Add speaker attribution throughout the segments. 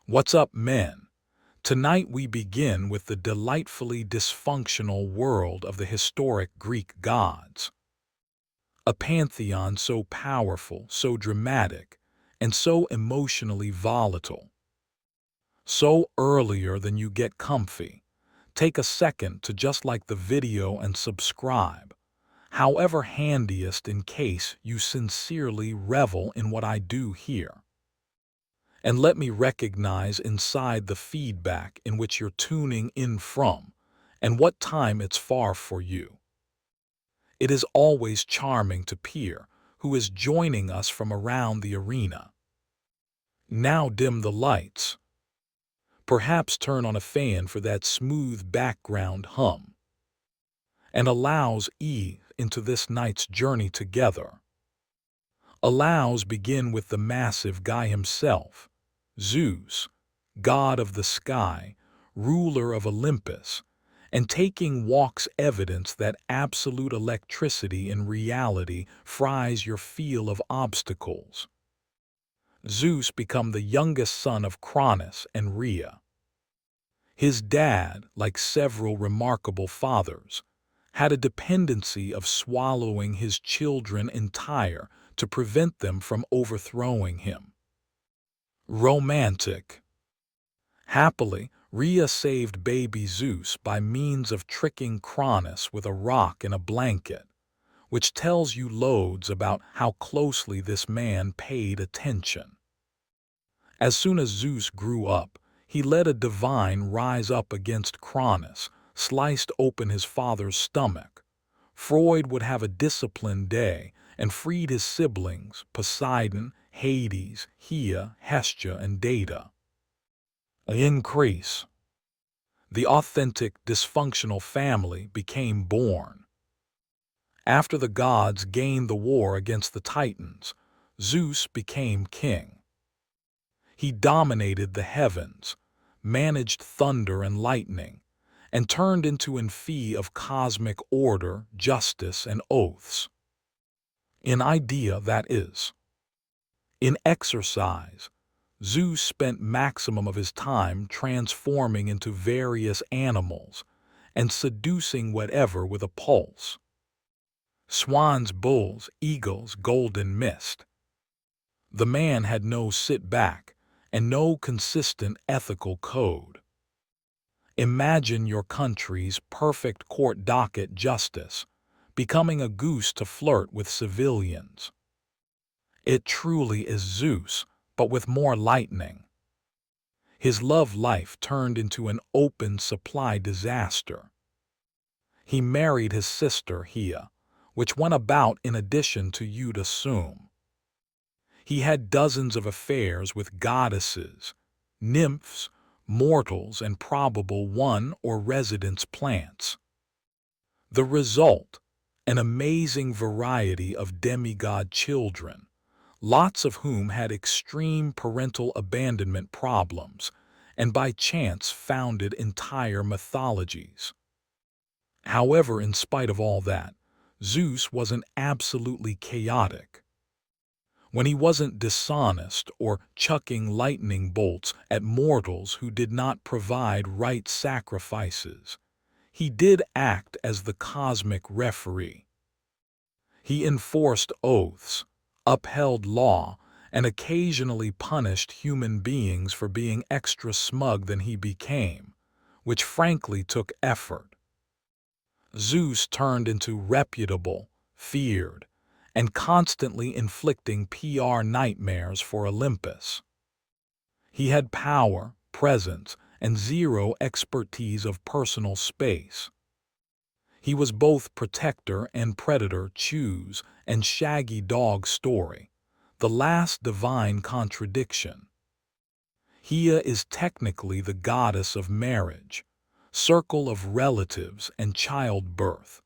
Speaker 1: What's up, men? Tonight we begin with the delightfully dysfunctional world of the historic Greek gods. A pantheon so powerful, so dramatic, and so emotionally volatile. So earlier than you get comfy, take a second to just like the video and subscribe, however handiest in case you sincerely revel in what I do here. And let me recognize inside the feedback in which you're tuning in from and what time it's far for you. It is always charming to peer who is joining us from around the arena. Now dim the lights. Perhaps turn on a fan for that smooth background hum. And allows into this night's journey together. Allows begin with the massive guy himself, Zeus, god of the sky, ruler of Olympus, and taking walks evidence that absolute electricity in reality fries your feel of obstacles. Zeus become the youngest son of Cronus and Rhea. His dad, like several remarkable fathers, had a dependency of swallowing his children entire to prevent them from overthrowing him. Romantic. Happily, Rhea saved baby Zeus by means of tricking Cronus with a rock and a blanket, which tells you loads about how closely this man paid attention. As soon as Zeus grew up, he let a divine rise up against Cronus, sliced open his father's stomach. Freud would have a disciplined day and freed his siblings, Poseidon, Hades, Hea, Hestia, and Data. Increase. The authentic, dysfunctional family became born. After the gods gained the war against the Titans, Zeus became king. He dominated the heavens, managed thunder and lightning, and turned into an fee of cosmic order, justice, and oaths. In idea, that is. In exercise, Zeus spent maximum of his time transforming into various animals and seducing whatever with a pulse. Swans, bulls, eagles, golden mist. The man had no sit back and no consistent ethical code. Imagine your country's perfect court docket justice becoming a goose to flirt with civilians. It truly is Zeus, but with more lightning. His love life turned into an open supply disaster. He married his sister Hea, which went about in addition to you'd assume. He had dozens of affairs with goddesses, nymphs, mortals, and probable one or residence plants. The result, an amazing variety of demigod children, lots of whom had extreme parental abandonment problems and by chance founded entire mythologies. However, in spite of all that, Zeus wasn't absolutely chaotic. When he wasn't dishonest or chucking lightning bolts at mortals who did not provide right sacrifices, he did act as the cosmic referee. He enforced oaths, upheld law, and occasionally punished human beings for being extra smug than he became, which frankly took effort. Zeus turned into reputable, feared, and constantly inflicting PR nightmares for Olympus. He had power, presence, and zero expertise of personal space. He was both protector and predator choose and shaggy dog story, the last divine contradiction. Hea is technically the goddess of marriage, circle of relatives and childbirth,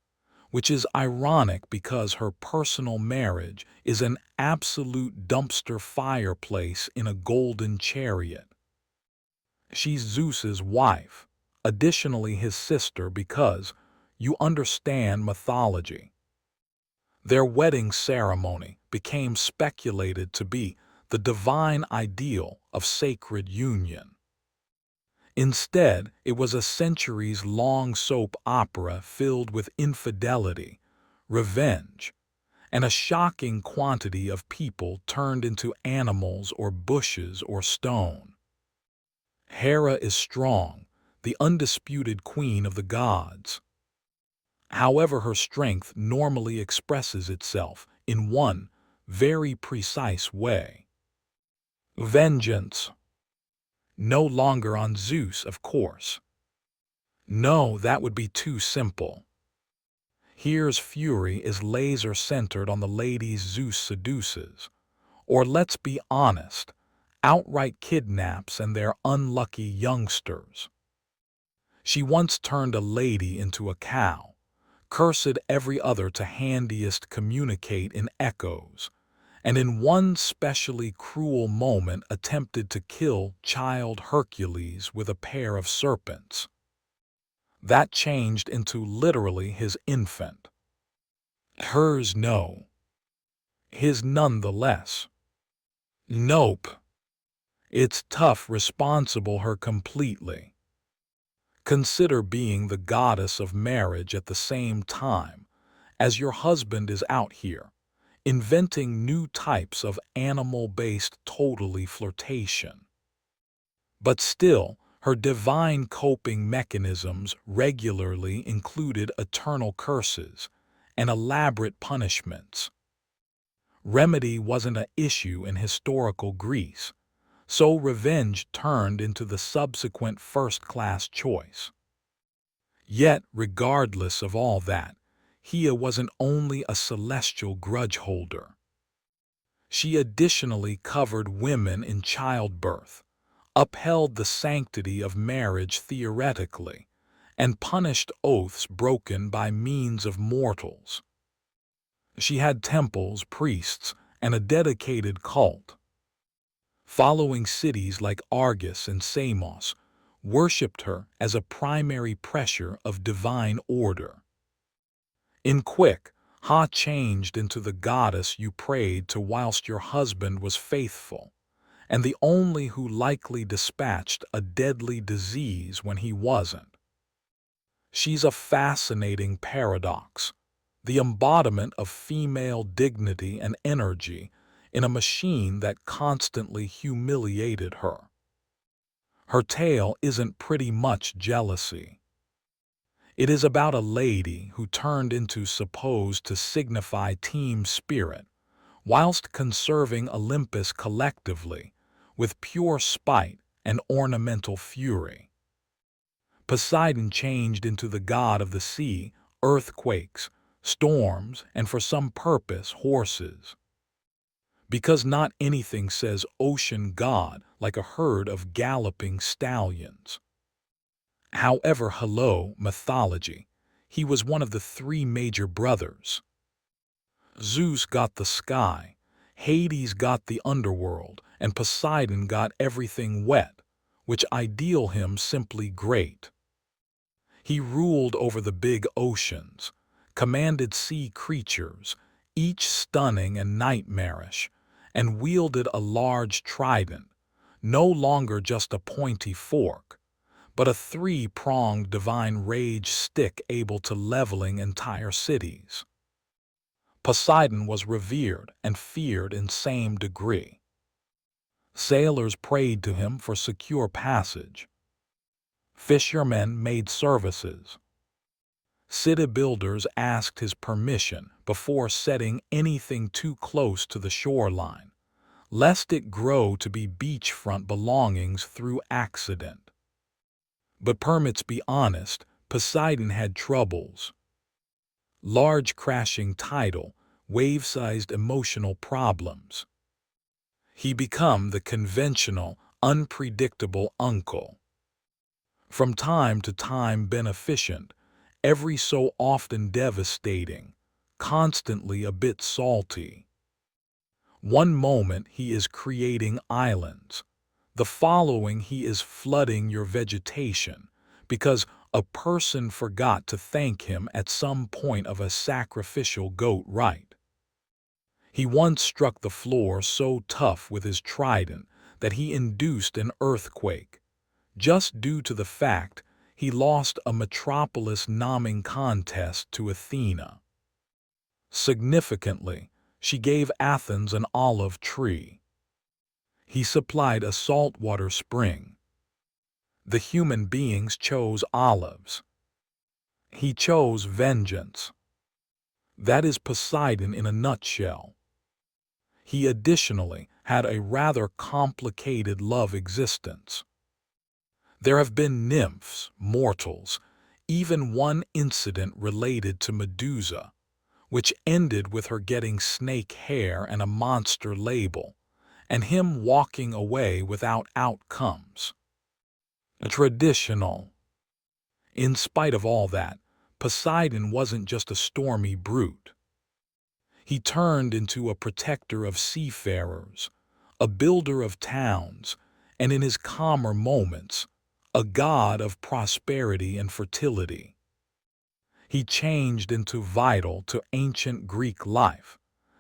Speaker 1: which is ironic because her personal marriage is an absolute dumpster fireplace in a golden chariot. She's Zeus's wife, additionally his sister because, you understand mythology. Their wedding ceremony became speculated to be the divine ideal of sacred union. Instead, it was a centuries-long soap opera filled with infidelity, revenge, and a shocking quantity of people turned into animals or bushes or stone. Hera is strong, the undisputed queen of the gods. However, her strength normally expresses itself in one very precise way: vengeance. No longer on Zeus, of course. No, that would be too simple. Here's fury is laser-centered on the ladies Zeus seduces, or let's be honest, outright kidnaps and their unlucky youngsters. She once turned a lady into a cow, cursed every other to handiest communicate in echoes, and in one specially cruel moment attempted to kill child Hercules with a pair of serpents. That changed into literally his infant. Hers no. His nonetheless. Nope. It's tough responsible her completely. Consider being the goddess of marriage at the same time as your husband is out here, inventing new types of animal-based totally flirtation. But still, her divine coping mechanisms regularly included eternal curses and elaborate punishments. Remedy wasn't an issue in historical Greece, so revenge turned into the subsequent first-class choice. Yet, regardless of all that, Hea wasn't only a celestial grudge holder. She additionally covered women in childbirth, upheld the sanctity of marriage theoretically, and punished oaths broken by means of mortals. She had temples, priests, and a dedicated cult. Following cities like Argos and Samos worshipped her as a primary pressure of divine order. In quick, Ha changed into the goddess you prayed to whilst your husband was faithful, and the only who likely dispatched a deadly disease when he wasn't. She's a fascinating paradox, the embodiment of female dignity and energy in a machine that constantly humiliated her. Her tale isn't pretty much jealousy. It is about a lady who turned into supposed to signify team spirit, whilst conserving Olympus collectively, with pure spite and ornamental fury. Poseidon changed into the god of the sea, earthquakes, storms, and for some purpose horses. Because not anything says ocean god like a herd of galloping stallions. However, hello, mythology, he was one of the three major brothers. Zeus got the sky, Hades got the underworld, and Poseidon got everything wet, which ideal him simply great. He ruled over the big oceans, commanded sea creatures, each stunning and nightmarish, and wielded a large trident, no longer just a pointy fork, but a three-pronged divine rage stick able to leveling entire cities. Poseidon was revered and feared in same degree. Sailors prayed to him for secure passage. Fishermen made services. City builders asked his permission before setting anything too close to the shoreline, lest it grow to be beachfront belongings through accident. But permits be honest, Poseidon had troubles. Large crashing tidal, wave-sized emotional problems. He become the conventional, unpredictable uncle. From time to time beneficent, every so often devastating, constantly a bit salty. One moment he is creating islands, the following he is flooding your vegetation, because a person forgot to thank him at some point of a sacrificial goat rite. He once struck the floor so tough with his trident that he induced an earthquake, just due to the fact he lost a metropolis-nomming contest to Athena. Significantly, she gave Athens an olive tree. He supplied a saltwater spring. The human beings chose olives. He chose vengeance. That is Poseidon in a nutshell. He additionally had a rather complicated love existence. There have been nymphs, mortals, even one incident related to Medusa, which ended with her getting snake hair and a monster label, and him walking away without outcomes. Traditional. In spite of all that, Poseidon wasn't just a stormy brute. He turned into a protector of seafarers, a builder of towns, and in his calmer moments, a god of prosperity and fertility. He changed into vital to ancient Greek life,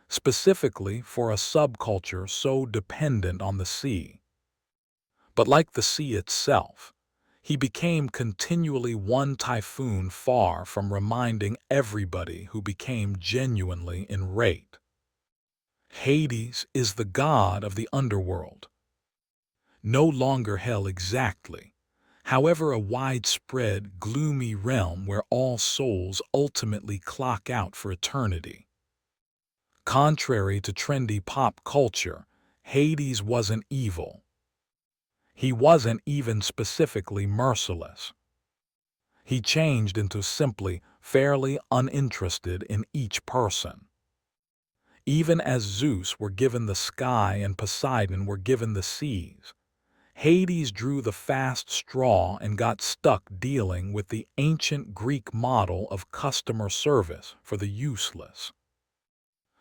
Speaker 1: specifically for a subculture so dependent on the sea. But like the sea itself, he became continually one typhoon far from reminding everybody who became genuinely enraged. Hades is the god of the underworld. No longer hell exactly, however a widespread, gloomy realm where all souls ultimately clock out for eternity. Contrary to trendy pop culture, Hades wasn't evil. He wasn't even specifically merciless. He changed into simply fairly uninterested in each person. Even as Zeus were given the sky and Poseidon were given the seas, Hades drew the fast straw and got stuck dealing with the ancient Greek model of customer service for the useless.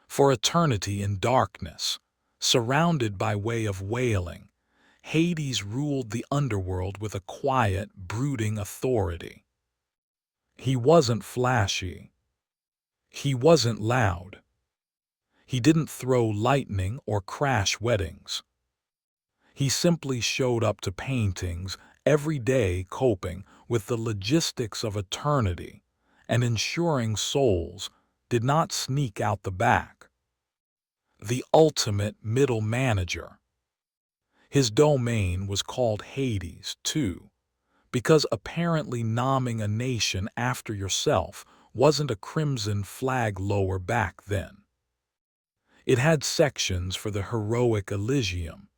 Speaker 1: For eternity in darkness, surrounded by way of wailing, Hades ruled the underworld with a quiet, brooding authority. He wasn't flashy. He wasn't loud. He didn't throw lightning or crash weddings. He simply showed up to paintings every day, coping with the logistics of eternity and ensuring souls did not sneak out the back. The ultimate middle manager. His domain was called Hades, too, because apparently naming a nation after yourself wasn't a crimson flag lower back then. It had sections for the heroic Elysium,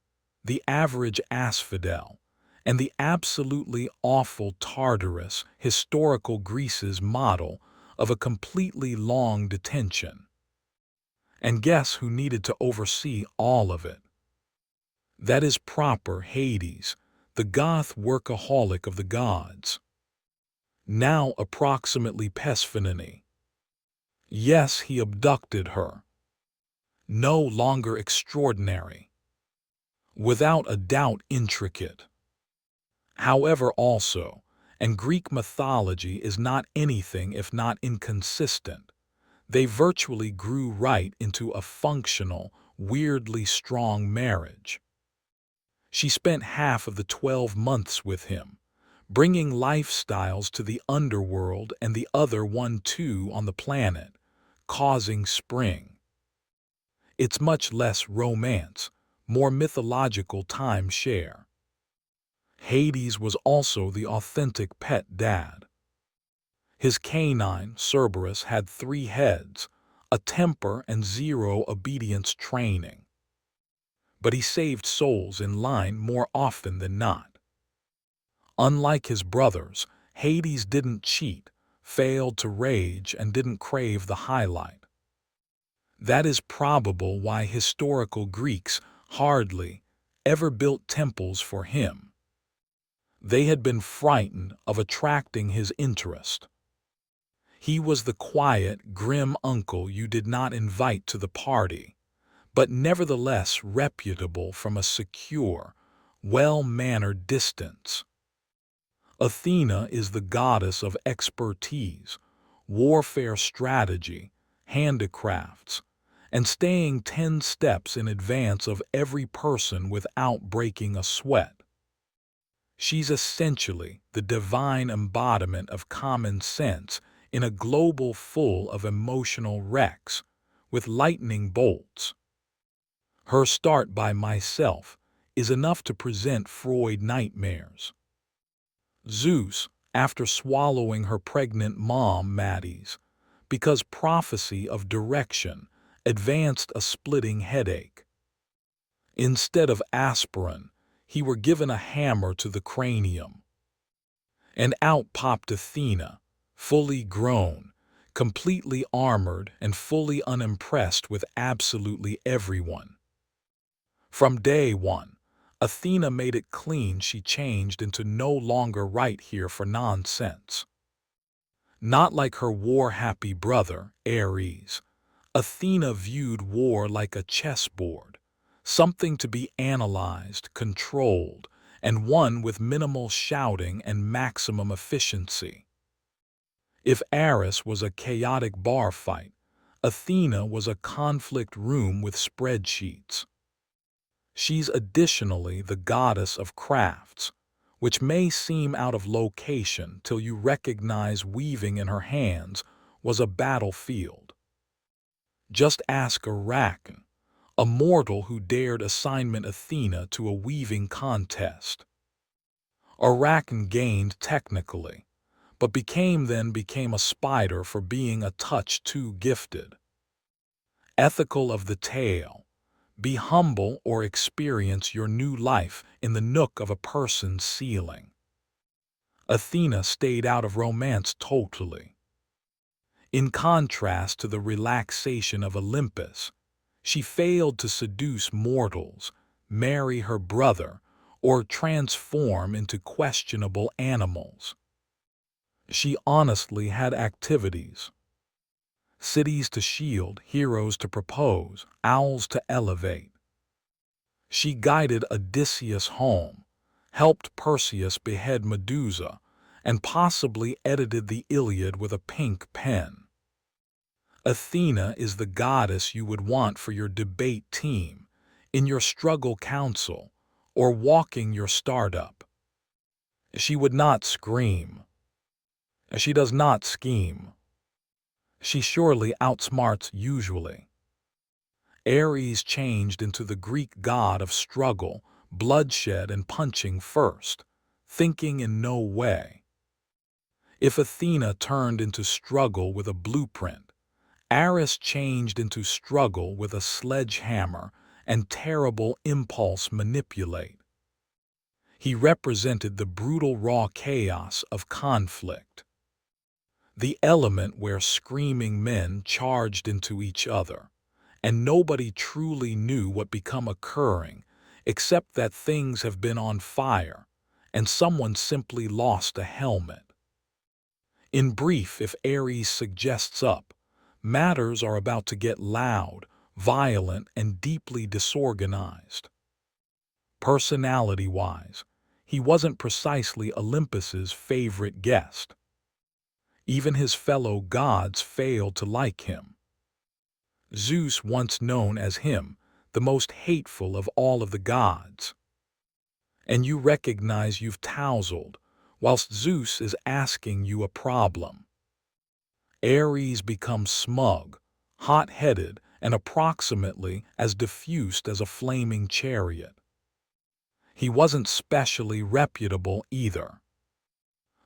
Speaker 1: the average asphodel, and the absolutely awful Tartarus, historical Greece's model of a completely long detention. And guess who needed to oversee all of it? That is proper Hades, the goth workaholic of the gods. Now approximately Persephone. Yes, he abducted her. No longer extraordinary. Without a doubt intricate. However also, and Greek mythology is not anything if not inconsistent, they virtually grew right into a functional, weirdly strong marriage. She spent half of the 12 months with him, bringing lifestyles to the underworld and the other one too on the planet, causing spring. It's much less romance, more mythological timeshare. Hades was also the authentic pet dad. His canine, Cerberus, had 3 heads, a temper and 0 obedience training. But he saved souls in line more often than not. Unlike his brothers, Hades didn't cheat, failed to rage, and didn't crave the highlight. That is probable why historical Greeks hardly ever built temples for him. They had been frightened of attracting his interest. He was the quiet, grim uncle you did not invite to the party, but nevertheless reputable from a secure, well-mannered distance. Athena is the goddess of expertise, warfare strategy, handicrafts, and staying 10 steps in advance of every person without breaking a sweat. She's essentially the divine embodiment of common sense in a global full of emotional wrecks, with lightning bolts. Her start by myself is enough to present Freud nightmares. Zeus, after swallowing her pregnant mom, Maddie's, because prophecy of direction advanced a splitting headache. Instead of aspirin, he were given a hammer to the cranium. And out popped Athena, fully grown, completely armored and fully unimpressed with absolutely everyone. From day one, Athena made it clean she changed into no longer right here for nonsense. Not like her war-happy brother, Ares, Athena viewed war like a chessboard, something to be analyzed, controlled, and won with minimal shouting and maximum efficiency. If Ares was a chaotic bar fight, Athena was a conflict room with spreadsheets. She's additionally the goddess of crafts, which may seem out of location till you recognize weaving in her hands was a battlefield. Just ask Arachne, a mortal who dared assignment Athena to a weaving contest. Arachne gained technically, but became a spider for being a touch too gifted. Ethical of the tale, be humble or experience your new life in the nook of a person's ceiling. Athena stayed out of romance totally. In contrast to the relaxation of Olympus, she failed to seduce mortals, marry her brother, or transform into questionable animals. She honestly had activities. Cities to shield, heroes to propose, owls to elevate. She guided Odysseus home, helped Perseus behead Medusa, and possibly edited the Iliad with a pink pen. Athena is the goddess you would want for your debate team, in your struggle council, or walking your startup. She would not scream. She does not scheme. She surely outsmarts usually. Ares changed into the Greek god of struggle, bloodshed, and punching first, thinking in no way. If Athena turned into struggle with a blueprint, Ares changed into struggle with a sledgehammer and terrible impulse manipulate. He represented the brutal raw chaos of conflict. The element where screaming men charged into each other, and nobody truly knew what become occurring, except that things have been on fire, and someone simply lost a helmet. In brief, if Ares suggests up, matters are about to get loud, violent, and deeply disorganized. Personality-wise, he wasn't precisely Olympus's favorite guest. Even his fellow gods failed to like him. Zeus, once known as him, the most hateful of all of the gods. And you recognize you've tousled, whilst Zeus is asking you a problem. Ares becomes smug, hot-headed, and approximately as diffused as a flaming chariot. He wasn't specially reputable either.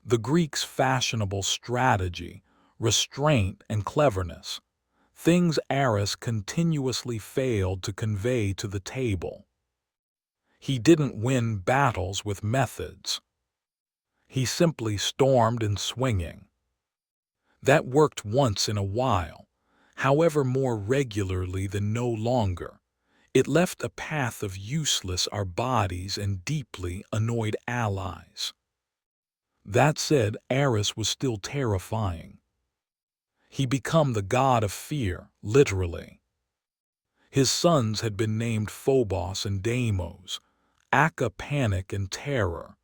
Speaker 1: The Greeks' fashionable strategy, restraint, and cleverness, things Ares continuously failed to convey to the table. He didn't win battles with methods. He simply stormed and swinging. That worked once in a while, however more regularly than no longer. It left a path of useless our bodies and deeply annoyed allies. That said, Ares was still terrifying. He became the god of fear, literally. His sons had been named Phobos and Deimos, Aka panic and terror,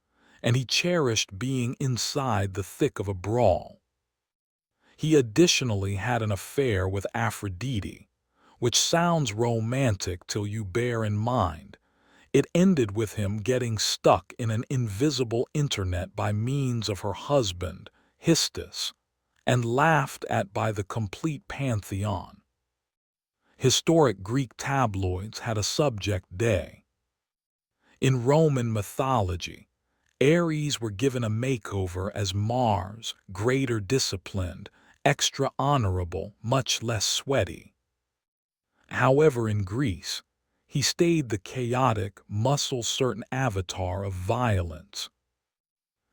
Speaker 1: and he cherished being inside the thick of a brawl. He additionally had an affair with Aphrodite, which sounds romantic till you bear in mind it ended with him getting stuck in an invisible internet by means of her husband, Histus, and laughed at by the complete pantheon. Historic Greek tabloids had a subject day. In Roman mythology, Ares were given a makeover as Mars, greater disciplined, extra honorable, much less sweaty. However, in Greece, he stayed the chaotic, muscle-certain avatar of violence.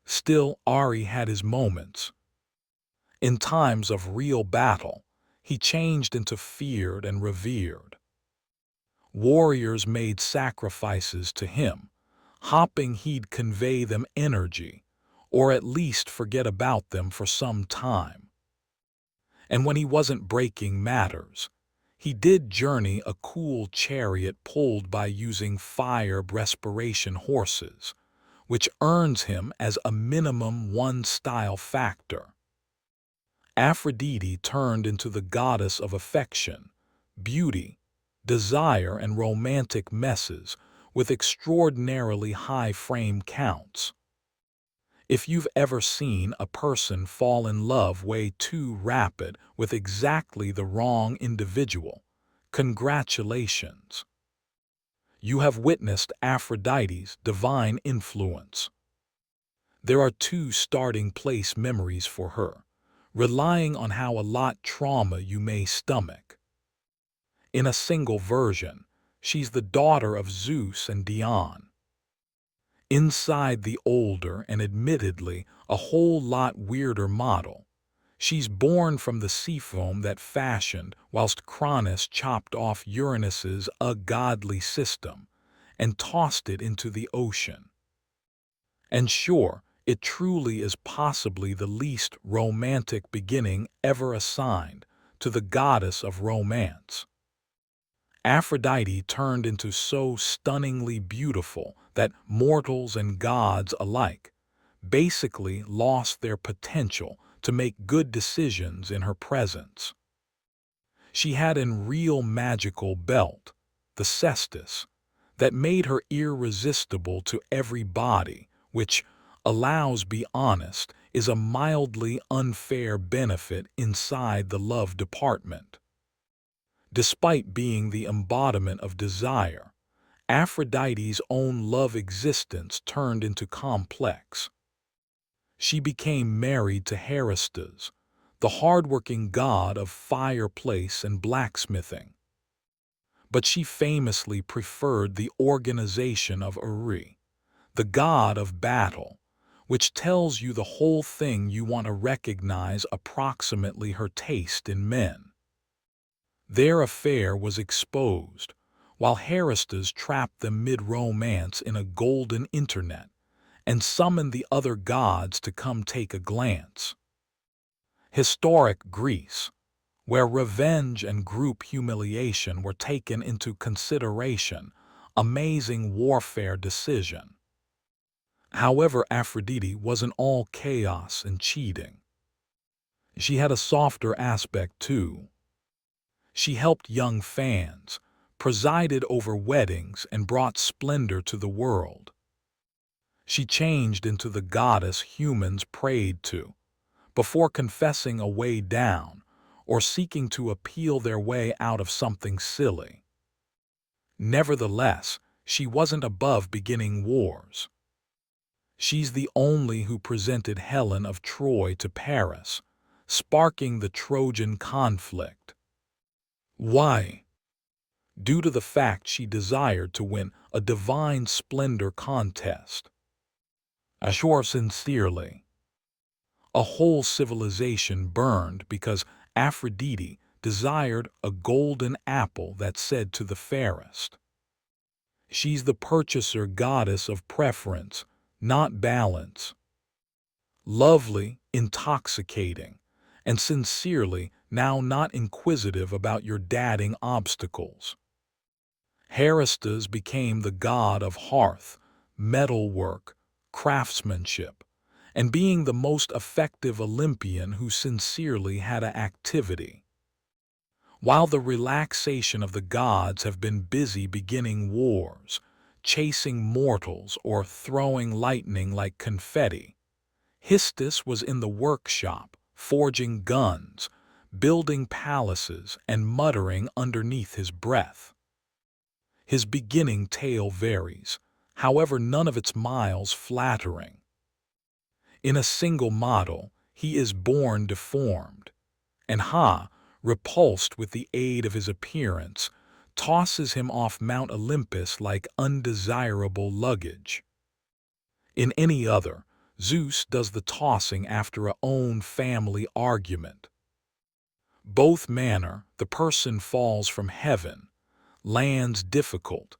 Speaker 1: Still, Ari had his moments. In times of real battle, he changed into feared and revered. Warriors made sacrifices to him, hoping he'd convey them energy, or at least forget about them for some time. And when he wasn't breaking matters, he did journey a cool chariot pulled by using fire respiration horses, which earns him as a minimum one style factor. Aphrodite turned into the goddess of affection, beauty, desire, and romantic messes with extraordinarily high frame counts. If you've ever seen a person fall in love way too rapid with exactly the wrong individual, congratulations. You have witnessed Aphrodite's divine influence. There are two starting place memories for her, relying on how a lot trauma you may stomach. In a single version, she's the daughter of Zeus and Dione. Inside the older and admittedly a whole lot weirder model, she's born from the sea foam that fashioned whilst Cronus chopped off Uranus's ungodly system and tossed it into the ocean. And sure, it truly is possibly the least romantic beginning ever assigned to the goddess of romance. Aphrodite turned into so stunningly beautiful that mortals and gods alike basically lost their potential to make good decisions in her presence. She had an real magical belt, the cestus, that made her irresistible to every body, which, allows be honest, is a mildly unfair benefit inside the love department. Despite being the embodiment of desire, Aphrodite's own love existence turned into complex. She became married to Heristes, the hardworking god of fireplace and blacksmithing. But she famously preferred the organization of Uri, the god of battle, which tells you the whole thing you want to recognize approximately her taste in men. Their affair was exposed, while Heristes trapped them mid-romance in a golden internet and summoned the other gods to come take a glance. Historic Greece, where revenge and group humiliation were taken into consideration, amazing warfare decision. However, Aphrodite wasn't all chaos and cheating. She had a softer aspect too. She helped young fans, presided over weddings, and brought splendor to the world. She changed into the goddess humans prayed to, before confessing a way down or seeking to appeal their way out of something silly. Nevertheless, she wasn't above beginning wars. She's the only who presented Helen of Troy to Paris, sparking the Trojan conflict. Why? Due to the fact she desired to win a divine splendor contest. Assure sincerely. A whole civilization burned because Aphrodite desired a golden apple that said to the fairest. She's the purchaser goddess of preference, not balance. Lovely, intoxicating, and sincerely now not inquisitive about your dadding obstacles. Heristes became the god of hearth, metalwork, craftsmanship, and being the most effective Olympian who sincerely had an activity. while the relaxation of the gods have been busy beginning wars, chasing mortals, or throwing lightning like confetti, Histus was in the workshop, forging guns, building palaces, and muttering underneath his breath. His beginning tale varies, however none of its miles flattering. In a single model, he is born deformed, and repulsed with the aid of his appearance, tosses him off Mount Olympus like undesirable luggage. In any other, Zeus does the tossing after a own family argument. Both manner, the person falls from heaven, lands difficult,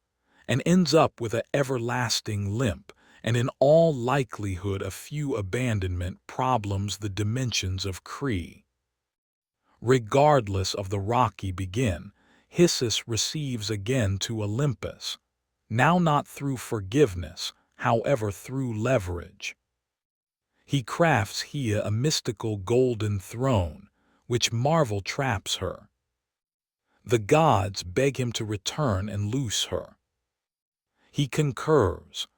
Speaker 1: and ends up with an everlasting limp, and in all likelihood a few abandonment problems the dimensions of Cree. Regardless of the rocky begin, Hissus receives again to Olympus, now not through forgiveness, however through leverage. He crafts Hea a mystical golden throne, which marvel traps her. The gods beg him to return and loose her. He concurs,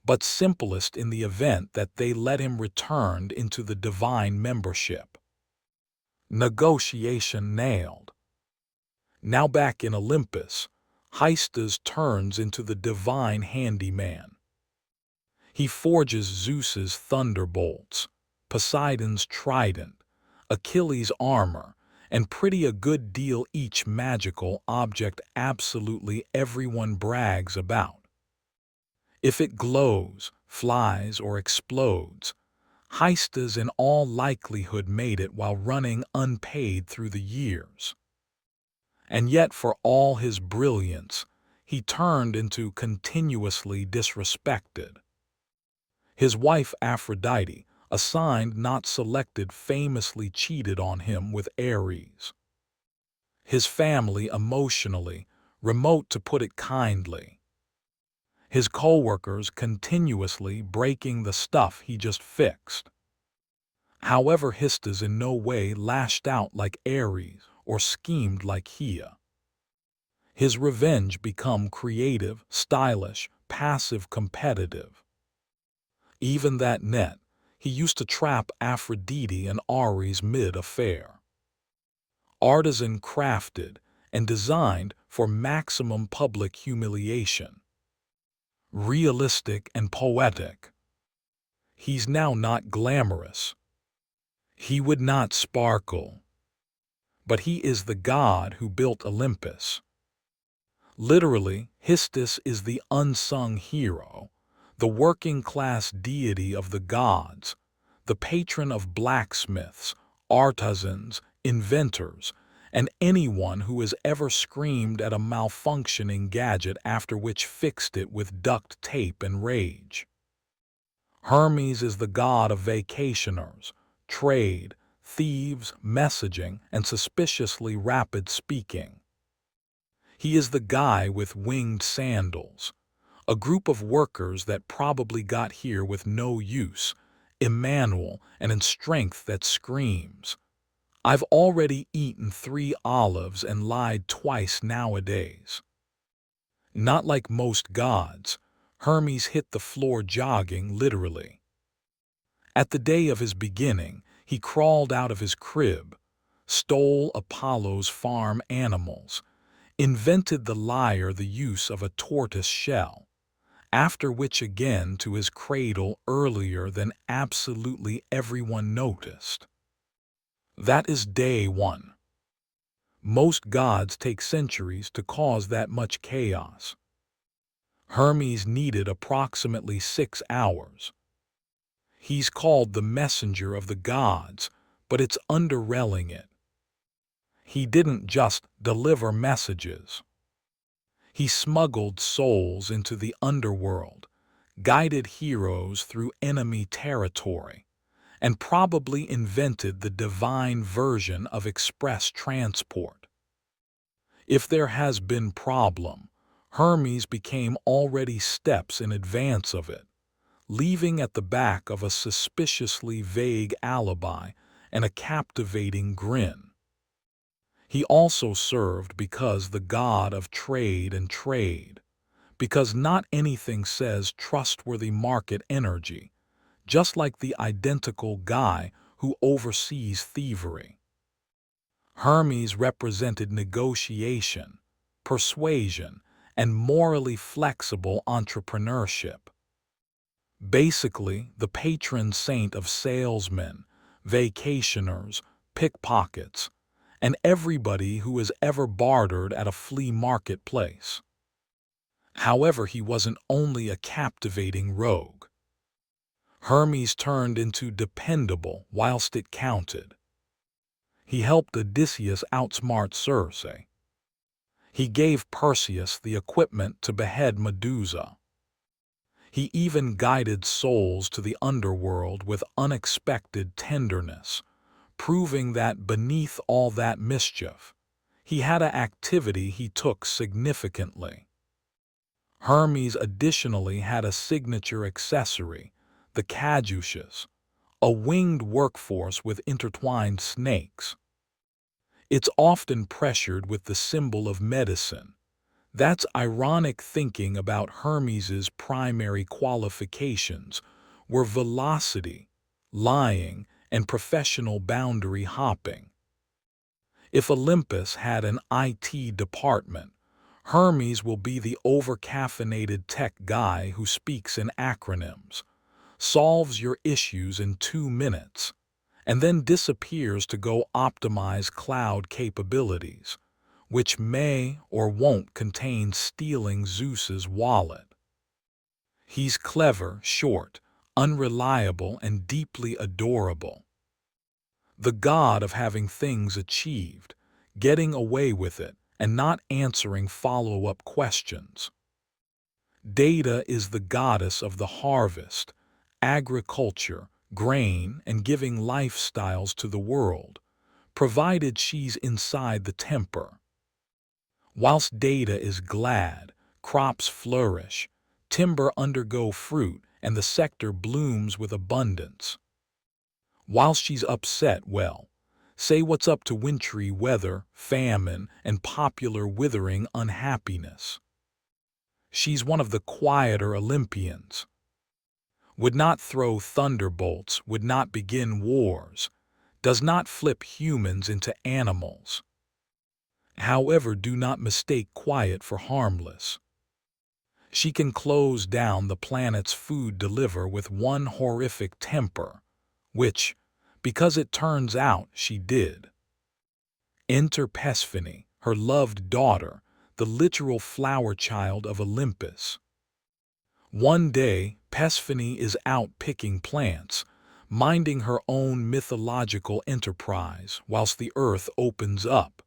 Speaker 1: but simplest in the event that they let him return into the divine membership. Negotiation nailed. Now back in Olympus, Histus turns into the divine handyman. He forges Zeus's thunderbolts, Poseidon's trident, Achilles' armor, and pretty a good deal each magical object absolutely everyone brags about. If it glows, flies, or explodes, Histus in all likelihood made it while running unpaid through the years. And yet for all his brilliance, he turned into continuously disrespected. His wife Aphrodite, assigned not selected, famously cheated on him with Ares. His family emotionally, remote to put it kindly. His co-workers continuously breaking the stuff he just fixed. However, Histus in no way lashed out like Ares or schemed like Hea. His revenge become creative, stylish, passive, competitive. Even that net, he used to trap Aphrodite and Ares mid-affair. Artisan crafted and designed for maximum public humiliation. Realistic and poetic. He's now not glamorous. He would not sparkle. But he is the god who built Olympus. Literally, Histus is the unsung hero, the working-class deity of the gods, the patron of blacksmiths, artisans, inventors, and anyone who has ever screamed at a malfunctioning gadget after which fixed it with duct tape and rage. Hermes is the god of vacationers, trade, thieves, messaging, and suspiciously rapid speaking. He is the guy with winged sandals, a group of workers that probably got here with no use, Emmanuel, and in strength that screams, "I've already eaten 3 olives and lied twice nowadays." Not like most gods, Hermes hit the floor jogging literally. At the day of his beginning, he crawled out of his crib, stole Apollo's farm animals, invented the lyre the use of a tortoise shell, after which again to his cradle earlier than absolutely everyone noticed. That is day 1. Most gods take centuries to cause that much chaos. Hermes needed approximately 6 hours. He's called the messenger of the gods, but it's underrailing it. He didn't just deliver messages. He smuggled souls into the underworld, guided heroes through enemy territory, and probably invented the divine version of express transport. If there has been problem, Hermes became already steps in advance of it, leaving at the back of a suspiciously vague alibi and a captivating grin. He also served because the god of trade and trade, because not anything says trustworthy market energy, just like the identical guy who oversees thievery. Hermes represented negotiation, persuasion, and morally flexible entrepreneurship. Basically, the patron saint of salesmen, vacationers, pickpockets, and everybody who has ever bartered at a flea marketplace. However, he wasn't only a captivating rogue. Hermes turned into dependable whilst it counted. He helped Odysseus outsmart Circe. He gave Perseus the equipment to behead Medusa. He even guided souls to the underworld with unexpected tenderness, proving that beneath all that mischief, he had an activity he took significantly. Hermes additionally had a signature accessory, the caduceus, a winged workforce with intertwined snakes. It's often pressured with the symbol of medicine. That's ironic thinking about Hermes's primary qualifications were velocity, lying, and professional boundary hopping. If Olympus had an IT department, Hermes will be the over-caffeinated tech guy who speaks in acronyms, solves your issues in 2 minutes, and then disappears to go optimize cloud capabilities, which may or won't contain stealing Zeus's wallet. He's clever, short, unreliable, and deeply adorable. The god of having things achieved, getting away with it, and not answering follow-up questions. Data is the goddess of the harvest, agriculture, grain, and giving lifestyles to the world, provided she's inside the temper. Whilst Data is glad, crops flourish, timber undergo fruit, and the sector blooms with abundance. Whilst she's upset, well, say what's up to wintry weather, famine, and popular withering unhappiness. She's one of the quieter Olympians. Would not throw thunderbolts, would not begin wars, does not flip humans into animals. However, do not mistake quiet for harmless. She can close down the planet's food deliver with one horrific temper, which, because it turns out she did. Enter Persephone, her loved daughter, the literal flower child of Olympus. One day, Persephone is out picking plants, minding her own mythological enterprise whilst the earth opens up,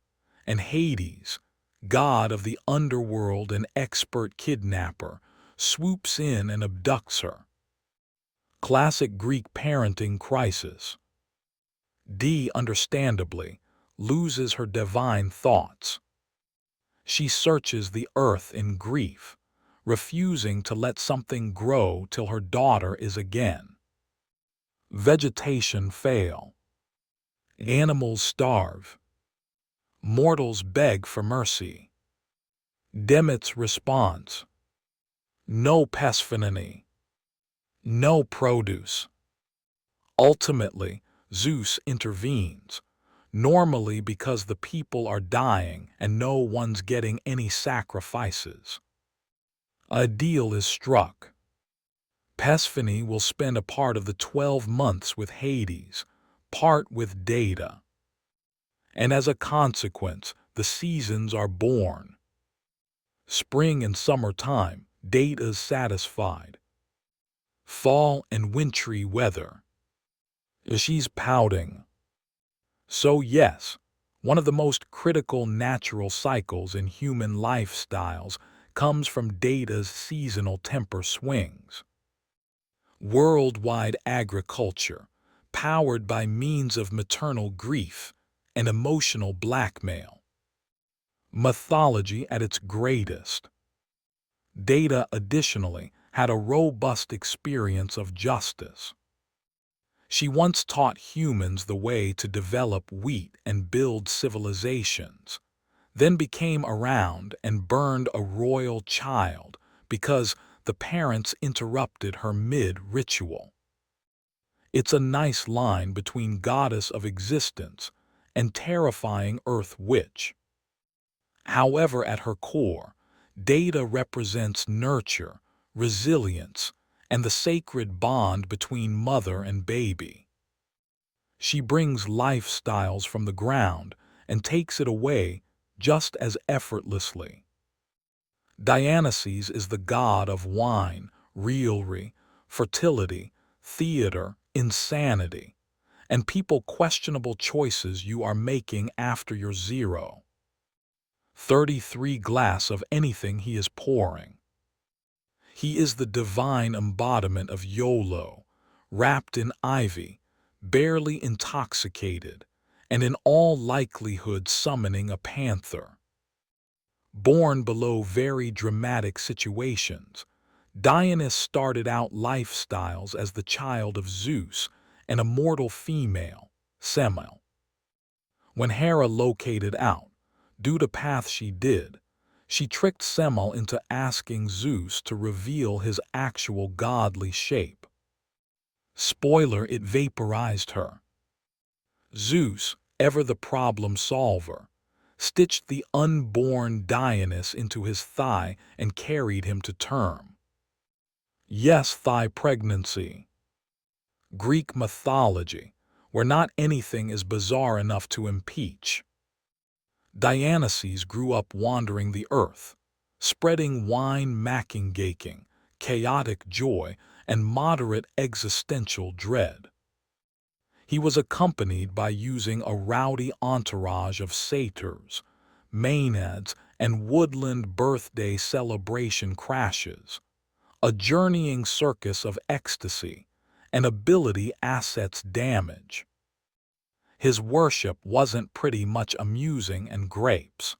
Speaker 1: and Hades, god of the underworld and expert kidnapper, swoops in and abducts her. Classic Greek parenting crisis. Dee, understandably, loses her divine thoughts. She searches the earth in grief, refusing to let something grow till her daughter is again. Vegetation fail. Animals starve. Mortals beg for mercy. Demet's response: no Persephone, no produce. Ultimately, Zeus intervenes, normally because the people are dying and no one's getting any sacrifices. A deal is struck. Persephone will spend a part of the 12 months with Hades, part with Data. And as a consequence, the seasons are born. Spring and summertime, Data's satisfied. Fall and wintry weather, she's pouting. So yes, one of the most critical natural cycles in human lifestyles comes from Data's seasonal temper swings. Worldwide agriculture, powered by means of maternal grief and emotional blackmail. Mythology at its greatest. Data additionally had a robust experience of justice. She once taught humans the way to develop wheat and build civilizations, then became around and burned a royal child because the parents interrupted her mid-ritual. It's a nice line between goddess of existence and terrifying earth witch. However, at her core, Data represents nurture, resilience, and the sacred bond between mother and baby. She brings lifestyles from the ground and takes it away just as effortlessly. Dionysus is the god of wine, revelry, fertility, theater, insanity, and people questionable choices you are making after your 33 glass of anything he is pouring. He is the divine embodiment of YOLO, wrapped in ivy, barely intoxicated, and in all likelihood summoning a panther. Born below very dramatic situations, Dionysus started out lifestyles as the child of Zeus, an immortal female, Semele. When Hera located out, due to path she did, she tricked Semele into asking Zeus to reveal his actual godly shape. Spoiler, it vaporized her. Zeus, ever the problem solver, stitched the unborn Dionysus into his thigh and carried him to term. Yes, thigh pregnancy. Greek mythology, where not anything is bizarre enough to impeach. Dionysus grew up wandering the earth, spreading wine-macking, chaotic joy, and moderate existential dread. He was accompanied by using a rowdy entourage of satyrs, maenads, and woodland birthday celebration crashes, a journeying circus of ecstasy and ability assets damage. His worship wasn't pretty much amusing and grapes.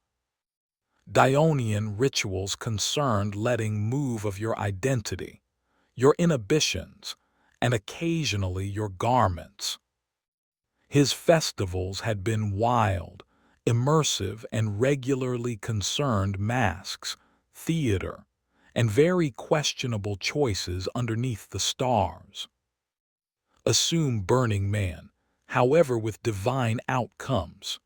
Speaker 1: Dionysian rituals concerned letting move of your identity, your inhibitions, and occasionally your garments. His festivals had been wild, immersive, and regularly concerned masks, theater, and very questionable choices underneath the stars. Assume Burning Man, however, with divine outcomes.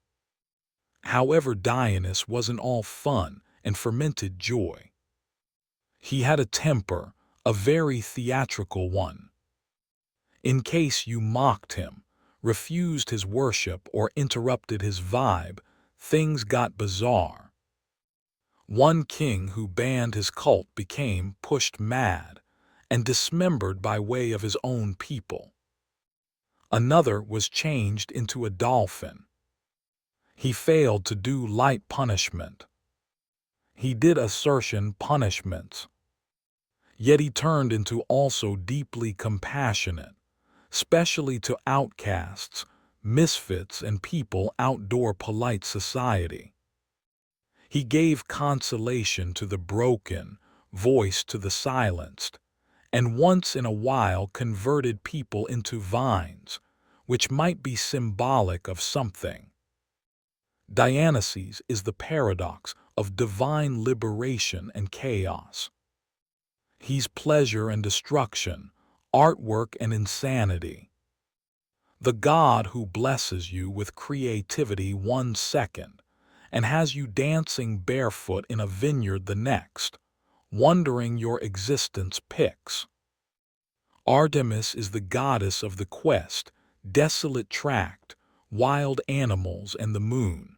Speaker 1: However, Dionysus wasn't all fun and fermented joy. He had a temper, a very theatrical one. In case you mocked him, refused his worship, or interrupted his vibe, things got bizarre. One king who banned his cult became pushed mad and dismembered by way of his own people. Another was changed into a dolphin. He failed to do light punishment. He did assertion punishments. Yet he turned into also deeply compassionate, especially to outcasts, misfits, and people outdoor polite society. He gave consolation to the broken, voice to the silenced, and once in a while converted people into vines, which might be symbolic of something. Dionysus is the paradox of divine liberation and chaos. He's pleasure and destruction, artwork and insanity. The god who blesses you with creativity 1 second and has you dancing barefoot in a vineyard the next, wondering your existence picks. Artemis is the goddess of the quest, desolate tract, wild animals, and the moon.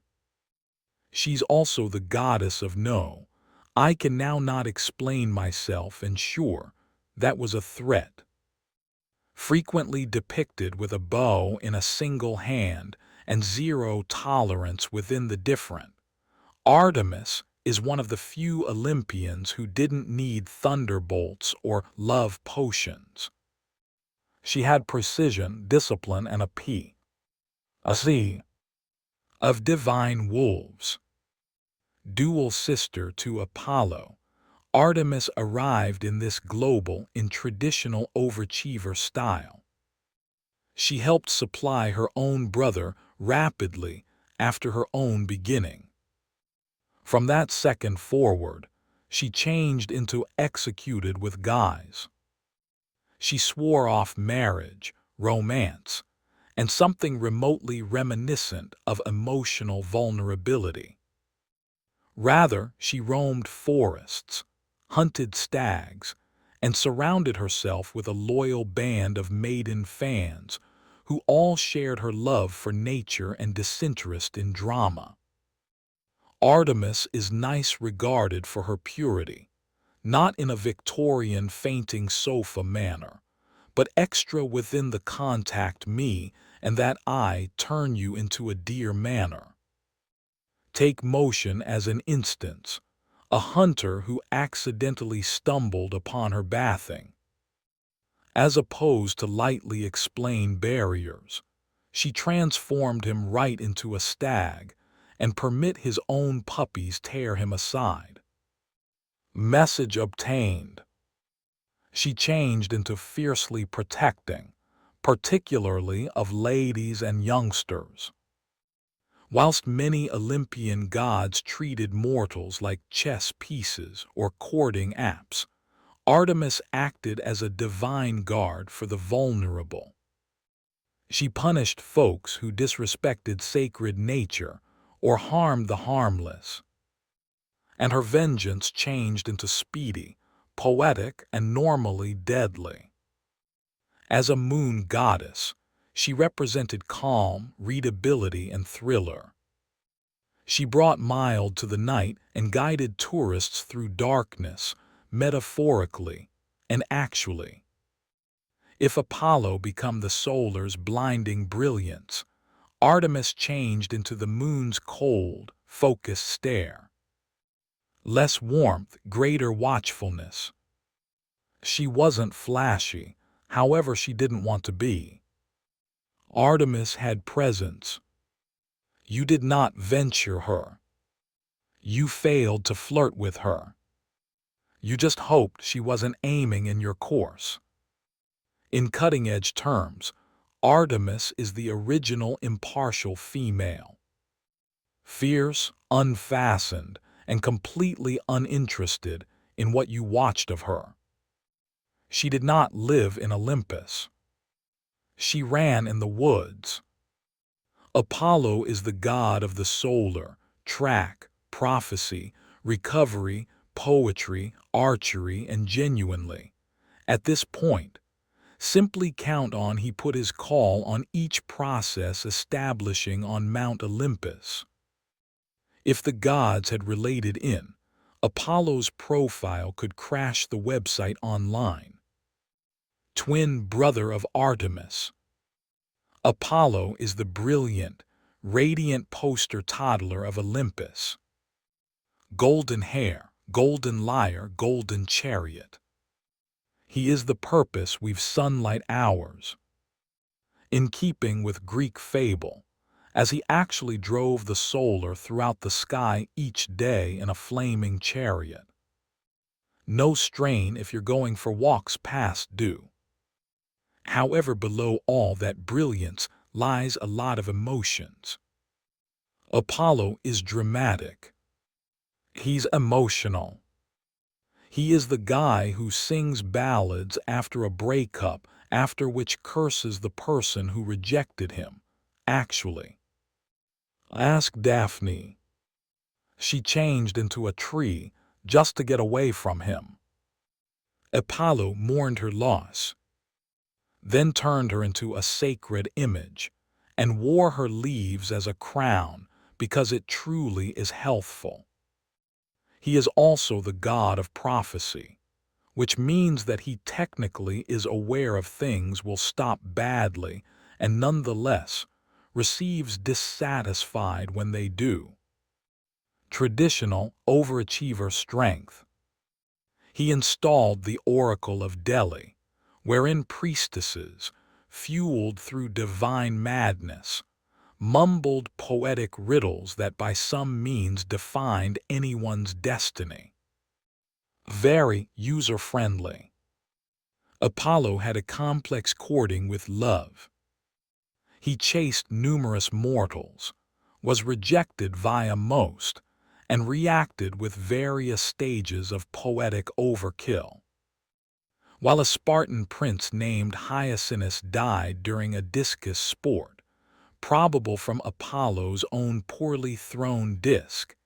Speaker 1: She's also the goddess of no, I can now not explain myself, and sure, that was a threat. Frequently depicted with a bow in a single hand and zero tolerance within the different, Artemis is one of the few Olympians who didn't need thunderbolts or love potions. She had precision, discipline, and a sea of divine wolves. Dual sister to Apollo, Artemis arrived in this global in traditional overachiever style. She helped supply her own brother rapidly after her own beginning. From that second forward, she changed into executed with guys. She swore off marriage, romance, and something remotely reminiscent of emotional vulnerability. Rather, she roamed forests, hunted stags, and surrounded herself with a loyal band of maiden fans who all shared her love for nature and disinterest in drama. Artemis is nice regarded for her purity, not in a Victorian fainting sofa manner, but extra within the contact me and that I turn you into a dear manner. Take motion as an instance, a hunter who accidentally stumbled upon her bathing. As opposed to lightly explained barriers, she transformed him right into a stag and permit his own puppies tear him aside. Message obtained. She changed into fiercely protecting, particularly of ladies and youngsters. Whilst many Olympian gods treated mortals like chess pieces or courting apps, Artemis acted as a divine guard for the vulnerable. She punished folks who disrespected sacred nature or harmed the harmless. And her vengeance changed into speedy, poetic, and normally deadly. As a moon goddess, she represented calm, readability, and thriller. She brought mild to the night and guided tourists through darkness, metaphorically and actually. If Apollo became the solar's blinding brilliance, Artemis changed into the moon's cold, focused stare. Less warmth, greater watchfulness. She wasn't flashy, however she didn't want to be. Artemis had presence. You did not venture her. You failed to flirt with her. You just hoped she wasn't aiming in your course. In cutting-edge terms, Artemis is the original impartial female. Fierce, unfastened, and completely uninterested in what you watched of her. She did not live in Olympus. She ran in the woods. Apollo is the god of the solar, track, prophecy, recovery, poetry, archery, and genuinely. At this point, simply count on he put his call on each process establishing on Mount Olympus. If the gods had related in, Apollo's profile could crash the website online. Twin brother of Artemis. Apollo is the brilliant, radiant poster toddler of Olympus. Golden hair, golden lyre, golden chariot. He is the purpose we've sunlight hours. In keeping with Greek fable, as he actually drove the solar throughout the sky each day in a flaming chariot. No strain if you're going for walks past due. However, below all that brilliance lies a lot of emotions. Apollo is dramatic. He's emotional. He is the guy who sings ballads after a breakup, after which curses the person who rejected him, actually. Ask Daphne. She changed into a tree just to get away from him. Apollo mourned her loss, then turned her into a sacred image, and wore her leaves as a crown because it truly is healthful. He is also the god of prophecy, which means that he technically is aware of things will stop badly and nonetheless receives dissatisfied when they do. Traditional overachiever strength. He installed the Oracle of Delhi, wherein priestesses, fueled through divine madness, mumbled poetic riddles that by some means defined anyone's destiny. Very user-friendly. Apollo had a complex courting with love. He chased numerous mortals, was rejected via most, and reacted with various stages of poetic overkill. While a Spartan prince named Hyacinus died during a discus sport, probable from Apollo's own poorly thrown disc,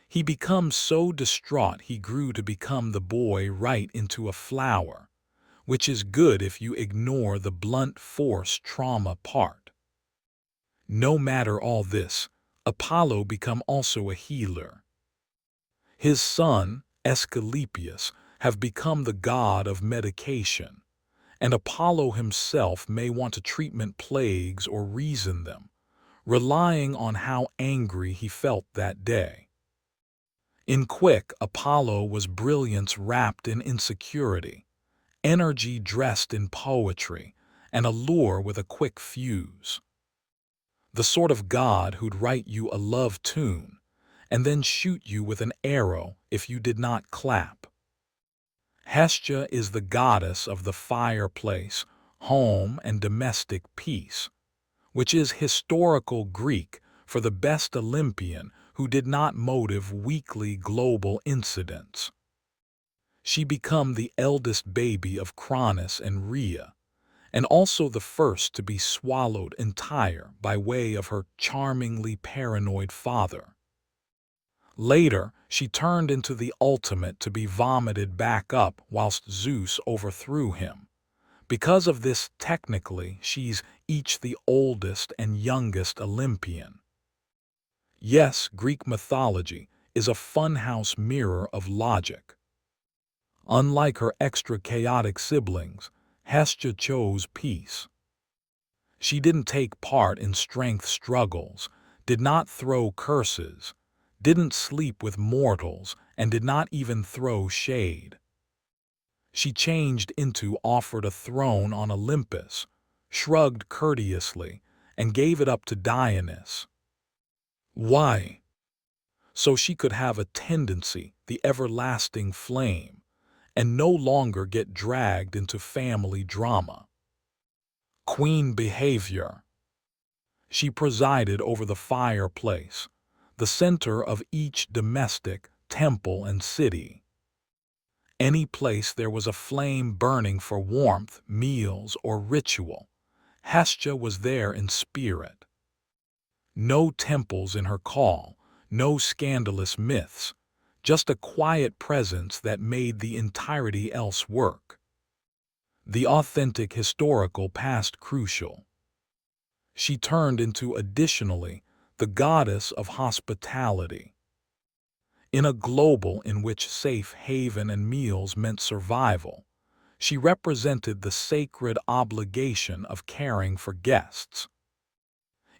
Speaker 1: he becomes so distraught he grew to become the boy right into a flower, which is good if you ignore the blunt force trauma part. No matter all this, Apollo become also a healer. His son, Asclepius, have become the god of medication, and Apollo himself may want to treatment plagues or reason them, relying on how angry he felt that day. In quick, Apollo was brilliance wrapped in insecurity, energy dressed in poetry, and allure with a quick fuse. The sort of god who'd write you a love tune and then shoot you with an arrow if you did not clap. Hestia is the goddess of the fireplace, home, and domestic peace, which is historical Greek for the best Olympian who did not motive weekly global incidents. She became the eldest baby of Cronus and Rhea, and also the first to be swallowed entire by way of her charmingly paranoid father. Later, she turned into the ultimate to be vomited back up whilst Zeus overthrew him. Because of this, technically, she's each the oldest and youngest Olympian. Yes, Greek mythology is a funhouse mirror of logic. Unlike her extra chaotic siblings, Hestia chose peace. She didn't take part in strength struggles, did not throw curses, didn't sleep with mortals, and did not even throw shade. She changed into offered a throne on Olympus, shrugged courteously, and gave it up to Dionys. Why? So she could have a tendency, the everlasting flame, and no longer get dragged into family drama. Queen behavior. She presided over the fireplace, the center of each domestic, temple, and city. Any place there was a flame burning for warmth, meals, or ritual, Hestia was there in spirit. No temples in her call, no scandalous myths, just a quiet presence that made the entirety else work. The authentic historical past crucial. She turned into additionally the goddess of hospitality. In a global in which safe haven and meals meant survival, she represented the sacred obligation of caring for guests.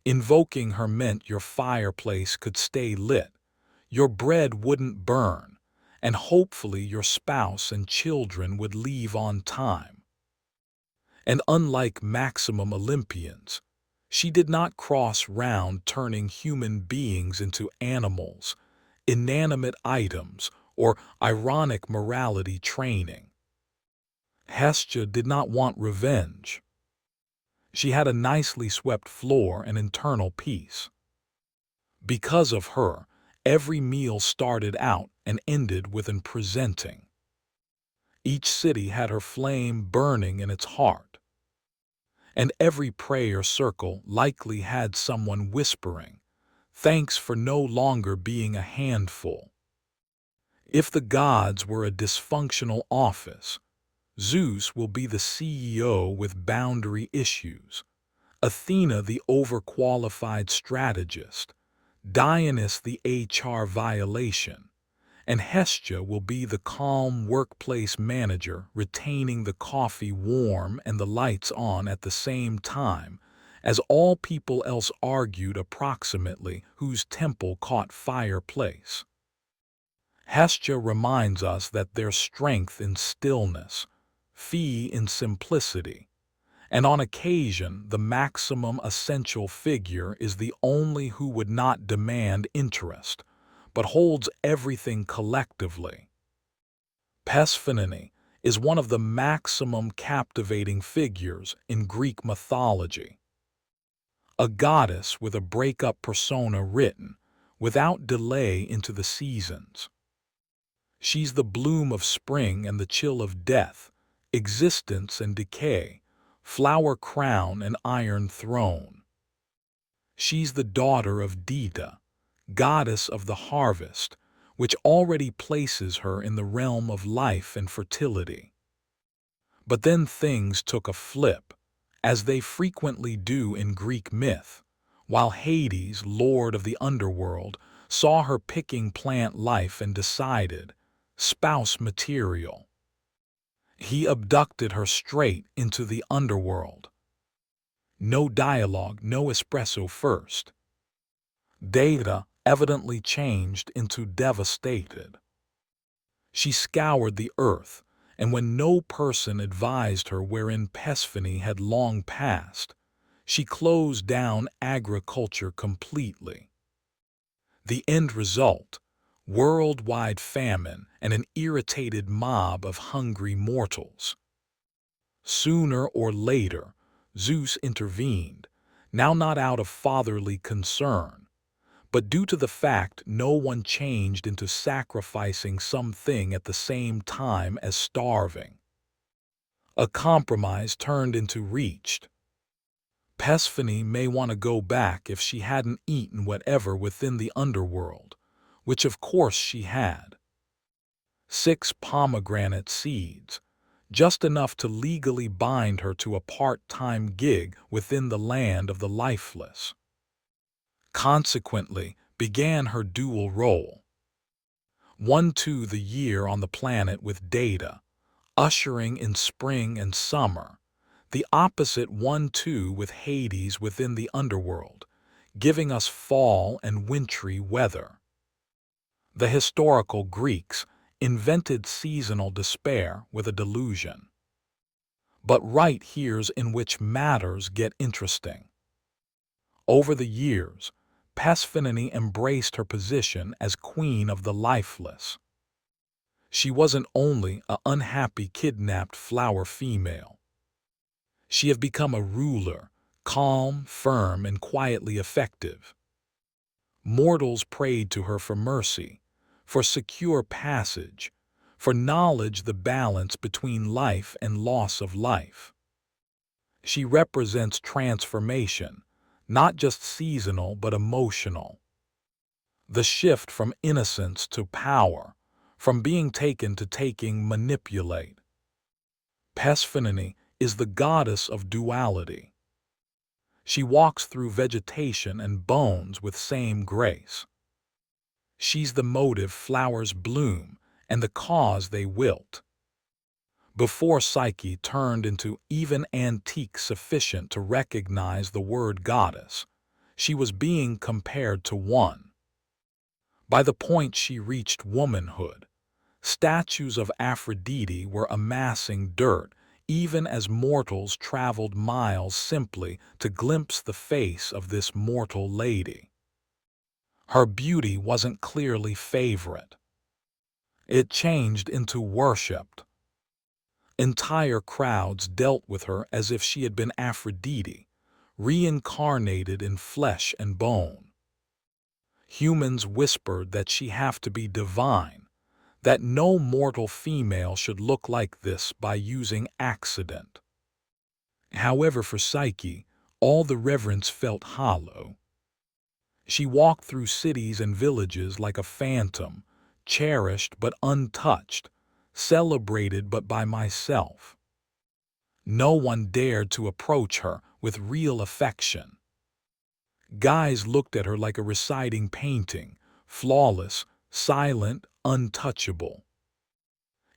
Speaker 1: Invoking her meant your fireplace could stay lit, your bread wouldn't burn, and hopefully your spouse and children would leave on time. And unlike maximum Olympians, she did not cross round turning human beings into animals, inanimate items, or ironic morality training. Hestia did not want revenge. She had a nicely swept floor and internal peace. Because of her, every meal started out and ended with an presenting. Each city had her flame burning in its heart, and every prayer circle likely had someone whispering, "Thanks for no longer being a handful." If the gods were a dysfunctional office, Zeus will be the CEO with boundary issues, Athena the overqualified strategist, Dionys the HR violation, and Hestia will be the calm workplace manager retaining the coffee warm and the lights on at the same time, as all people else argued approximately whose temple caught fireplace. Hestia reminds us that there's strength in stillness, fee in simplicity, and on occasion the maximum essential figure is the only who would not demand interest, but holds everything collectively. Persephone is one of the maximum captivating figures in Greek mythology. a goddess with a breakup persona written, without delay, into the seasons. She's the bloom of spring and the chill of death, existence and decay, flower crown and iron throne. She's the daughter of Dita, goddess of the harvest, which already places her in the realm of life and fertility. But then things took a flip, as they frequently do in Greek myth, while Hades, lord of the underworld, saw her picking plant life and decided, spouse material. He abducted her straight into the underworld. No dialogue, no espresso first. Data evidently changed into devastated. She scoured the earth, and when no person advised her wherein Persephone had long passed, she closed down agriculture completely. The end result: worldwide famine and an irritated mob of hungry mortals. Sooner or later, Zeus intervened, now not out of fatherly concern, but due to the fact no one changed into sacrificing something at the same time as starving. A compromise turned into reached. Persephone may want to go back if she hadn't eaten whatever within the underworld, which of course she had. 6 pomegranate seeds, just enough to legally bind her to a part-time gig within the land of the lifeless. Consequently, began her dual role. 1-2 the year on the planet with Data, ushering in spring and summer, the opposite 1-2 with Hades within the underworld, giving us fall and wintry weather. The historical Greeks invented seasonal despair with a delusion. But right here's in which matters get interesting. Over the years, Persephone embraced her position as queen of the lifeless. She wasn't only an unhappy kidnapped flower female. She had become a ruler, calm, firm, and quietly effective. Mortals prayed to her for mercy, for secure passage, for knowledge, the balance between life and loss of life. She represents transformation, not just seasonal but emotional. The shift from innocence to power, from being taken to taking manipulate. Persephone is the goddess of duality. She walks through vegetation and bones with same grace. She's the motive flowers bloom and the cause they wilt. Before Psyche turned into even antique sufficient to recognize the word goddess, she was being compared to one. By the point she reached womanhood, statues of Aphrodite were amassing dirt even as mortals traveled miles simply to glimpse the face of this mortal lady. Her beauty wasn't clearly favorite. It changed into worshipped. Entire crowds dealt with her as if she had been Aphrodite, reincarnated in flesh and bone. Humans whispered that she had to be divine, that no mortal female should look like this by using accident. However, for Psyche, all the reverence felt hollow. She walked through cities and villages like a phantom, cherished but untouched, celebrated but by myself. No one dared to approach her with real affection. Guys looked at her like a reciting painting, flawless, silent, untouchable.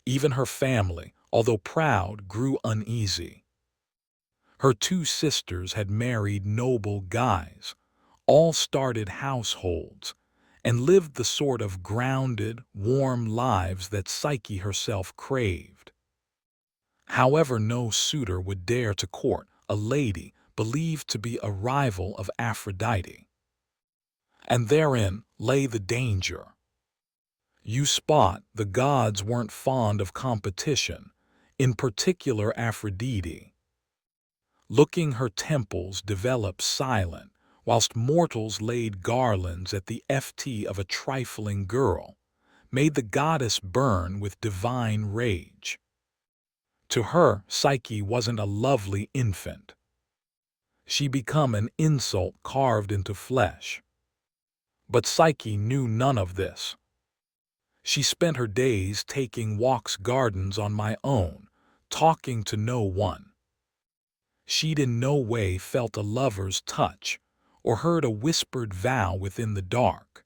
Speaker 1: Even her family, although proud, grew uneasy. Her 2 sisters had married noble guys, all started households, and lived the sort of grounded, warm lives that Psyche herself craved. However, no suitor would dare to court a lady believed to be a rival of Aphrodite. And therein lay the danger. You spot, the gods weren't fond of competition, in particular Aphrodite. looking her temples develop silent, whilst mortals laid garlands at the feet of a trifling girl, made the goddess burn with divine rage. To her, Psyche wasn't a lovely infant. She became an insult carved into flesh. But Psyche knew none of this. She spent her days taking walks gardens on my own, talking to no one. She'd in no way felt a lover's touch, or heard a whispered vow within the dark.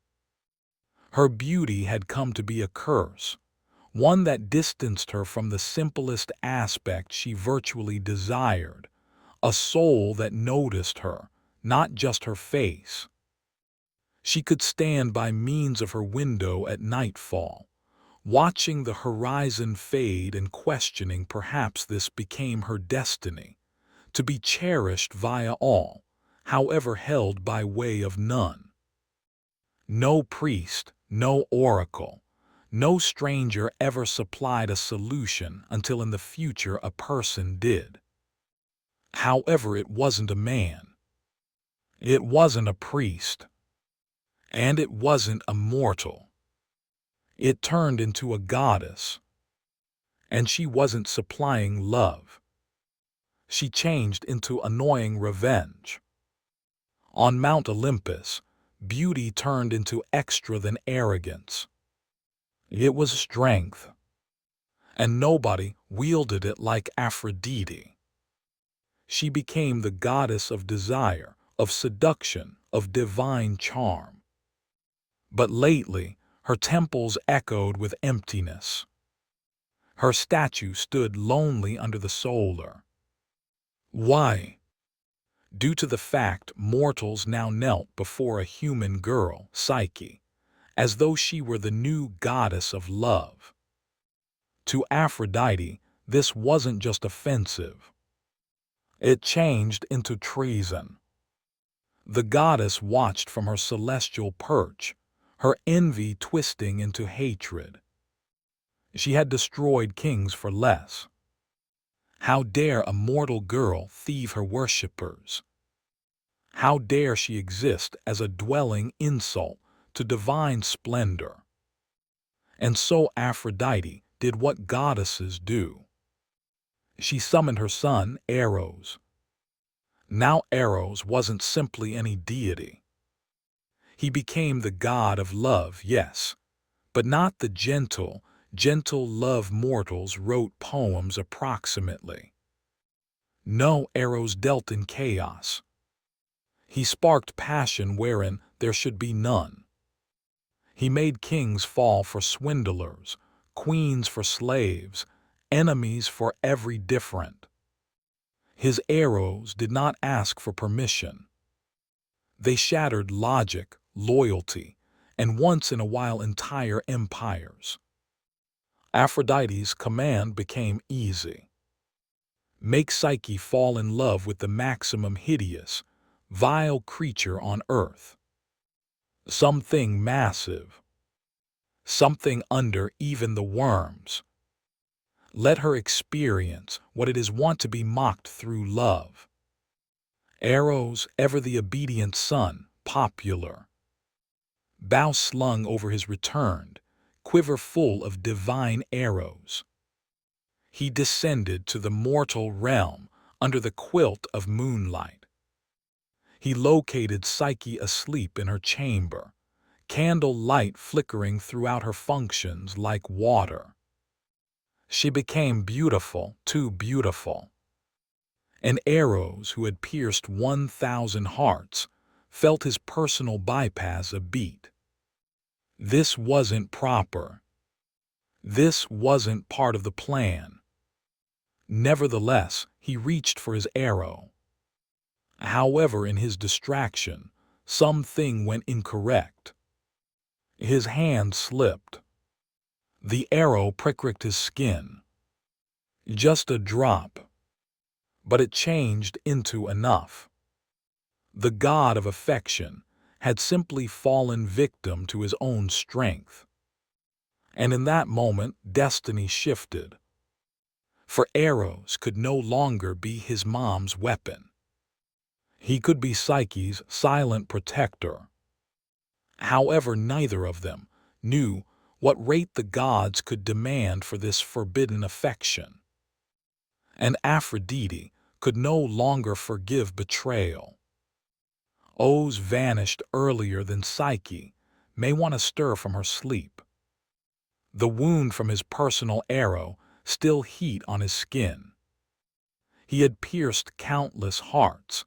Speaker 1: Her beauty had come to be a curse, one that distanced her from the simplest aspect she virtually desired, a soul that noticed her, not just her face. She could stand by means of her window at nightfall, watching the horizon fade and questioning perhaps this became her destiny, to be cherished via all, however held by way of none. No priest, no oracle, no stranger ever supplied a solution until in the future a person did. However, it wasn't a man. It wasn't a priest. And it wasn't a mortal. It turned into a goddess. And she wasn't supplying love. She changed into annoying revenge. On Mount Olympus, beauty turned into extra than arrogance. It was strength. And nobody wielded it like Aphrodite. She became the goddess of desire, of seduction, of divine charm. But lately, her temples echoed with emptiness. Her statue stood lonely under the solar. Why? Due to the fact mortals now knelt before a human girl, Psyche, as though she were the new goddess of love. To Aphrodite, this wasn't just offensive. It changed into treason. The goddess watched from her celestial perch, her envy twisting into hatred. She had destroyed kings for less. How dare a mortal girl thieve her worshippers? How dare she exist as a dwelling insult to divine splendor? And so Aphrodite did what goddesses do. She summoned her son, Eros. Now Eros wasn't simply any deity. He became the god of love, yes, but not the gentle love mortals wrote poems approximately. No, Eros dealt in chaos. He sparked passion wherein there should be none. He made kings fall for swindlers, queens for slaves, enemies for every different. His arrows did not ask for permission. They shattered logic, loyalty, and once in a while entire empires. Aphrodite's command became easy. Make Psyche fall in love with the maximum hideous, vile creature on earth. Something massive. Something under even the worms. Let her experience what it is wont to be mocked through love. Eros, ever the obedient son, popular. Bow slung over his returned, quiver full of divine arrows. He descended to the mortal realm under the quilt of moonlight. He located Psyche asleep in her chamber, candle light flickering throughout her functions like water. She became beautiful, too beautiful. And Eros, who had pierced 1,000 hearts, felt his personal bypass a beat. This wasn't proper. This wasn't part of the plan. Nevertheless, he reached for his arrow. However, in his distraction, something went incorrect. His hand slipped. The arrow pricked his skin. Just a drop. But it changed into enough. The god of affection had simply fallen victim to his own strength. And in that moment, destiny shifted. for arrows could no longer be his mom's weapon. He could be Psyche's silent protector. However, neither of them knew what rate the gods could demand for this forbidden affection. And Aphrodite could no longer forgive betrayal. O's vanished earlier than Psyche may want to stir from her sleep. The wound from his personal arrow still heat on his skin. He had pierced countless hearts,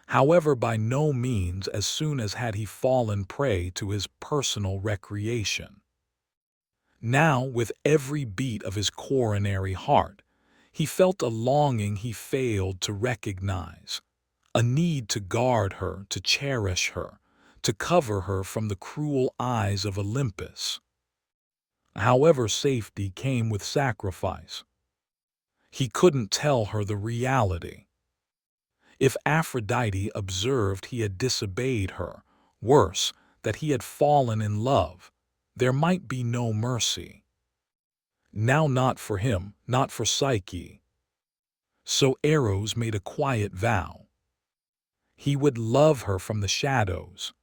Speaker 1: however by no means as soon as had he fallen prey to his personal recreation. Now, with every beat of his coronary heart, he felt a longing he failed to recognize, a need to guard her, to cherish her, to cover her from the cruel eyes of Olympus. However, safety came with sacrifice. He couldn't tell her the reality. If Aphrodite observed he had disobeyed her, worse, that he had fallen in love, there might be no mercy. Now not for him, not for Psyche. So Eros made a quiet vow. He would love her from the shadows.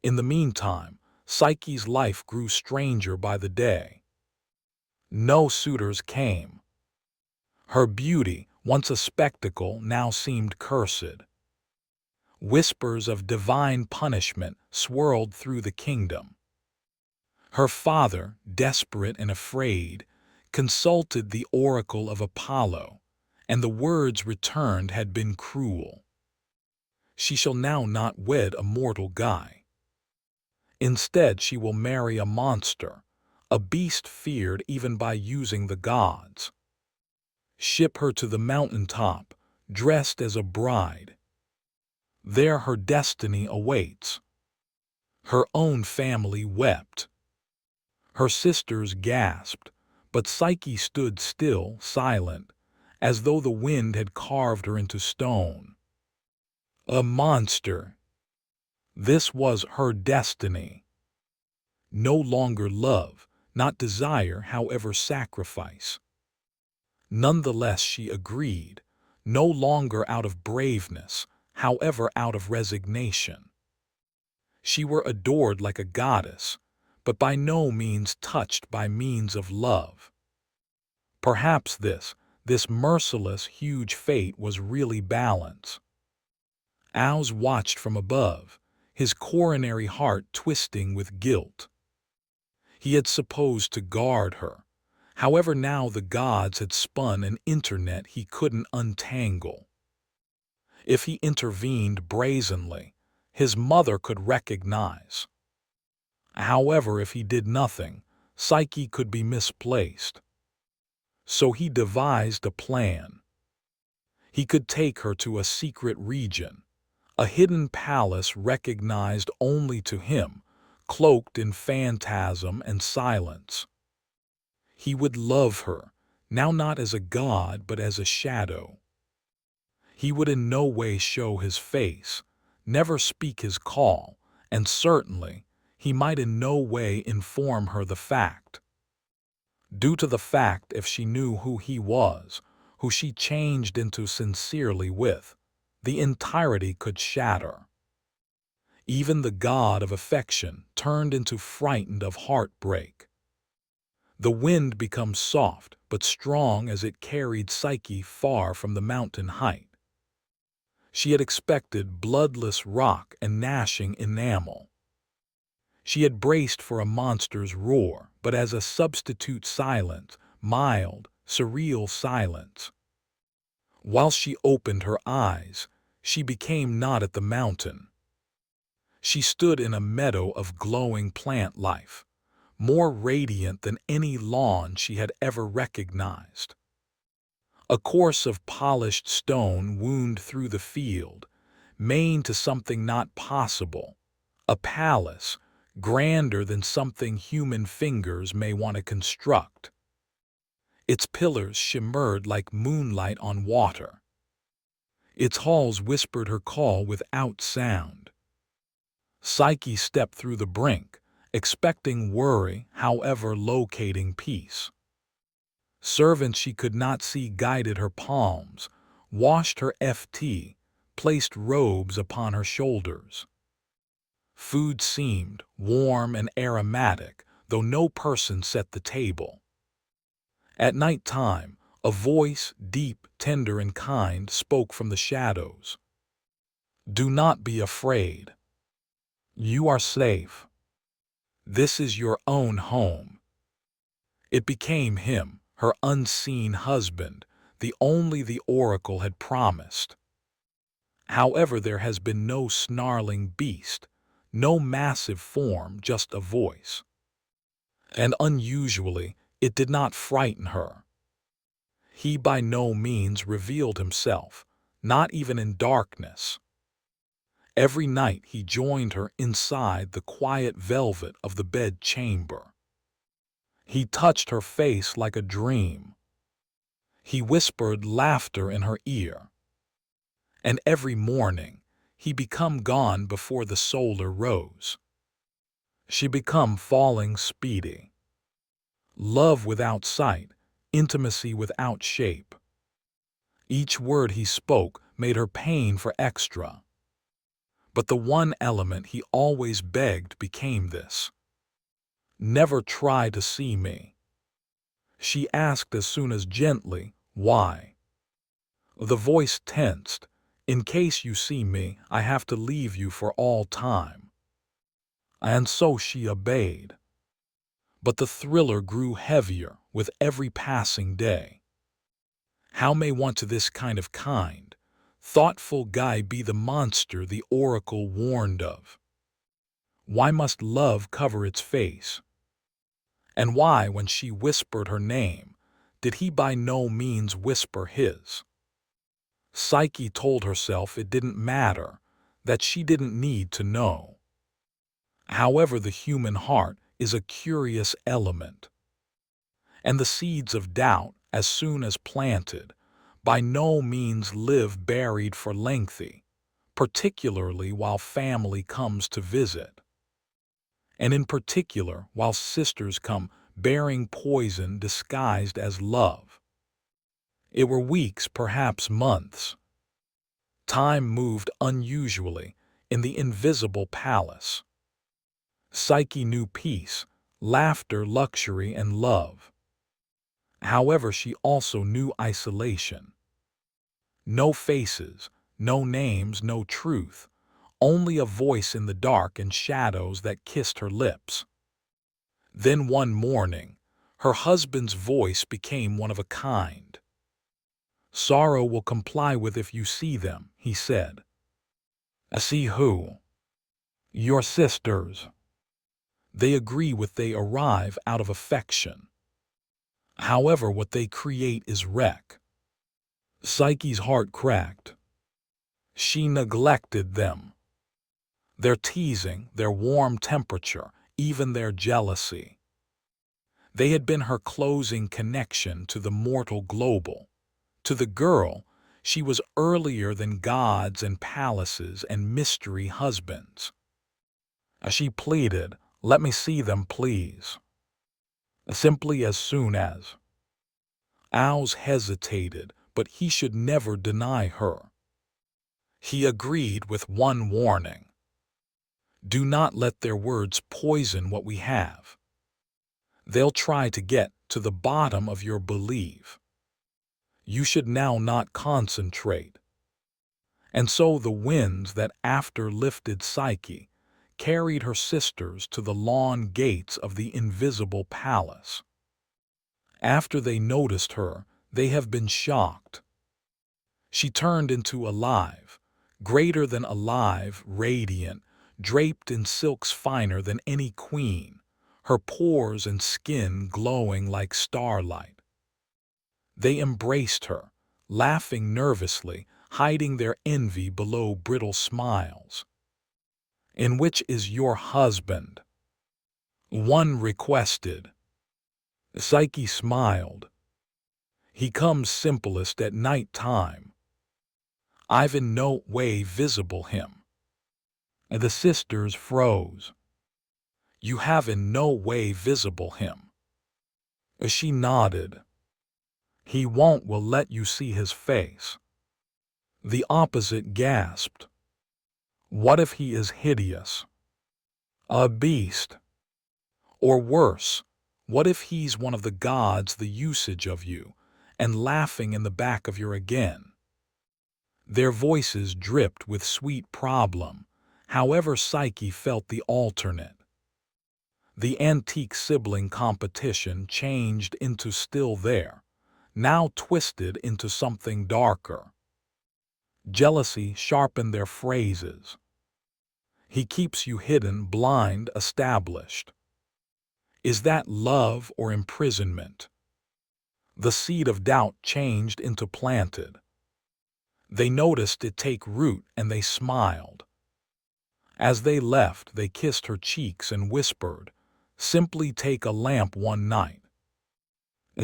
Speaker 1: In the meantime, Psyche's life grew stranger by the day. No suitors came. Her beauty, once a spectacle, now seemed cursed. Whispers of divine punishment swirled through the kingdom. Her father, desperate and afraid, consulted the oracle of Apollo, and the words returned had been cruel. She shall now not wed a mortal guy. Instead, she will marry a monster, a beast feared even by using the gods. Ship her to the mountaintop, dressed as a bride. There her destiny awaits. Her own family wept. Her sisters gasped, but Psyche stood still, silent, as though the wind had carved her into stone. A monster. This was her destiny. No longer love, not desire, however sacrifice. Nonetheless she agreed, no longer out of braveness, however out of resignation. She were adored like a goddess, but by no means touched by means of love. Perhaps this merciless, huge fate was really balance. Ows watched from above, his coronary heart twisting with guilt. He had supposed to guard her. However, now the gods had spun an internet he couldn't untangle. If he intervened brazenly, his mother could recognize. However, if he did nothing, Psyche could be misplaced. So he devised a plan. He could take her to a secret region, a hidden palace recognized only to him, cloaked in phantasm and silence. He would love her, now not as a god but as a shadow. He would in no way show his face, never speak his call, and certainly he might in no way inform her the fact. Due to the fact if she knew who he was, who she changed into sincerely with, the entirety could shatter. Even the god of affection turned into frightened of heartbreak. The wind becomes soft but strong as it carried Psyche far from the mountain height. She had expected bloodless rock and gnashing enamel. She had braced for a monster's roar, but as a substitute silence, mild, surreal silence. While she opened her eyes, she became not at the mountain. She stood in a meadow of glowing plant life, more radiant than any lawn she had ever recognized. A course of polished stone wound through the field, mane to something not possible, a palace, grander than something human fingers may want to construct. Its pillars shimmered like moonlight on water. Its halls whispered her call without sound. Psyche stepped through the brink, expecting worry, however locating peace. Servants she could not see guided her palms, washed her ft, placed robes upon her shoulders. Food seemed warm and aromatic, though no person set the table. At night time, a voice, deep, tender, and kind, spoke from the shadows. Do not be afraid. You are safe. This is your own home. It became him, her unseen husband, the oracle had promised. However, there has been no snarling beast, no massive form, just a voice. And unusually, it did not frighten her. He by no means revealed himself, not even in darkness. Every night he joined her inside the quiet velvet of the bed chamber. He touched her face like a dream. He whispered laughter in her ear. And every morning he become gone before the solar rose. She become falling speedy. Love without sight, intimacy without shape. Each word he spoke made her pain for extra. But the one element he always begged became this. Never try to see me. She asked as soon as gently, why? The voice tensed. In case you see me, I have to leave you for all time. And so she obeyed. But the thriller grew heavier with every passing day. How may want to this kind, thoughtful guy be the monster the oracle warned of? Why must love cover its face? And why, when she whispered her name, did he by no means whisper his? Psyche told herself it didn't matter, that she didn't need to know. However, the human heart is a curious element. And the seeds of doubt, as soon as planted, by no means live buried for lengthy, particularly while family comes to visit. And in particular, while sisters come bearing poison disguised as love. It were weeks, perhaps months. Time moved unusually in the invisible palace. Psyche knew peace, laughter, luxury, and love. However, she also knew isolation. No faces, no names, no truth, only a voice in the dark and shadows that kissed her lips. Then one morning, her husband's voice became one of a kind. Sorrow will comply with if you see them, he said. See who? Your sisters. They agree with they arrive out of affection. However, what they create is wreck. Psyche's heart cracked. She neglected them. Their teasing, their warm temperature, even their jealousy. They had been her closing connection to the mortal global. To the girl, she was earlier than gods and palaces and mystery husbands. She pleaded, let me see them, please. Simply as soon as. Owls hesitated, but he should never deny her. He agreed with one warning. Do not let their words poison what we have. They'll try to get to the bottom of your belief. You should now not concentrate. And so the winds that after lifted Psyche carried her sisters to the lawn gates of the invisible palace. After they noticed her, they have been shocked. She turned into alive, greater than alive, radiant, draped in silks finer than any queen, her pores and skin glowing like starlight. They embraced her, laughing nervously, hiding their envy below brittle smiles. In which is your husband? One requested. Psyche smiled. He comes simplest at night time. I've in no way visible him. And the sisters froze. You have in no way visible him. She nodded. He won't will let you see his face. The opposite gasped. What if he is hideous? A beast? Or worse, what if he's one of the gods, the usage of you, and laughing in the back of your again? Their voices dripped with sweet problem, however Psyche felt the alternate. The antique sibling competition changed into still there, now twisted into something darker. Jealousy sharpened their phrases. He keeps you hidden, blind, established. Is that love or imprisonment? The seed of doubt changed into planted. They noticed it take root and they smiled. As they left, they kissed her cheeks and whispered, "Simply take a lamp one night.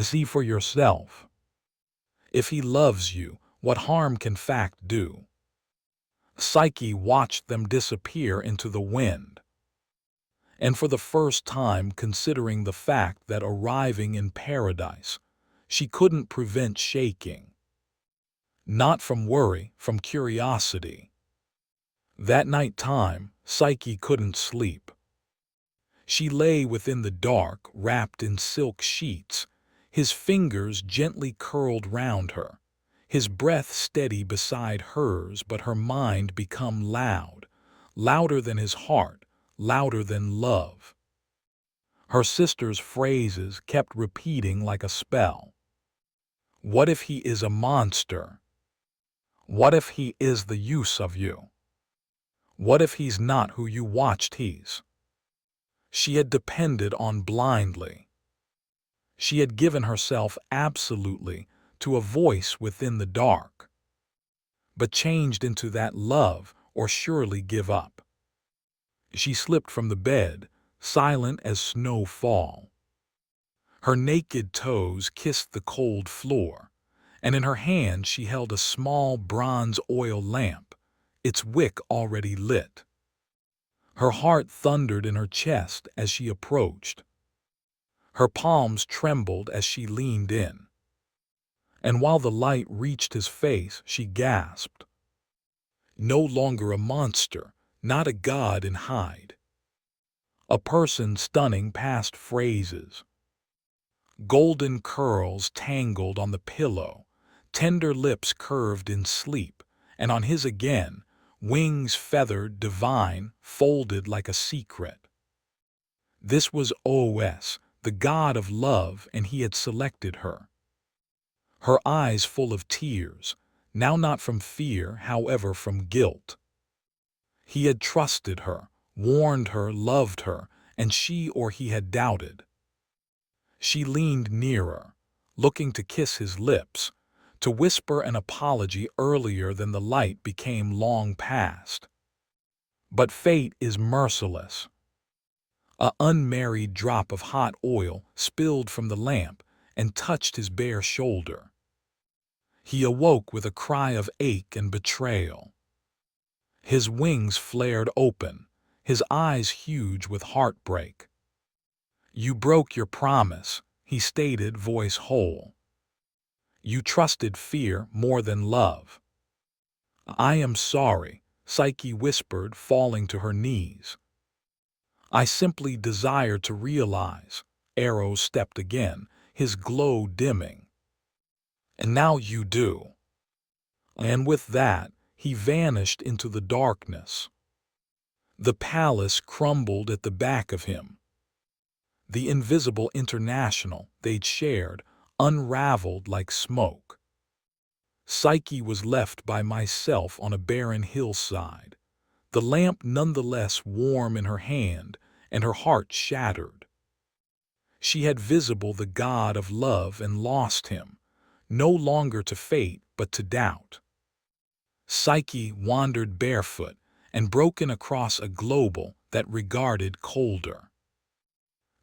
Speaker 1: See for yourself. If he loves you, what harm can fact do?" Psyche watched them disappear into the wind. And for the first time, considering the fact that arriving in paradise, she couldn't prevent shaking. Not from worry, from curiosity. That night time, Psyche couldn't sleep. She lay within the dark, wrapped in silk sheets, his fingers gently curled round her, his breath steady beside hers, but her mind become loud, louder than his heart, louder than love. Her sister's phrases kept repeating like a spell. What if he is a monster? What if he is the use of you? What if he's not who you watched he's? She had depended on blindly. She had given herself absolutely to a voice within the dark, but changed into that love or surely give up. She slipped from the bed, silent as snowfall. Her naked toes kissed the cold floor, and in her hand she held a small bronze oil lamp, its wick already lit. Her heart thundered in her chest as she approached. Her palms trembled as she leaned in. And while the light reached his face, she gasped. No longer a monster, not a god in hide. A person stunning past phrases. Golden curls tangled on the pillow, tender lips curved in sleep, and on his again, wings feathered, divine, folded like a secret. This was Os, the god of love, and he had selected her. Her eyes full of tears, now not from fear, however from guilt. He had trusted her, warned her, loved her, and she or he had doubted. She leaned nearer, looking to kiss his lips, to whisper an apology earlier than the light became long past. But fate is merciless. An unmarried drop of hot oil spilled from the lamp and touched his bare shoulder. He awoke with a cry of ache and betrayal. His wings flared open, his eyes huge with heartbreak. "You broke your promise," he stated, voice whole. "You trusted fear more than love." "I am sorry," Psyche whispered, falling to her knees. "I simply desire to realize." Eros stepped again, his glow dimming. "And now you do." And with that, he vanished into the darkness. The palace crumbled at the back of him. The invisible international they'd shared unraveled like smoke. Psyche was left by myself on a barren hillside, the lamp nonetheless warm in her hand and her heart shattered. She had visible the god of love and lost him, no longer to fate but to doubt. Psyche wandered barefoot and broken across a global that regarded colder.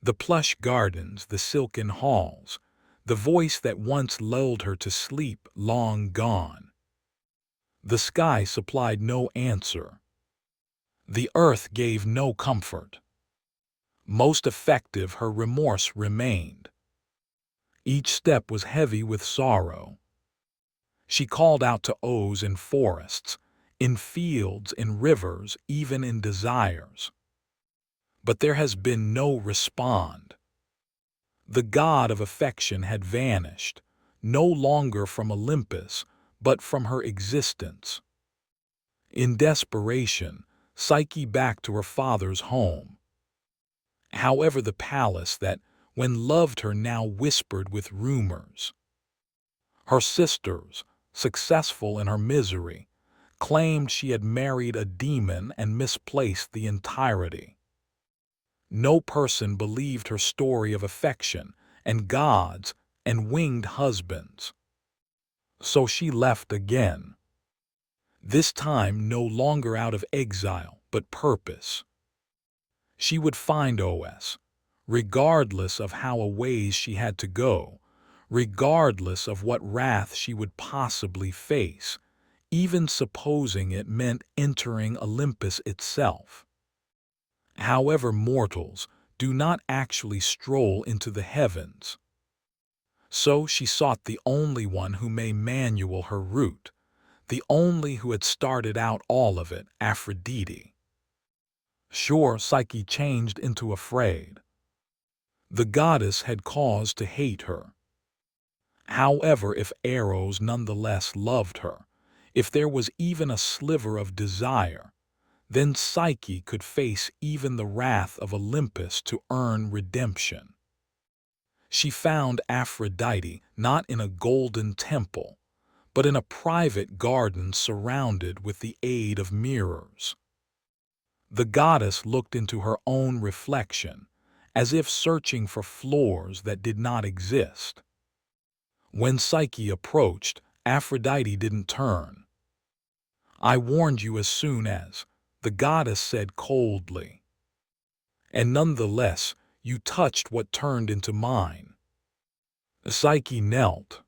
Speaker 1: The plush gardens, the silken halls, the voice that once lulled her to sleep long gone. The sky supplied no answer. The earth gave no comfort. Most effective, her remorse remained. Each step was heavy with sorrow. She called out to Oz in forests, in fields, in rivers, even in desires. But there has been no respond. The god of affection had vanished, no longer from Olympus, but from her existence. In desperation, Psyche backed to her father's home. However, the palace that, when loved her, now whispered with rumors. Her sisters, successful in her misery, claimed she had married a demon and misplaced the entirety. No person believed her story of affection and gods and winged husbands. So she left again. This time no longer out of exile, but purpose. She would find Os, regardless of how a ways she had to go, regardless of what wrath she would possibly face, even supposing it meant entering Olympus itself. However, mortals do not actually stroll into the heavens. So she sought the only one who may manual her route, the only who had started out all of it, Aphrodite. Sure, Psyche changed into afraid. The goddess had cause to hate her. However, if Eros nonetheless loved her, if there was even a sliver of desire, then Psyche could face even the wrath of Olympus to earn redemption. She found Aphrodite not in a golden temple, but in a private garden surrounded with the aid of mirrors. The goddess looked into her own reflection, as if searching for flaws that did not exist. When Psyche approached, Aphrodite didn't turn. "I warned you as soon as," the goddess said coldly. "And nonetheless, you touched what turned into mine." Psyche knelt.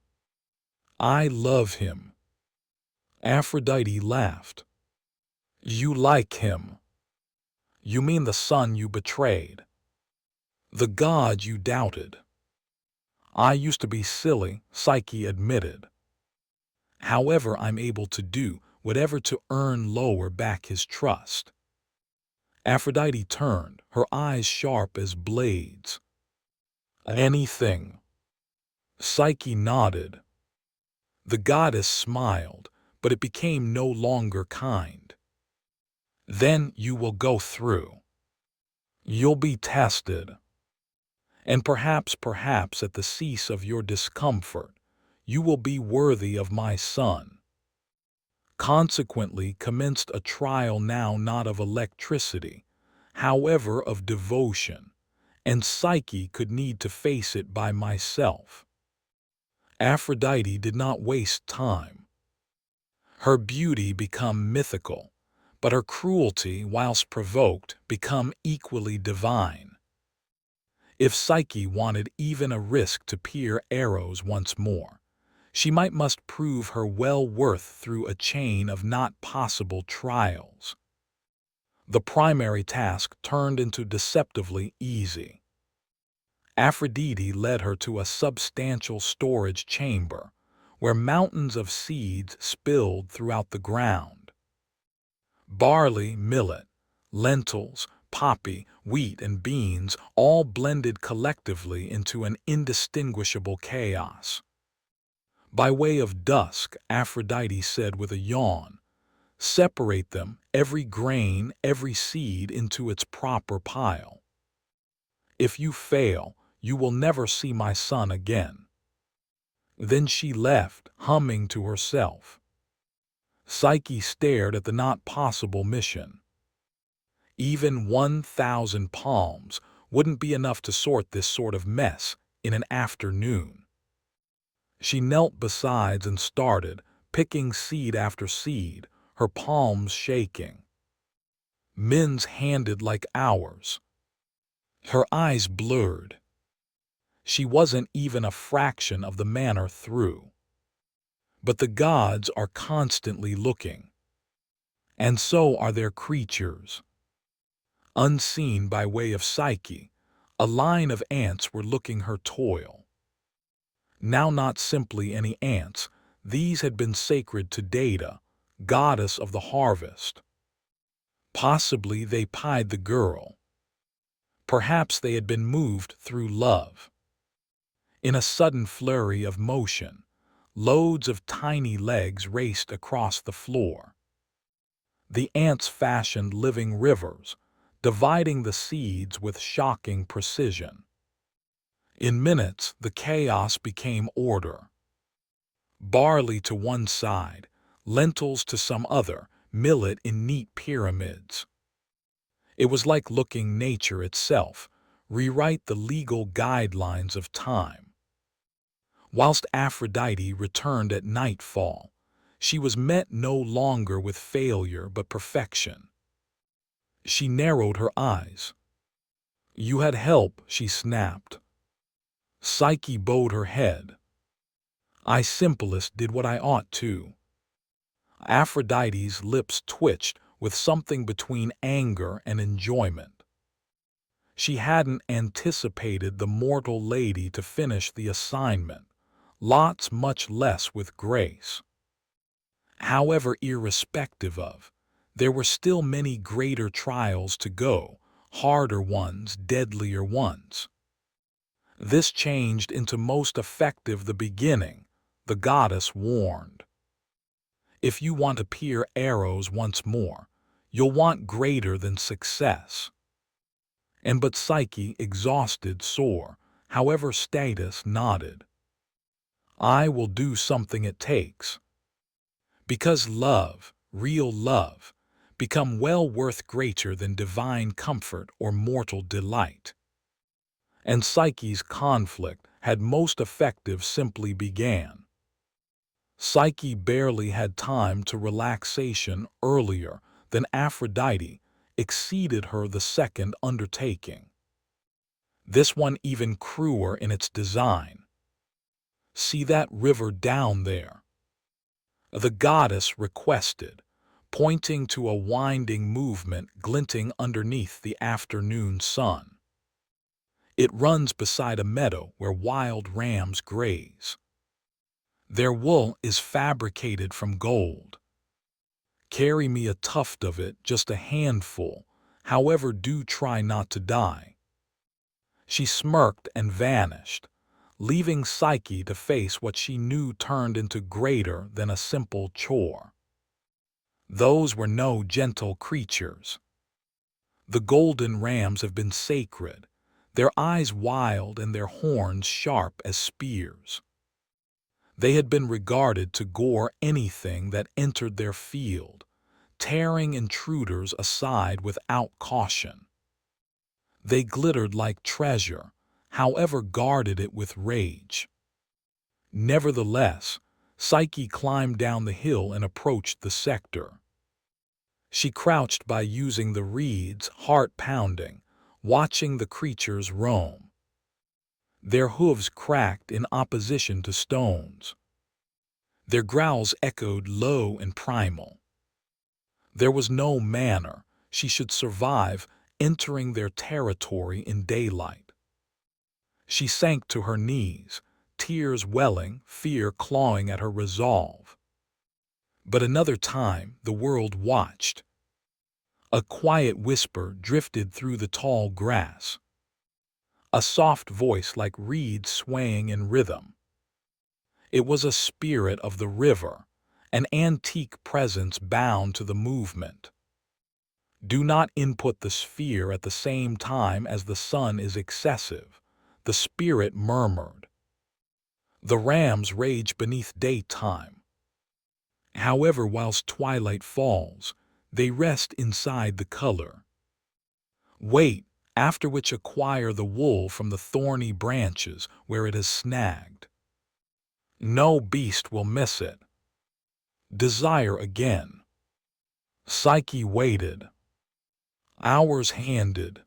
Speaker 1: "I love him." Aphrodite laughed. "You like him? You mean the son you betrayed? The god you doubted?" "I used to be silly," Psyche admitted. "However, I'm able to do whatever to earn lower back his trust." Aphrodite turned, her eyes sharp as blades. "Anything." Psyche nodded. The goddess smiled, but it became no longer kind. "Then you will go through. You'll be tested. And perhaps at the cease of your discomfort, you will be worthy of my son." Consequently commenced a trial now not of electricity, however of devotion, and Psyche could need to face it by myself. Aphrodite did not waste time. Her beauty become mythical, but her cruelty, whilst provoked, become equally divine. If Psyche wanted even a risk to peer Eros once more, she must prove her well-worth through a chain of not possible trials. The primary task turned into deceptively easy. Aphrodite led her to a substantial storage chamber, where mountains of seeds spilled throughout the ground. Barley, millet, lentils, poppy, wheat, and beans all blended collectively into an indistinguishable chaos. By way of dusk, Aphrodite said with a yawn, "Separate them, every grain, every seed, into its proper pile. If you fail, you will never see my son again." Then she left, humming to herself. Psyche stared at the not possible mission. Even 1,000 palms wouldn't be enough to sort this sort of mess in an afternoon. She knelt beside and started, picking seed after seed, her palms shaking. Min's handed like hours. Her eyes blurred. She wasn't even a fraction of the manner through. But the gods are constantly looking. And so are their creatures. Unseen by way of Psyche, a line of ants were looking her toil. Now not simply any ants, these had been sacred to Data, goddess of the harvest. Possibly they pied the girl. Perhaps they had been moved through love. In a sudden flurry of motion, loads of tiny legs raced across the floor. The ants fashioned living rivers, dividing the seeds with shocking precision. In minutes, the chaos became order. Barley to one side, lentils to some other, millet in neat pyramids. It was like looking nature itself rewrite the legal guidelines of time. Whilst Aphrodite returned at nightfall, she was met no longer with failure but perfection. She narrowed her eyes. "You had help," she snapped. Psyche bowed her head. "I simplest did what I ought to." Aphrodite's lips twitched with something between anger and enjoyment. She hadn't anticipated the mortal lady to finish the assignment, lots much less with grace. However, irrespective of, there were still many greater trials to go, harder ones, deadlier ones. This changed into most effective the beginning, the goddess warned. If you want to peer arrows once more, you'll want greater than success. And but Psyche, exhausted, sore, however status nodded. I will do something it takes. Because love, real love, become well worth greater than divine comfort or mortal delight. And Psyche's conflict had most effective simply began. Psyche barely had time to relaxation earlier than Aphrodite exceeded her the second undertaking. This one even crueler in its design. See that river down there? The goddess requested, pointing to a winding movement glinting underneath the afternoon sun. It runs beside a meadow where wild rams graze. Their wool is fabricated from gold. Carry me a tuft of it, just a handful, however do try not to die. She smirked and vanished, leaving Psyche to face what she knew turned into greater than a simple chore. Those were no gentle creatures. The golden rams have been sacred, their eyes wild and their horns sharp as spears. They had been regarded to gore anything that entered their field, tearing intruders aside without caution. They glittered like treasure, however guarded it with rage. Nevertheless, Psyche climbed down the hill and approached the sector. She crouched by using the reeds, heart pounding, watching the creatures roam. Their hooves cracked in opposition to stones. Their growls echoed low and primal. There was no manner she should survive entering their territory in daylight. She sank to her knees, tears welling, fear clawing at her resolve. But another time the world watched. A quiet whisper drifted through the tall grass. A soft voice like reeds swaying in rhythm. It was a spirit of the river, an antique presence bound to the movement. Do not input the sphere at the same time as the sun is excessive, the spirit murmured. The rams rage beneath daytime. However, whilst twilight falls, they rest inside the color. Wait, after which acquire the wool from the thorny branches where it is snagged. No beast will miss it. Desire again. Psyche waited. Hours handed.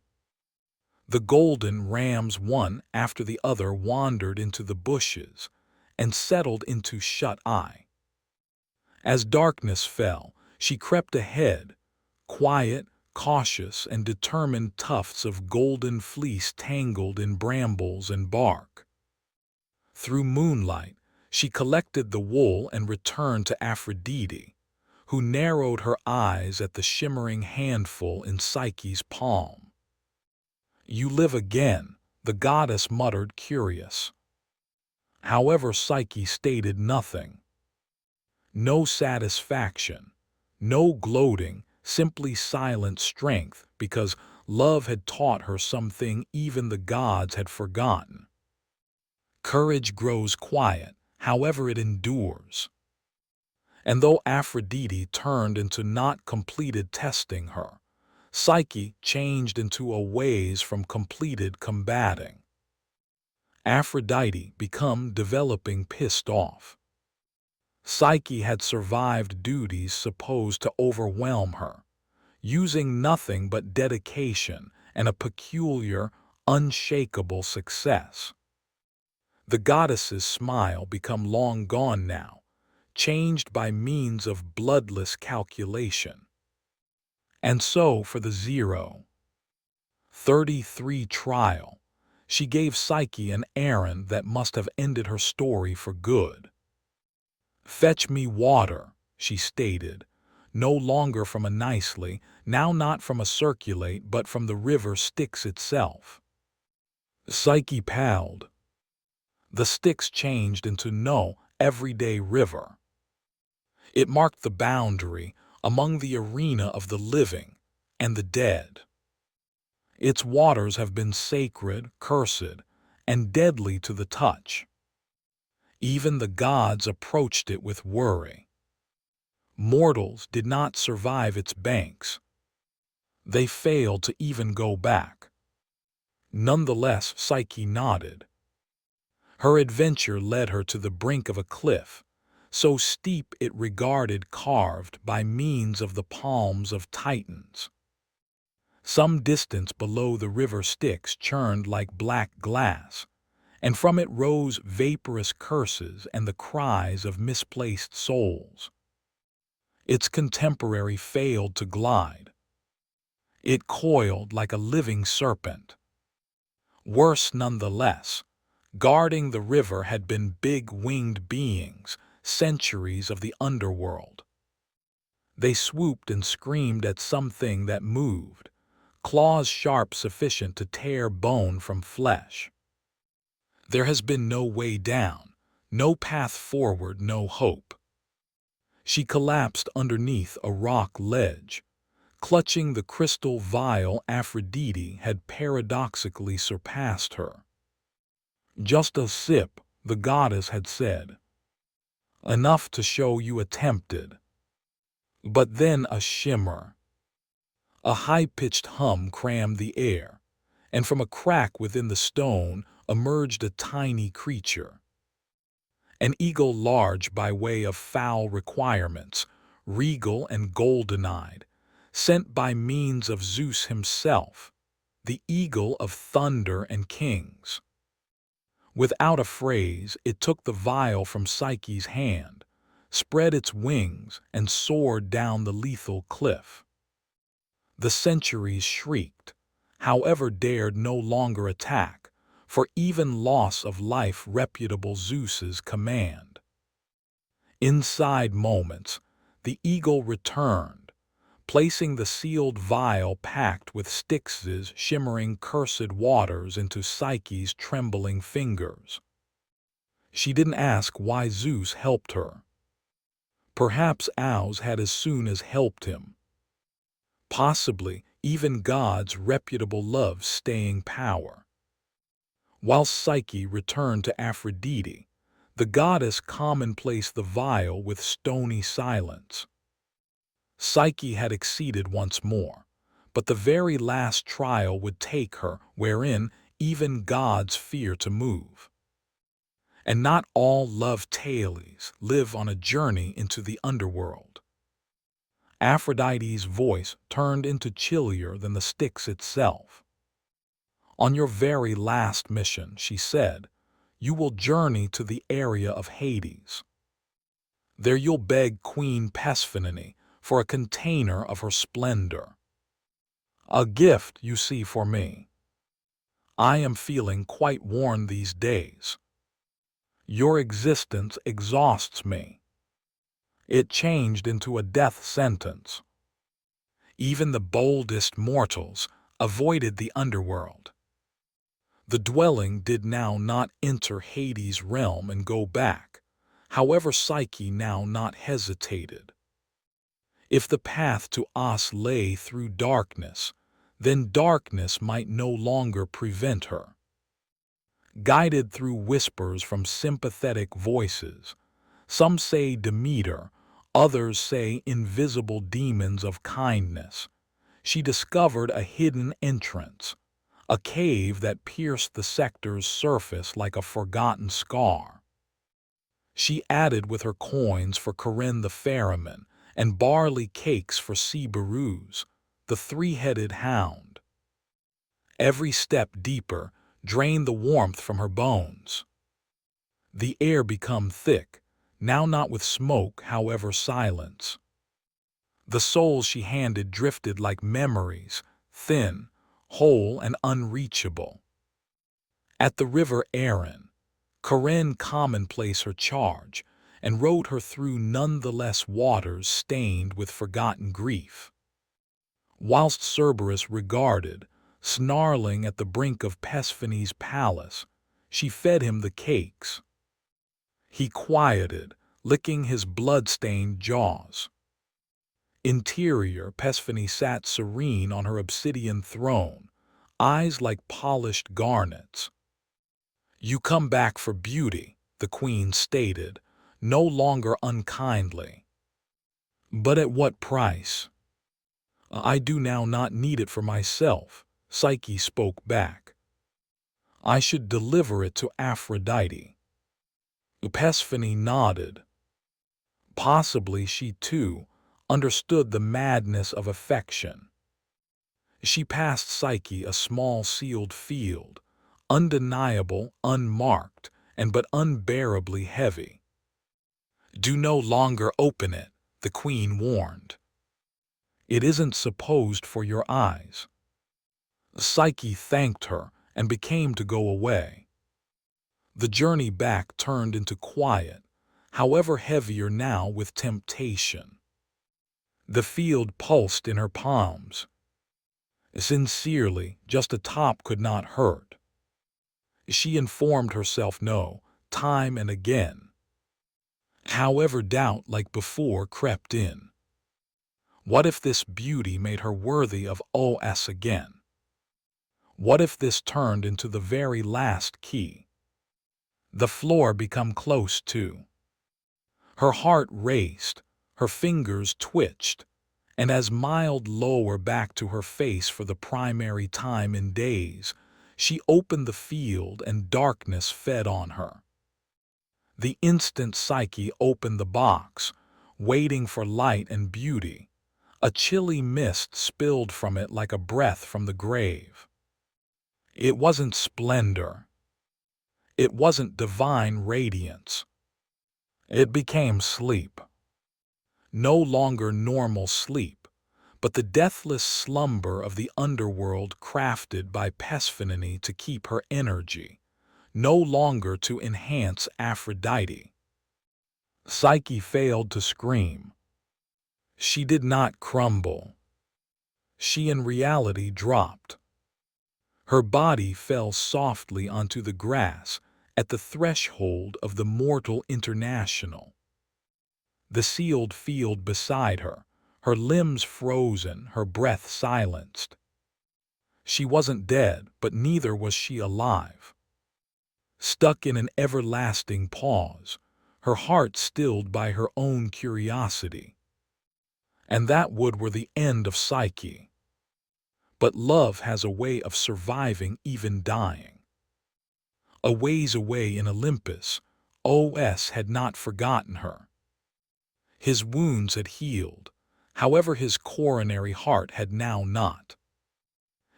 Speaker 1: The golden rams one after the other wandered into the bushes and settled into shut-eye. As darkness fell, she crept ahead, quiet, cautious, and determined tufts of golden fleece tangled in brambles and bark. Through moonlight, she collected the wool and returned to Aphrodite, who narrowed her eyes at the shimmering handful in Psyche's palm. "You live again," the goddess muttered, curious. However, Psyche stated nothing. No satisfaction, no gloating, simply silent strength, because love had taught her something even the gods had forgotten. Courage grows quiet, however it endures. And though Aphrodite turned into not completed testing her, Psyche changed into a ways from completed combating. Aphrodite become developing pissed off. Psyche had survived duties supposed to overwhelm her, using nothing but dedication and a peculiar, unshakable success. The goddess's smile become long gone now, changed by means of bloodless calculation. And so for the 0:33 trial, she gave Psyche an errand that must have ended her story for good. "Fetch me water," she stated, no longer from a nicely, now not from a circulate but from the river Styx itself. Psyche palled. The Styx changed into no everyday river. It marked the boundary among the arena of the living and the dead. Its waters have been sacred, cursed, and deadly to the touch. Even the gods approached it with worry. Mortals did not survive its banks. They failed to even go back. Nonetheless, Psyche nodded. Her adventure led her to the brink of a cliff, so steep it regarded carved by means of the palms of Titans. Some distance below the river Styx churned like black glass, and from it rose vaporous curses and the cries of misplaced souls. Its contemporary failed to glide. It coiled like a living serpent. Worse nonetheless, guarding the river had been big-winged beings, centuries of the underworld. They swooped and screamed at something that moved, claws sharp sufficient to tear bone from flesh. There has been no way down, no path forward, no hope. She collapsed underneath a rock ledge, clutching the crystal vial Aphrodite had paradoxically surpassed her. "Just a sip," the goddess had said. "Enough to show you attempted." But then a shimmer. A high-pitched hum crammed the air, and from a crack within the stone emerged a tiny creature. An eagle large by way of foul requirements, regal and golden-eyed, sent by means of Zeus himself, the eagle of thunder and kings. Without a phrase, it took the vial from Psyche's hand, spread its wings, and soared down the lethal cliff. The centuries shrieked, however dared no longer attack, for even loss of life reputable Zeus's command. Inside moments, the eagle returned, placing the sealed vial packed with Styx's shimmering cursed waters into Psyche's trembling fingers. She didn't ask why Zeus helped her. Perhaps Ouz had as soon as helped him. Possibly even God's reputable love's staying power. While Psyche returned to Aphrodite, the goddess commonplaced the vial with stony silence. Psyche had exceeded once more, but the very last trial would take her wherein even gods fear to move. And not all love tales live on a journey into the underworld. Aphrodite's voice turned into chillier than the Styx itself. "On your very last mission," she said, "you will journey to the area of Hades. There you'll beg Queen Persephone for a container of her splendor. A gift, you see, for me. I am feeling quite worn these days." Your existence exhausts me. It changed into a death sentence. Even the boldest mortals avoided the underworld. The dwelling did now not enter Hades' realm and go back. However, Psyche now not hesitated. If the path to As lay through darkness, then darkness might no longer prevent her. Guided through whispers from sympathetic voices, some say Demeter, others say invisible demons of kindness, she discovered a hidden entrance, a cave that pierced the sector's surface like a forgotten scar. She added with her coins for Corinne the ferryman and barley cakes for Siberuz, the three-headed hound. Every step deeper drained the warmth from her bones. The air became thick, now not with smoke, however silence. The souls she handed drifted like memories, thin, whole, and unreachable. At the river Erin, Corinne commonplace her charge and rode her through none the less waters stained with forgotten grief. Whilst Cerberus regarded, snarling at the brink of Persephonè's palace, she fed him the cakes. He quieted, licking his blood-stained jaws. Interior, Persephone sat serene on her obsidian throne, eyes like polished garnets. "You come back for beauty," the queen stated, no longer unkindly. "But at what price?" "I do now not need it for myself," Psyche spoke back. "I should deliver it to Aphrodite." Persephone nodded. Possibly she, too, understood the madness of affection. She passed Psyche a small sealed field, undeniable, unmarked, and but unbearably heavy. "Do no longer open it," the queen warned. "It isn't supposed for your eyes." Psyche thanked her and became to go away. The journey back turned into quiet, however heavier now with temptation. The field pulsed in her palms. Sincerely, just a top could not hurt. She informed herself no, time and again. However, doubt like before crept in. What if this beauty made her worthy of OS again? What if this turned into the very last key? The floor became close to. Her heart raced, her fingers twitched, and as miled lower back to her face for the primary time in days, she opened the field and darkness fed on her. The instant Psyche opened the box, waiting for light and beauty, a chilly mist spilled from it like a breath from the grave. It wasn't splendor. It wasn't divine radiance. It became sleep. No longer normal sleep, but the deathless slumber of the underworld crafted by Persephone to keep her energy, no longer to enhance Aphrodite. Psyche failed to scream. She did not crumble. She in reality dropped. Her body fell softly onto the grass at the threshold of the mortal international. The sealed field beside her, her limbs frozen, her breath silenced. She wasn't dead, but neither was she alive. Stuck in an everlasting pause, her heart stilled by her own curiosity. And that were the end of Psyche. But love has a way of surviving even dying. A ways away in Olympus, OS had not forgotten her. His wounds had healed, however his coronary heart had now not.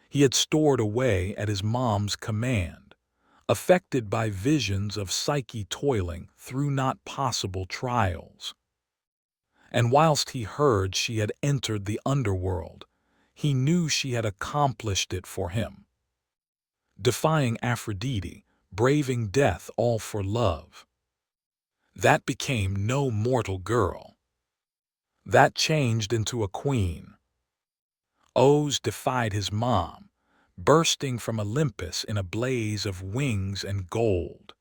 Speaker 1: He had stored away at his mom's command, affected by visions of Psyche toiling through not possible trials. And whilst he heard she had entered the underworld, he knew she had accomplished it for him. Defying Aphrodite, braving death all for love. That became no mortal girl. That changed into a queen. Oz defied his mom, bursting from Olympus in a blaze of wings and gold.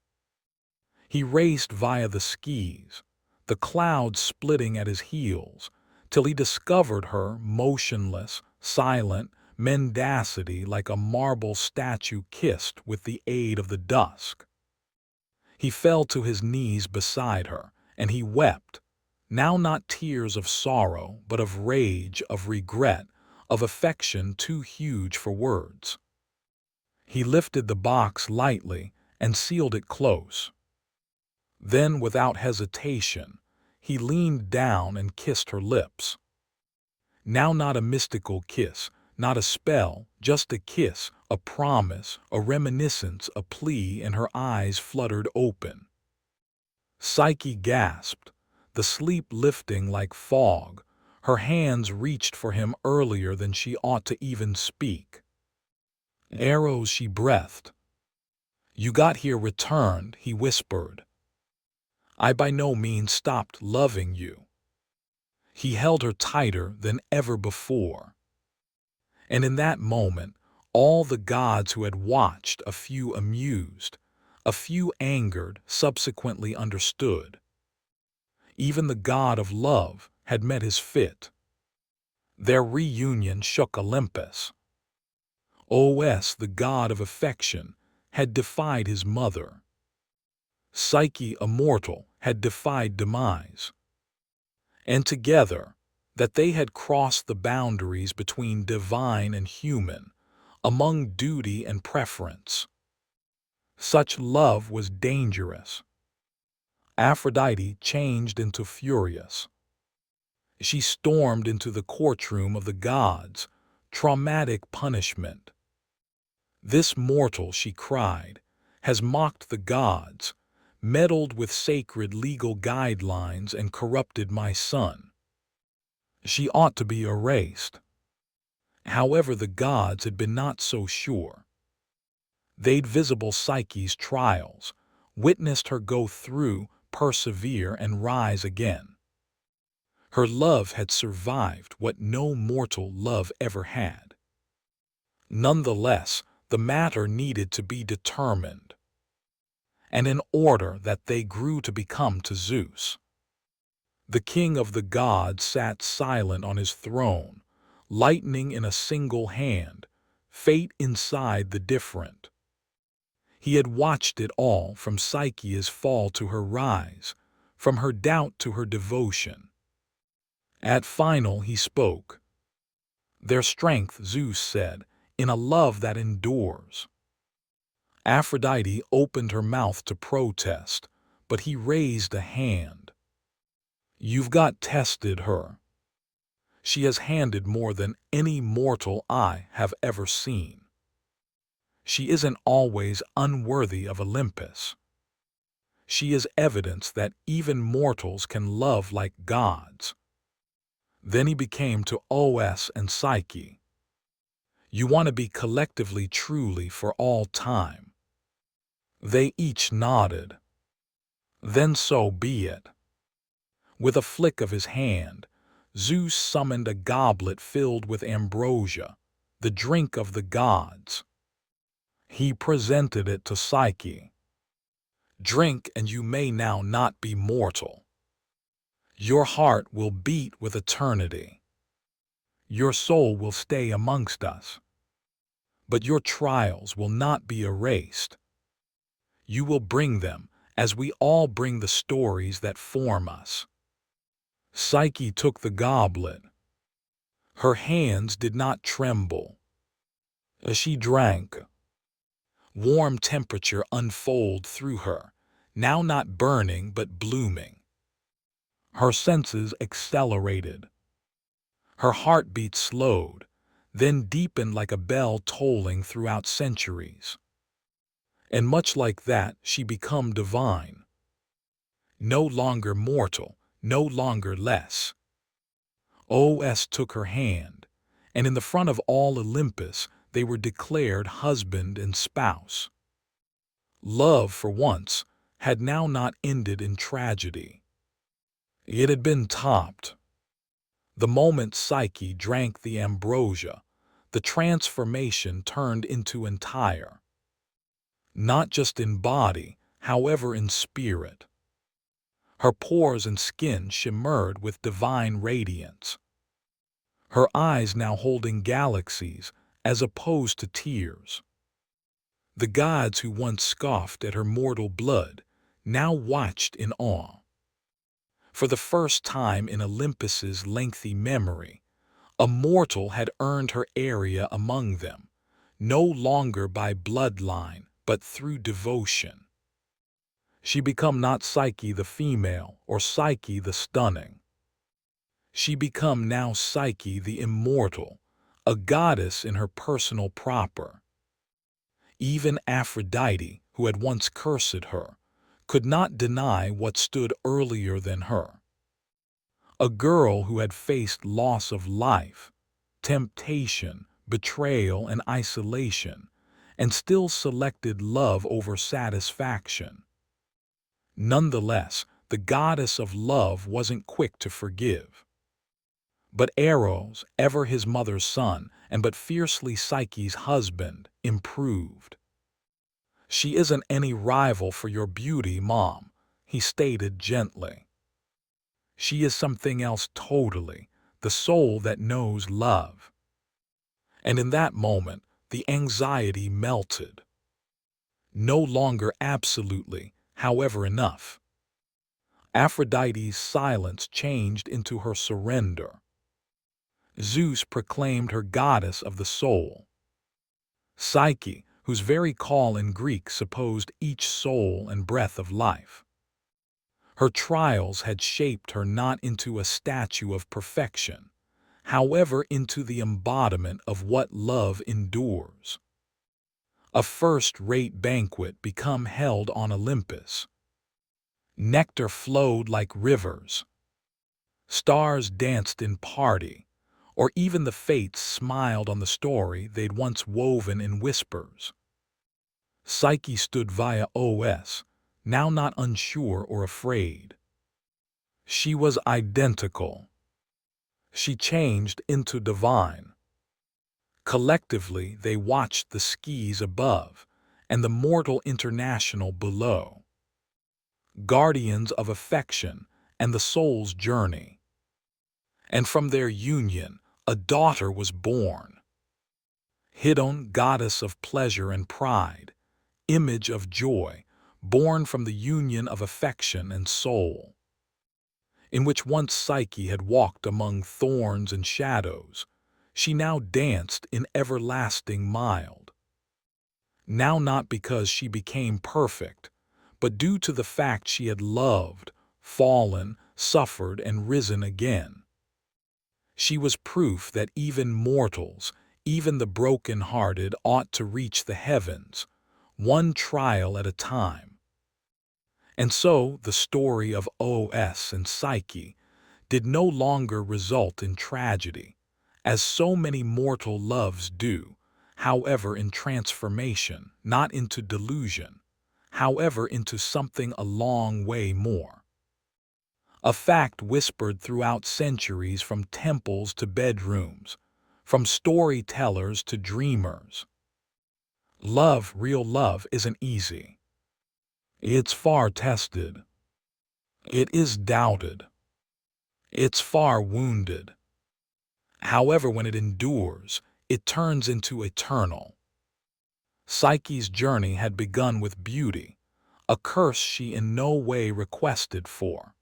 Speaker 1: He raced via the skis, the clouds splitting at his heels, till he discovered her motionless, silent, mendacity like a marble statue kissed with the aid of the dusk. He fell to his knees beside her, and he wept, now not tears of sorrow, but of rage, of regret, of affection too huge for words. He lifted the box lightly and sealed it close. Then, without hesitation, he leaned down and kissed her lips. Now not a mystical kiss, not a spell, just a kiss, a promise, a reminiscence, a plea, and her eyes fluttered open. Psyche gasped, the sleep lifting like fog. Her hands reached for him earlier than she ought to even speak. Arrows, she breathed. You got here returned, he whispered. I by no means stopped loving you. He held her tighter than ever before. And in that moment, all the gods who had watched, a few amused, a few angered, subsequently understood. Even the god of love had met his fit. Their reunion shook Olympus. Os, the god of affection, had defied his mother. Psyche, immortal, had defied demise. And together, that they had crossed the boundaries between divine and human, among duty and preference. Such love was dangerous. Aphrodite changed into furious. She stormed into the courtroom of the gods, traumatic punishment. This mortal, she cried, has mocked the gods, meddled with sacred legal guidelines, and corrupted my son. She ought to be erased. However, the gods had been not so sure. They'd visible Psyche's trials, witnessed her go through, persevere, and rise again. Her love had survived what no mortal love ever had. Nonetheless, the matter needed to be determined, and in order that they grew to become to Zeus. The king of the gods sat silent on his throne, lightning in a single hand, fate inside the different. He had watched it all, from Psyche's fall to her rise, from her doubt to her devotion. At final he spoke. Their strength, Zeus said, in a love that endures. Aphrodite opened her mouth to protest, but he raised a hand. You've got tested her. She has handed more than any mortal I have ever seen. She isn't always unworthy of Olympus. She is evidence that even mortals can love like gods. Then he became to Os and Psyche. You want to be collectively truly for all time. They each nodded. Then so be it. With a flick of his hand, Zeus summoned a goblet filled with ambrosia, the drink of the gods. He presented it to Psyche. Drink, and you may now not be mortal. Your heart will beat with eternity. Your soul will stay amongst us. But your trials will not be erased. You will bring them, as we all bring the stories that form us. Psyche took the goblet. Her hands did not tremble. As she drank, warm temperature unfolded through her, now not burning but blooming. Her senses accelerated. Her heartbeat slowed, then deepened like a bell tolling throughout centuries. And much like that, she became divine. No longer mortal, no longer less. Os took her hand, and in the front of all Olympus they were declared husband and spouse. Love, for once, had now not ended in tragedy. It had been topped. The moment Psyche drank the ambrosia, the transformation turned into entire. Not just in body, however in spirit. Her pores and skin shimmered with divine radiance. Her eyes now holding galaxies as opposed to tears. The gods who once scoffed at her mortal blood now watched in awe. For the first time in Olympus's lengthy memory, a mortal had earned her area among them, no longer by bloodline, but through devotion. She become not Psyche the female or Psyche the stunning. She become now Psyche the immortal, a goddess in her personal proper. Even Aphrodite, who had once cursed her, could not deny what stood earlier than her. A girl who had faced loss of life, temptation, betrayal, and isolation, and still selected love over satisfaction. Nonetheless, the goddess of love wasn't quick to forgive. But Eros, ever his mother's son, and but fiercely Psyche's husband, improved. "She isn't any rival for your beauty, Mom," he stated gently. "She is something else totally, the soul that knows love." And in that moment, the anxiety melted. No longer absolutely, however, enough. Aphrodite's silence changed into her surrender. Zeus proclaimed her goddess of the soul. Psyche, whose very call in Greek supposed each soul and breath of life. Her trials had shaped her not into a statue of perfection, however into the embodiment of what love endures. A first-rate banquet become held on Olympus. Nectar flowed like rivers. Stars danced in party, or even the fates smiled on the story they'd once woven in whispers. Psyche stood via OS, now not unsure or afraid. She was identical. She changed into divine. Collectively, they watched the skis above and the mortal international below. Guardians of affection and the soul's journey. And from their union, a daughter was born. Hidon, goddess of pleasure and pride, image of joy, born from the union of affection and soul. In which once Psyche had walked among thorns and shadows, she now danced in everlasting mild. Now not because she became perfect, but due to the fact she had loved, fallen, suffered, and risen again. She was proof that even mortals, even the broken-hearted, ought to reach the heavens, one trial at a time. And so the story of OS and Psyche did no longer result in tragedy, as so many mortal loves do, however in transformation, not into delusion, however into something a long way more. A fact whispered throughout centuries from temples to bedrooms, from storytellers to dreamers. Love, real love, isn't easy. It's far tested. It is doubted. It's far wounded. However, when it endures, it turns into eternal. Psyche's journey had begun with beauty, a curse she in no way requested for.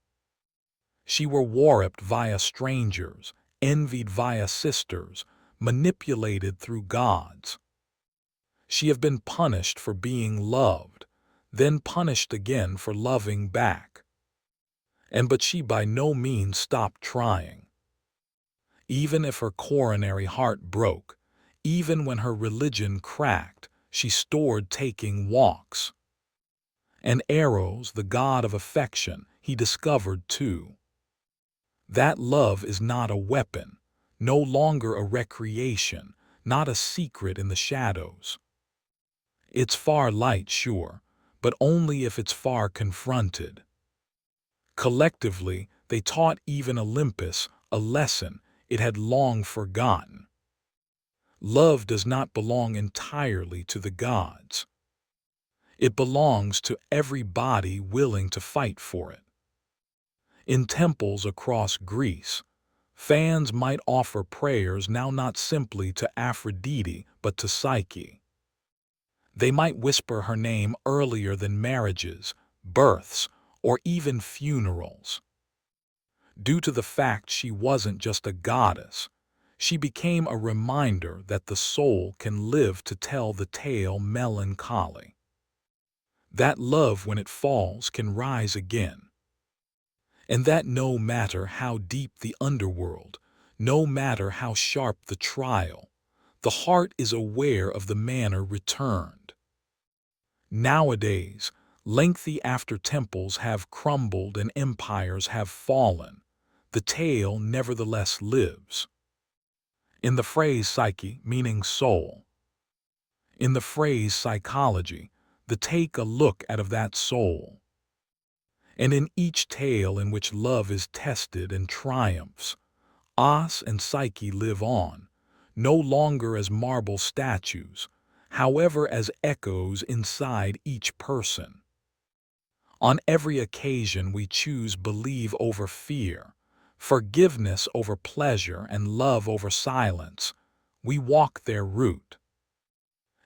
Speaker 1: She were warped via strangers, envied via sisters, manipulated through gods. She have been punished for being loved, then punished again for loving back. But she by no means stopped trying. Even if her coronary heart broke, even when her religion cracked, she stored taking walks. And Eros, the god of affection, he discovered too. That love is not a weapon, no longer a recreation, not a secret in the shadows. It's far light, sure, but only if it's far confronted. Collectively, they taught even Olympus a lesson it had long forgotten. Love does not belong entirely to the gods. It belongs to every body willing to fight for it. In temples across Greece, fans might offer prayers now not simply to Aphrodite but to Psyche. They might whisper her name earlier than marriages, births, or even funerals. Due to the fact she wasn't just a goddess, she became a reminder that the soul can live to tell the tale melancholy. That love, when it falls, can rise again. And that no matter how deep the underworld, no matter how sharp the trial, the heart is aware of the manner returned. Nowadays, lengthy after temples have crumbled and empires have fallen, the tale nevertheless lives. In the phrase psyche, meaning soul. In the phrase psychology, the take a look at of that soul. And in each tale in which love is tested and triumphs, Os and Psyche live on, no longer as marble statues, however as echoes inside each person. On every occasion we choose believe over fear, forgiveness over pleasure, and love over silence. We walk their route.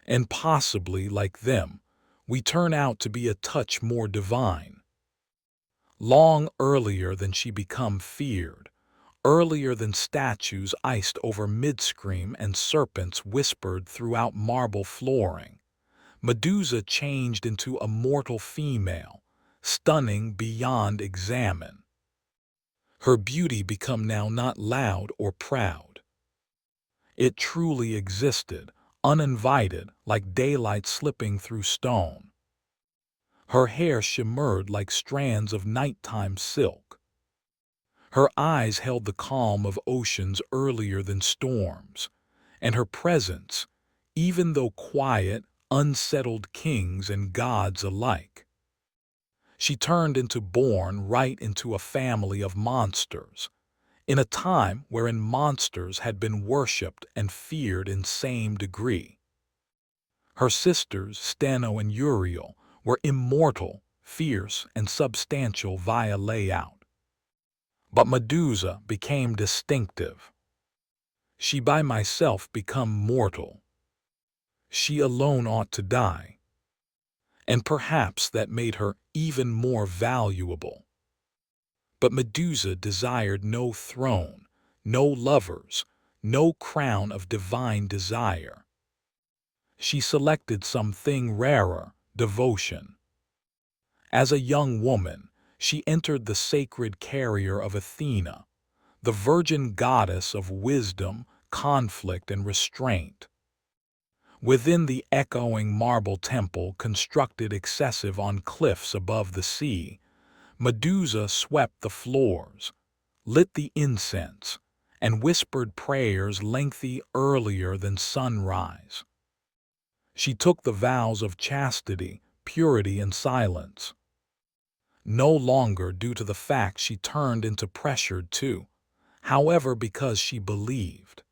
Speaker 1: And possibly, like them, we turn out to be a touch more divine. Long earlier than she become feared, earlier than statues iced over midscream and serpents whispered throughout marble flooring, Medusa changed into a mortal female, stunning beyond examine. Her beauty become now not loud or proud. It truly existed, uninvited, like daylight slipping through stone. Her hair shimmered like strands of nighttime silk. Her eyes held the calm of oceans earlier than storms, and her presence, even though quiet, unsettled kings and gods alike. She turned into born right into a family of monsters, in a time wherein monsters had been worshipped and feared in same degree. Her sisters, Steno and Uriel, were immortal, fierce, and substantial via layout. But Medusa became distinctive. She by myself become mortal. She alone ought to die. And perhaps that made her even more valuable. But Medusa desired no throne, no lovers, no crown of divine desire. She selected something rarer, devotion. As a young woman, she entered the sacred carrier of Athena, the virgin goddess of wisdom, conflict, and restraint. Within the echoing marble temple constructed excessive on cliffs above the sea, Medusa swept the floors, lit the incense, and whispered prayers lengthy earlier than sunrise. She took the vows of chastity, purity, and silence. No longer due to the fact she turned into pressured to, however, because she believed.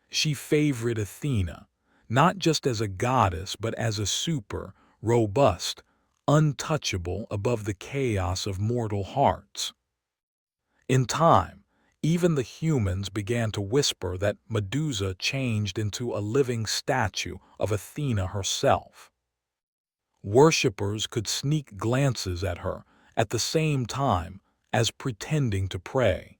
Speaker 1: She favored Athena, not just as a goddess but as a super, robust, untouchable above the chaos of mortal hearts. In time, even the humans began to whisper that Medusa changed into a living statue of Athena herself. Worshippers could sneak glances at her at the same time as pretending to pray.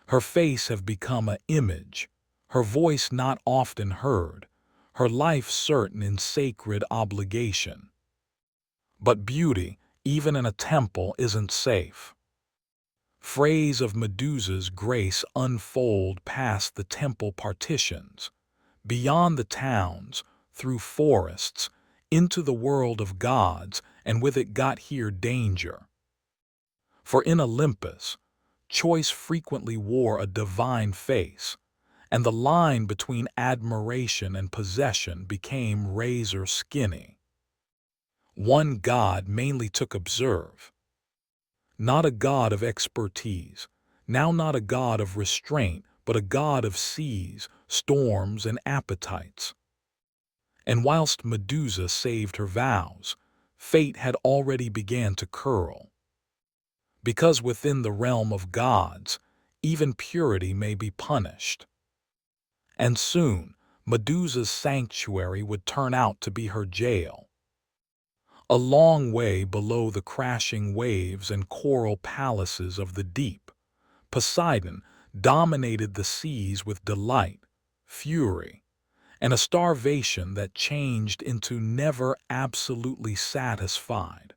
Speaker 1: Her face have become an image, her voice not often heard, her life certain in sacred obligation. But beauty, even in a temple, isn't safe. Phrase of Medusa's grace unfold past the temple partitions, beyond the towns, through forests, into the world of gods, and with it got here danger. For in Olympus, choice frequently wore a divine face, and the line between admiration and possession became razor skinny. One god mainly took observe, not a god of expertise, now not a god of restraint, but a god of seas, storms, and appetites. And whilst Medusa saved her vows, fate had already began to curl. Because within the realm of gods, even purity may be punished. And soon, Medusa's sanctuary would turn out to be her jail. A long way below the crashing waves and coral palaces of the deep, Poseidon dominated the seas with delight, fury, and a starvation that changed into never absolutely satisfied.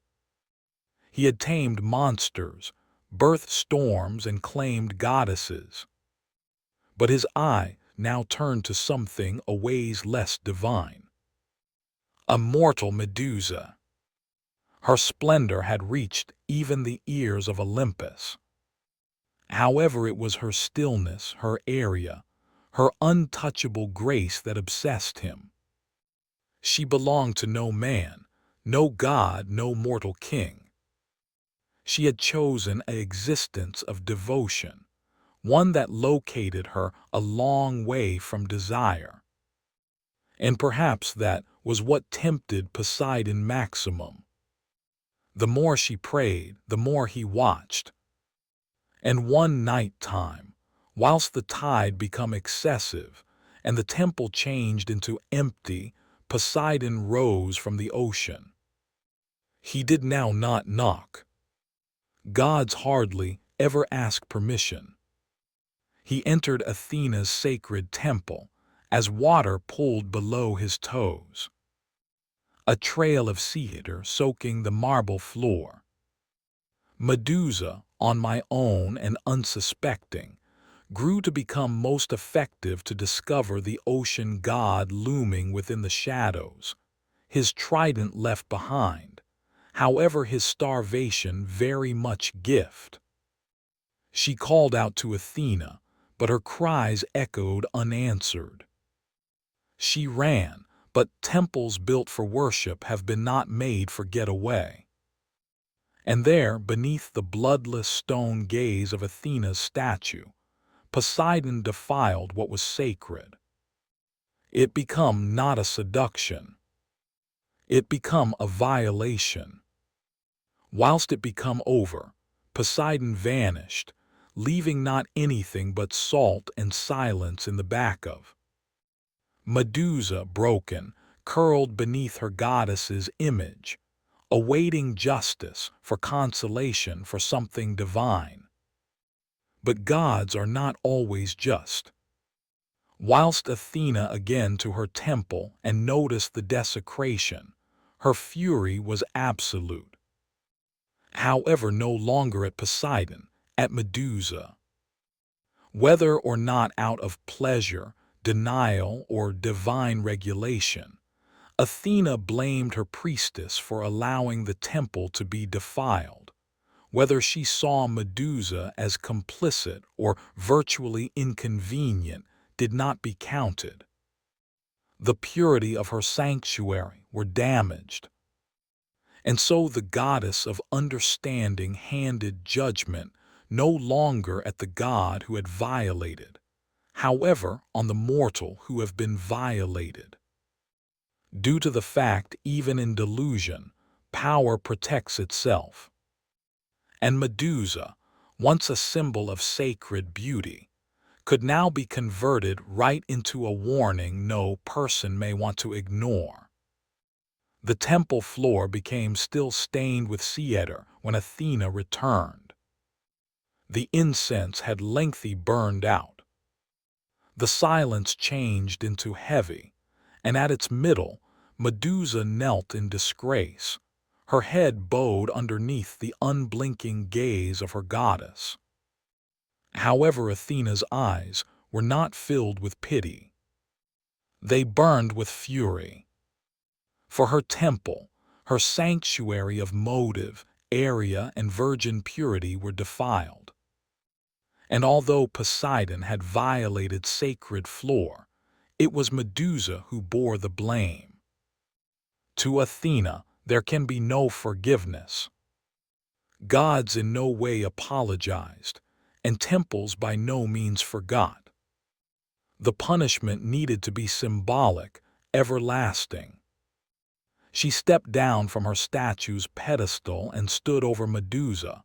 Speaker 1: He had tamed monsters, birthed storms, and claimed goddesses. But his eye now turned to something a ways less divine. A mortal Medusa. Her splendor had reached even the ears of Olympus. However, it was her stillness, her area, her untouchable grace that obsessed him. She belonged to no man, no god, no mortal king. She had chosen an existence of devotion, one that located her a long way from desire. And perhaps that was what tempted Poseidon maximum. The more she prayed, the more he watched. And one night time, whilst the tide became excessive, and the temple changed into empty, Poseidon rose from the ocean. He did now not knock. Gods hardly ever ask permission. He entered Athena's sacred temple, as water pooled below his toes. A trail of cedar soaking the marble floor. Medusa, on my own and unsuspecting, grew to become most effective to discover the ocean god looming within the shadows, his trident left behind, however his starvation very much gift. She called out to Athena, but her cries echoed unanswered. She ran, but temples built for worship have been not made for getaway. And there, beneath the bloodless stone gaze of Athena's statue, Poseidon defiled what was sacred. It become not a seduction. It become a violation. Whilst it become over, Poseidon vanished, leaving not anything but salt and silence in the back of. Medusa, broken, curled beneath her goddess's image, awaiting justice for consolation for something divine. But gods are not always just. Whilst Athena again to her temple and noticed the desecration, her fury was absolute. However, no longer at Poseidon, at Medusa. Whether or not out of pleasure, denial, or divine regulation, Athena blamed her priestess for allowing the temple to be defiled. Whether she saw Medusa as complicit or virtually inconvenient did not be counted. The purity of her sanctuary were damaged. And so the goddess of understanding handed judgment no longer at the god who had violated, however, on the mortal who have been violated. Due to the fact, even in delusion, power protects itself. And Medusa, once a symbol of sacred beauty, could now be converted right into a warning no person may want to ignore. The temple floor became still stained with cedar when Athena returned. The incense had lengthy burned out. The silence changed into heavy, and at its middle, Medusa knelt in disgrace, her head bowed underneath the unblinking gaze of her goddess. However, Athena's eyes were not filled with pity. They burned with fury. For her temple, her sanctuary of motive, area, and virgin purity were defiled. And although Poseidon had violated sacred floor, it was Medusa who bore the blame. To Athena, there can be no forgiveness. Gods in no way apologized, and temples by no means forgot. The punishment needed to be symbolic, everlasting. She stepped down from her statue's pedestal and stood over Medusa,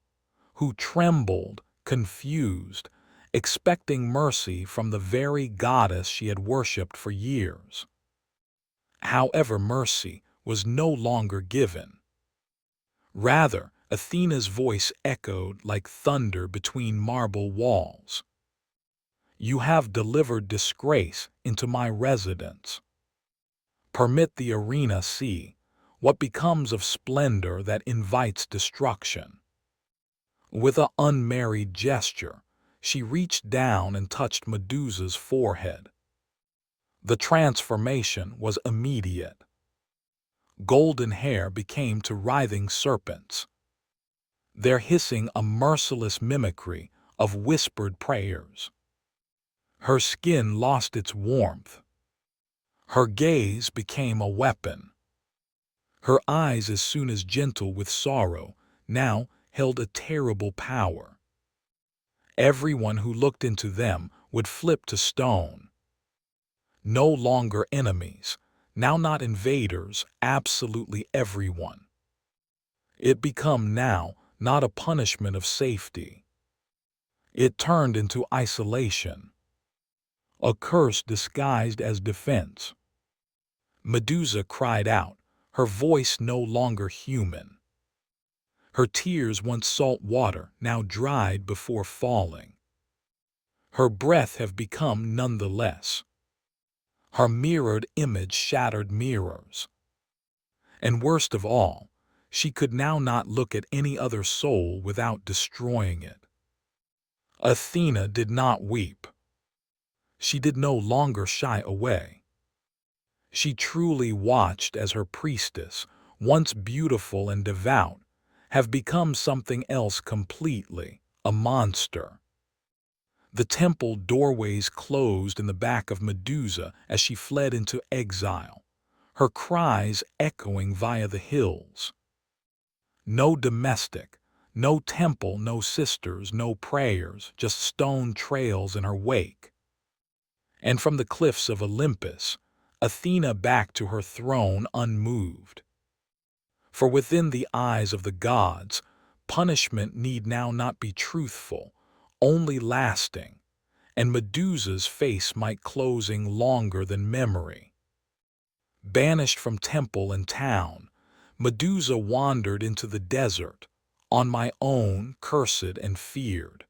Speaker 1: who trembled, confused, expecting mercy from the very goddess she had worshipped for years. However, mercy was no longer given. Rather, Athena's voice echoed like thunder between marble walls. "You have delivered disgrace into my residence. Permit the arena see what becomes of splendor that invites destruction." With an unmarried gesture, she reached down and touched Medusa's forehead. The transformation was immediate. Golden hair became to writhing serpents, their hissing a merciless mimicry of whispered prayers. Her skin lost its warmth. Her gaze became a weapon. Her eyes, as soon as gentle with sorrow, now held a terrible power. Everyone who looked into them would flip to stone. No longer enemies, now not invaders, absolutely everyone. It became now not a punishment of safety. It turned into isolation, a curse disguised as defense. Medusa cried out, her voice no longer human. Her tears, once salt water, now dried before falling. Her breath have become nonetheless. Her mirrored image shattered mirrors. And worst of all, she could now not look at any other soul without destroying it. Athena did not weep. She did no longer shy away. She truly watched as her priestess, once beautiful and devout, have become something else completely, a monster. The temple doorways closed in the back of Medusa as she fled into exile, her cries echoing via the hills. No domestic, no temple, no sisters, no prayers, just stone trails in her wake. And from the cliffs of Olympus, Athena back to her throne unmoved. For within the eyes of the gods, punishment need now not be truthful, only lasting, and Medusa's face might closing longer than memory. Banished from temple and town, Medusa wandered into the desert, on my own, cursed and feared.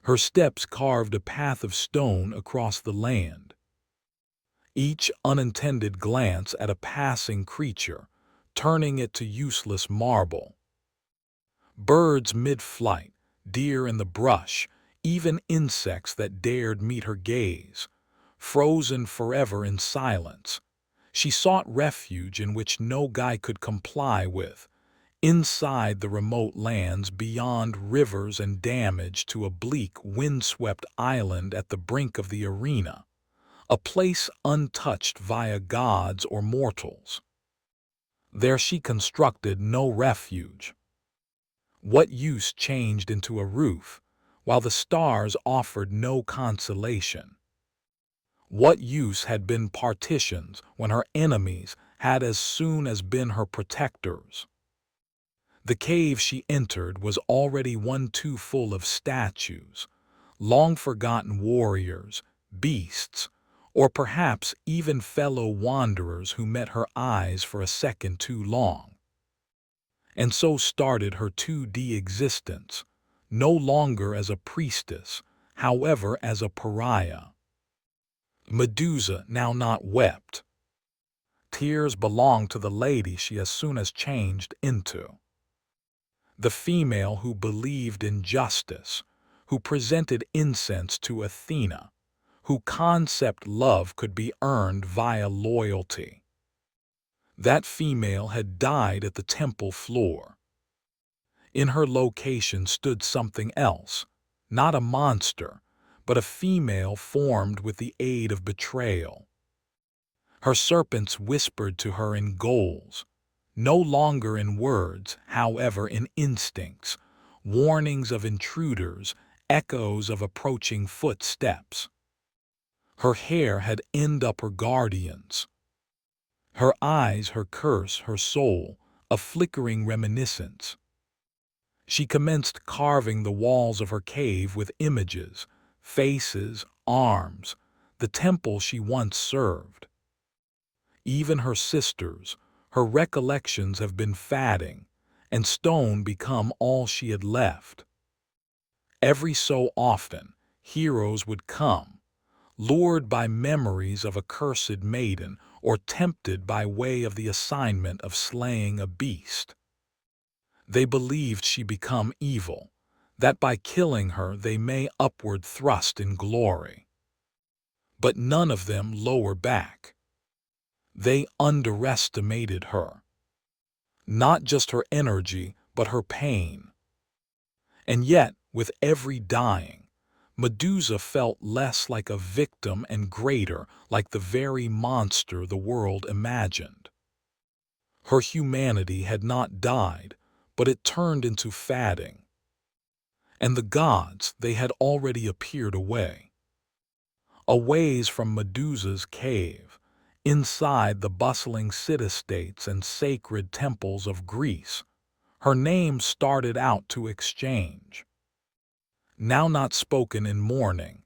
Speaker 1: Her steps carved a path of stone across the land. Each unintended glance at a passing creature, turning it to useless marble. Birds mid-flight, deer in the brush, even insects that dared meet her gaze, frozen forever in silence. She sought refuge in which no guide could comply with, inside the remote lands beyond rivers and damage to a bleak, windswept island at the brink of the arena, a place untouched via gods or mortals. There she constructed no refuge. What use changed into a roof, while the stars offered no consolation? What use had been partitions when her enemies had as soon as been her protectors? The cave she entered was already one too full of statues, long-forgotten warriors, beasts, or perhaps even fellow wanderers who met her eyes for a second too long. And so started her 2D existence, no longer as a priestess, however as a pariah. Medusa now not wept. Tears belonged to the lady she as soon as changed into. The female who believed in justice, who presented incense to Athena, who concept love could be earned via loyalty. That female had died at the temple floor. In her location stood something else, not a monster, but a female formed with the aid of betrayal. Her serpents whispered to her in goals, No longer in words, however, in instincts, warnings of intruders, echoes of approaching footsteps. Her hair had ended up her guardians. Her eyes, her curse, her soul, a flickering reminiscence. She commenced carving the walls of her cave with images, faces, arms, the temple she once served. Even her sisters, her recollections have been fading, and stone become all she had left. Every so often, heroes would come, lured by memories of a cursed maiden or tempted by way of the assignment of slaying a beast. They believed she become evil, that by killing her they may upward thrust in glory. But none of them lower back. They underestimated her. Not just her energy, but her pain. And yet, with every dying, Medusa felt less like a victim and greater like the very monster the world imagined. Her humanity had not died, but it turned into fading. And the gods, they had already appeared away. A ways from Medusa's cave, inside the bustling city-states and sacred temples of Greece, her name started out to exchange. Now not spoken in mourning,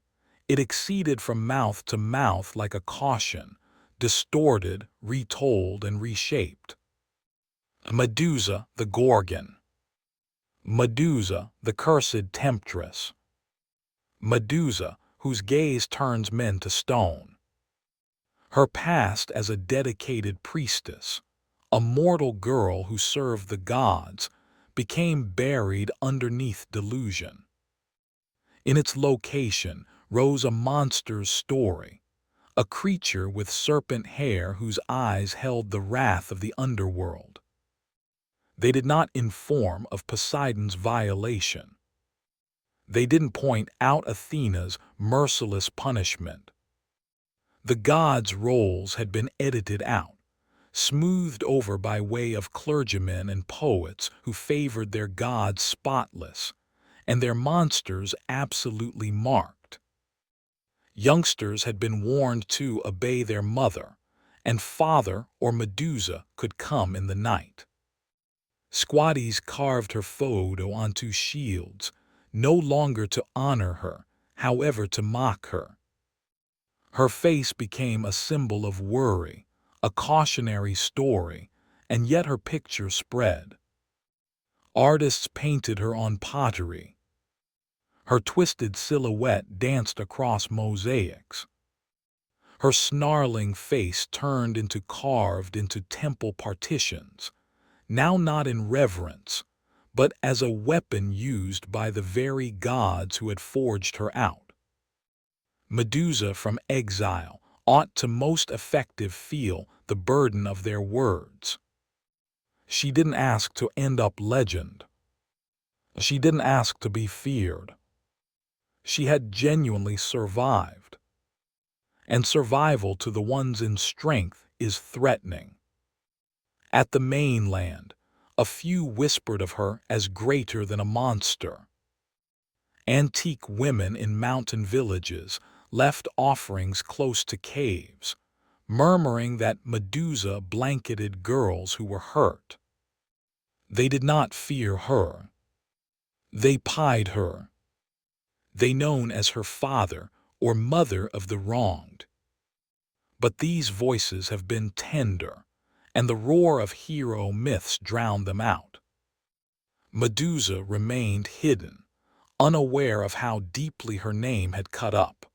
Speaker 1: it exceeded from mouth to mouth like a caution, distorted, retold, and reshaped. Medusa the Gorgon. Medusa the cursed temptress. Medusa, whose gaze turns men to stone. Her past as a dedicated priestess, a mortal girl who served the gods, became buried underneath delusion. In its location rose a monster's story, a creature with serpent hair whose eyes held the wrath of the underworld. They did not inform of Poseidon's violation. They didn't point out Athena's merciless punishment. The gods' roles had been edited out, smoothed over by way of clergymen and poets who favored their gods spotless, and their monsters absolutely marked. Youngsters had been warned to obey their mother, and father or Medusa could come in the night. Squatties carved her photo onto shields, no longer to honor her, however to mock her. Her face became a symbol of worry, a cautionary story, and yet her picture spread. Artists painted her on pottery. Her twisted silhouette danced across mosaics. Her snarling face turned into carved into temple partitions, now not in reverence, but as a weapon used by the very gods who had forged her out. Medusa from exile ought to most effective feel the burden of their words. She didn't ask to end up legend. She didn't ask to be feared. She had genuinely survived. And survival to the ones in strength is threatening. At the mainland, a few whispered of her as greater than a monster. Antique women in mountain villages left offerings close to caves, murmuring that Medusa blanketed girls who were hurt. They did not fear her. They pied her. They known as her father or mother of the wronged. But these voices have been tender, and the roar of hero myths drowned them out. Medusa remained hidden, unaware of how deeply her name had cut up.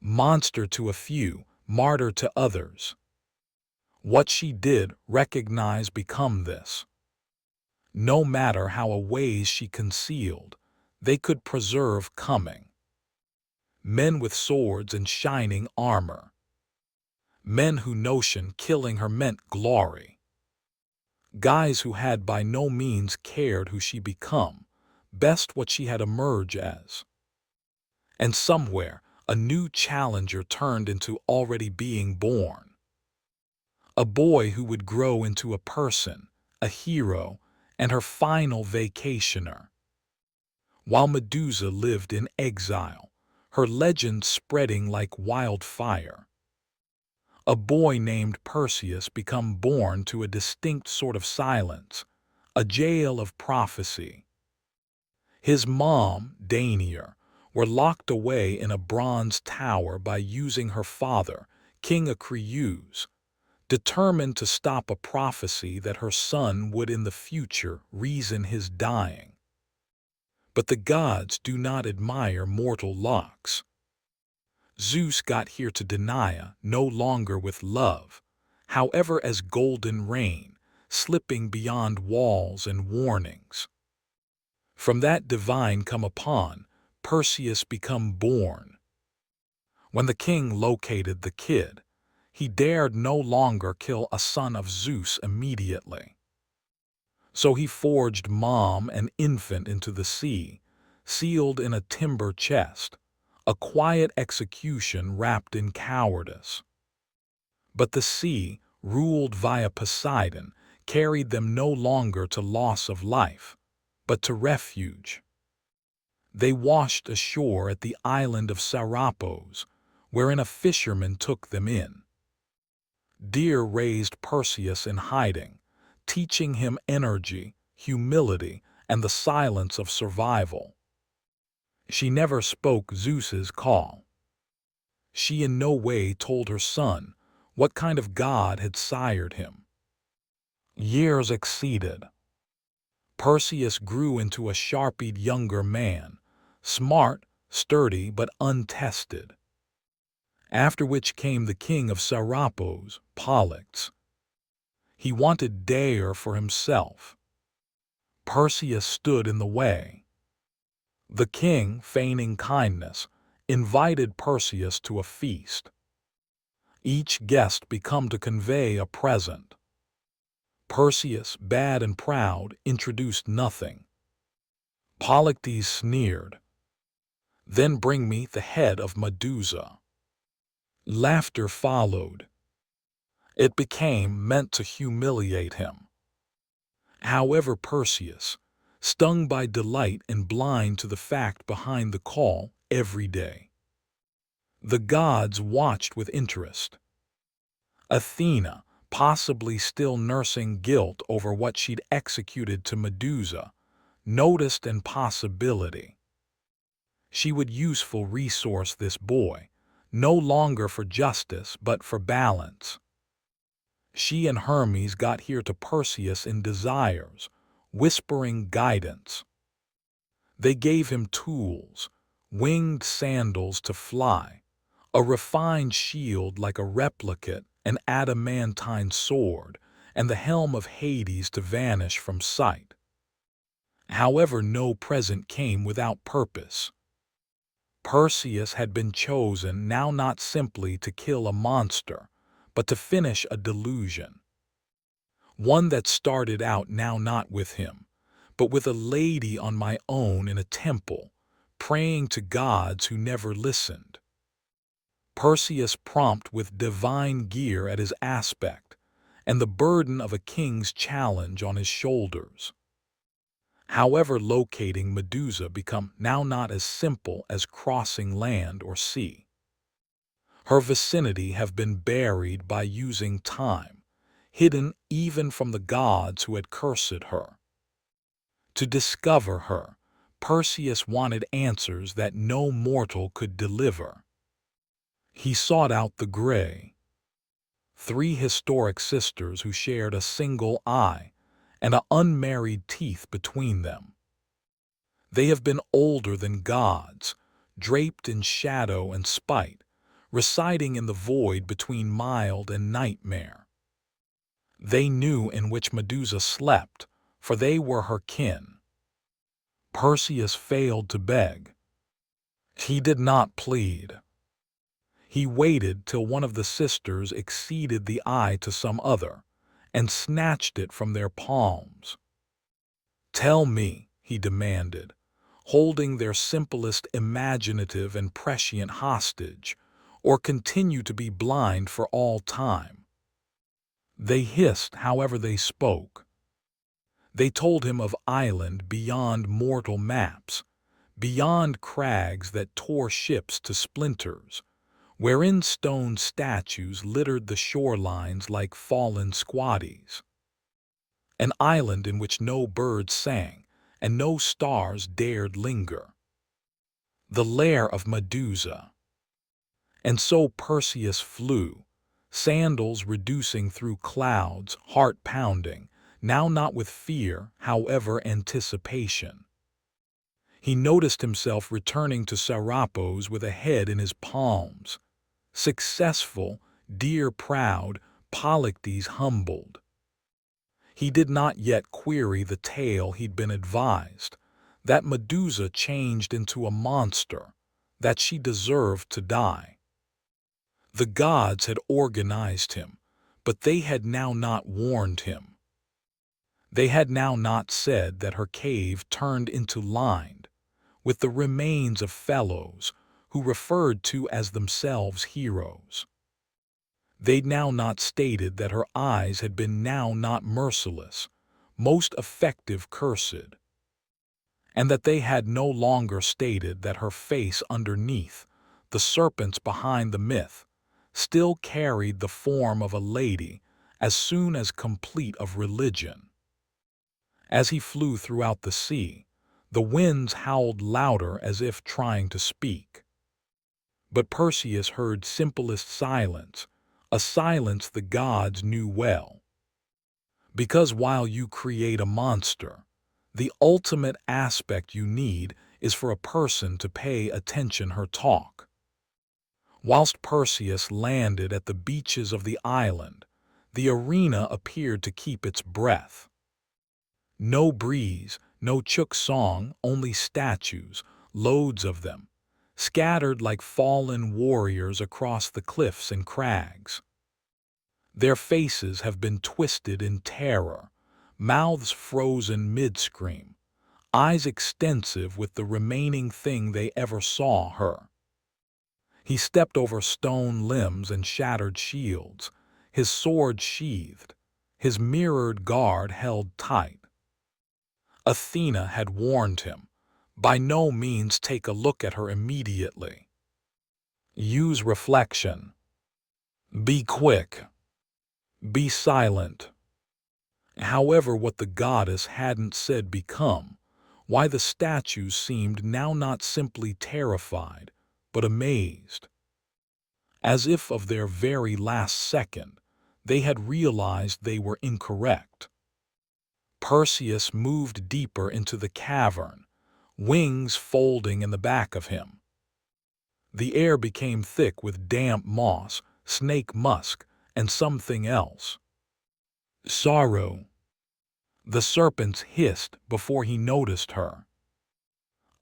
Speaker 1: Monster to a few, martyr to others. What she did recognize become this. No matter how a ways she concealed, they could preserve coming. Men with swords and shining armor. Men who notion killing her meant glory. Guys who had by no means cared who she become, best what she had emerged as. And somewhere, a new challenger turned into already being born. a boy who would grow into a person, a hero, and her final vacationer. While Medusa lived in exile, her legend spreading like wildfire. A boy named Perseus became born to a distinct sort of silence, a jail of prophecy. His mom, Danaer, were locked away in a bronze tower by using her father, King Acreus, determined to stop a prophecy that her son would in the future reason his dying. But the gods do not admire mortal locks. Zeus got here to Danae no longer with love, however as golden rain, slipping beyond walls and warnings. From that divine come upon, Perseus become born. When the king located the kid, he dared no longer kill a son of Zeus immediately. So he forged mom and infant into the sea, sealed in a timber chest, a quiet execution wrapped in cowardice. But the sea, ruled via Poseidon, carried them no longer to loss of life, but to refuge. They washed ashore at the island of Serapos, wherein a fisherman took them in. Deer raised Perseus in hiding, teaching him energy, humility, and the silence of survival. She never spoke Zeus's call. She in no way told her son what kind of god had sired him. Years exceeded. Perseus grew into a sharp-eyed younger man, smart, sturdy, but untested. After which came the king of Serapos, Pollux. He wanted Dare for himself. Perseus stood in the way. The king, feigning kindness, invited Perseus to a feast. Each guest become to convey a present. Perseus, bad and proud, introduced nothing. Pollux sneered. Then bring me the head of Medusa. Laughter followed. It became meant to humiliate him. However, Perseus, stung by delight and blind to the fact behind the call every day. The gods watched with interest. Athena, possibly still nursing guilt over what she'd executed to Medusa, noticed an possibility. She would useful resource this boy, no longer for justice but for balance. She and Hermes got here to Perseus in desires, whispering guidance. They gave him tools, winged sandals to fly, a refined shield like a replicate, an adamantine sword, and the helm of Hades to vanish from sight. However, no present came without purpose. Perseus had been chosen now not simply to kill a monster, but to finish a delusion. One that started out now not with him, but with a lady on my own in a temple, praying to gods who never listened. Perseus prompt with divine gear at his aspect, and the burden of a king's challenge on his shoulders. However, locating Medusa become now not as simple as crossing land or sea. Her vicinity have been buried by using time, hidden even from the gods who had cursed her. To discover her, Perseus wanted answers that no mortal could deliver. He sought out the Grey, 3 historic sisters who shared a single eye and an unmarried teeth between them. They have been older than gods, draped in shadow and spite, residing in the void between mild and nightmare. They knew in which Medusa slept, for they were her kin. Perseus failed to beg. He did not plead. He waited till one of the sisters exceeded the eye to some other, and snatched it from their palms. "Tell me," he demanded, holding their simplest imaginative and prescient hostage, or continue to be blind for all time. They hissed however they spoke. They told him of island beyond mortal maps, beyond crags that tore ships to splinters, wherein stone statues littered the shorelines like fallen squatties. An island in which no birds sang and no stars dared linger. The lair of Medusa. And so Perseus flew, sandals reducing through clouds, heart pounding, now not with fear, however anticipation. He noticed himself returning to Serapos with a head in his palms. Successful, dear proud, Polydectes humbled. He did not yet query the tale he'd been advised, that Medusa changed into a monster, that she deserved to die. The gods had organized him, but they had now not warned him. They had now not said that her cave turned into lined with the remains of fellows who referred to as themselves heroes. They'd now not stated that her eyes had been now not merciless, most effective cursed, and that they had no longer stated that her face underneath, the serpents behind the myth, still carried the form of a lady as soon as complete of religion. As he flew throughout the sea, the winds howled louder as if trying to speak. But Perseus heard simplest silence, a silence the gods knew well. Because while you create a monster, the ultimate aspect you need is for a person to pay attention her talk. Whilst Perseus landed at the beaches of the island, the arena appeared to keep its breath. No breeze, no chook song, only statues, loads of them, scattered like fallen warriors across the cliffs and crags. Their faces have been twisted in terror, mouths frozen mid-scream, eyes extensive with the remaining thing they ever saw her. He stepped over stone limbs and shattered shields, his sword sheathed, his mirrored guard held tight. Athena had warned him, by no means take a look at her immediately. Use reflection. Be quick. Be silent. However, what the goddess hadn't said become, why the statues seemed now not simply terrified, but amazed. As if of their very last second, they had realized they were incorrect. Perseus moved deeper into the cavern, wings folding in the back of him. The air became thick with damp moss, snake musk, and something else. Sorrow. The serpents hissed before he noticed her.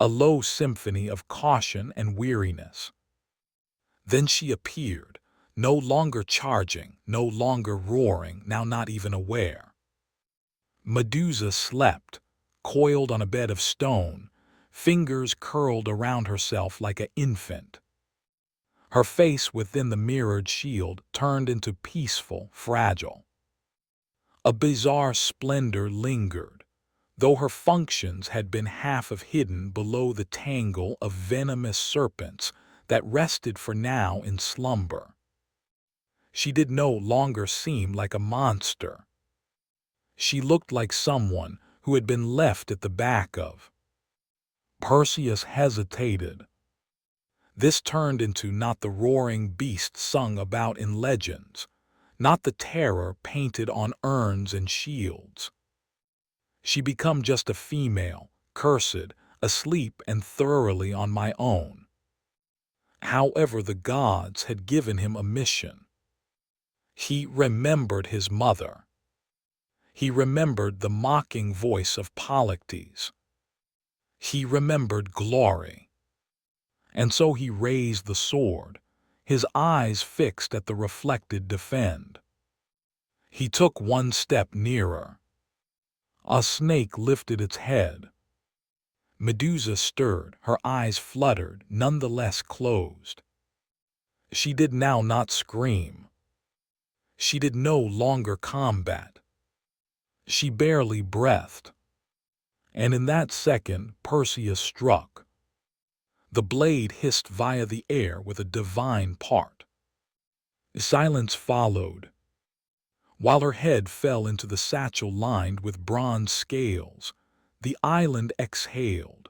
Speaker 1: A low symphony of caution and weariness. Then she appeared, no longer charging, no longer roaring, now not even aware. Medusa slept, coiled on a bed of stone, fingers curled around herself like an infant. Her face within the mirrored shield turned into peaceful, fragile. A bizarre splendor lingered, though her functions had been half of hidden below the tangle of venomous serpents that rested for now in slumber. She did no longer seem like a monster. She looked like someone who had been left at the back of. Perseus hesitated. This turned into not the roaring beast sung about in legends, not the terror painted on urns and shields. She become just a female, cursed, asleep and thoroughly on my own. However, the gods had given him a mission. He remembered his mother. He remembered the mocking voice of Polydectes. He remembered glory. And so he raised the sword, his eyes fixed at the reflected defend. He took one step nearer. A snake lifted its head. Medusa stirred, her eyes fluttered, nonetheless closed. She did now not scream. She did no longer combat. She barely breathed. And in that second, Perseus struck. The blade hissed via the air with a divine part. Silence followed, while her head fell into the satchel lined with bronze scales. The island exhaled.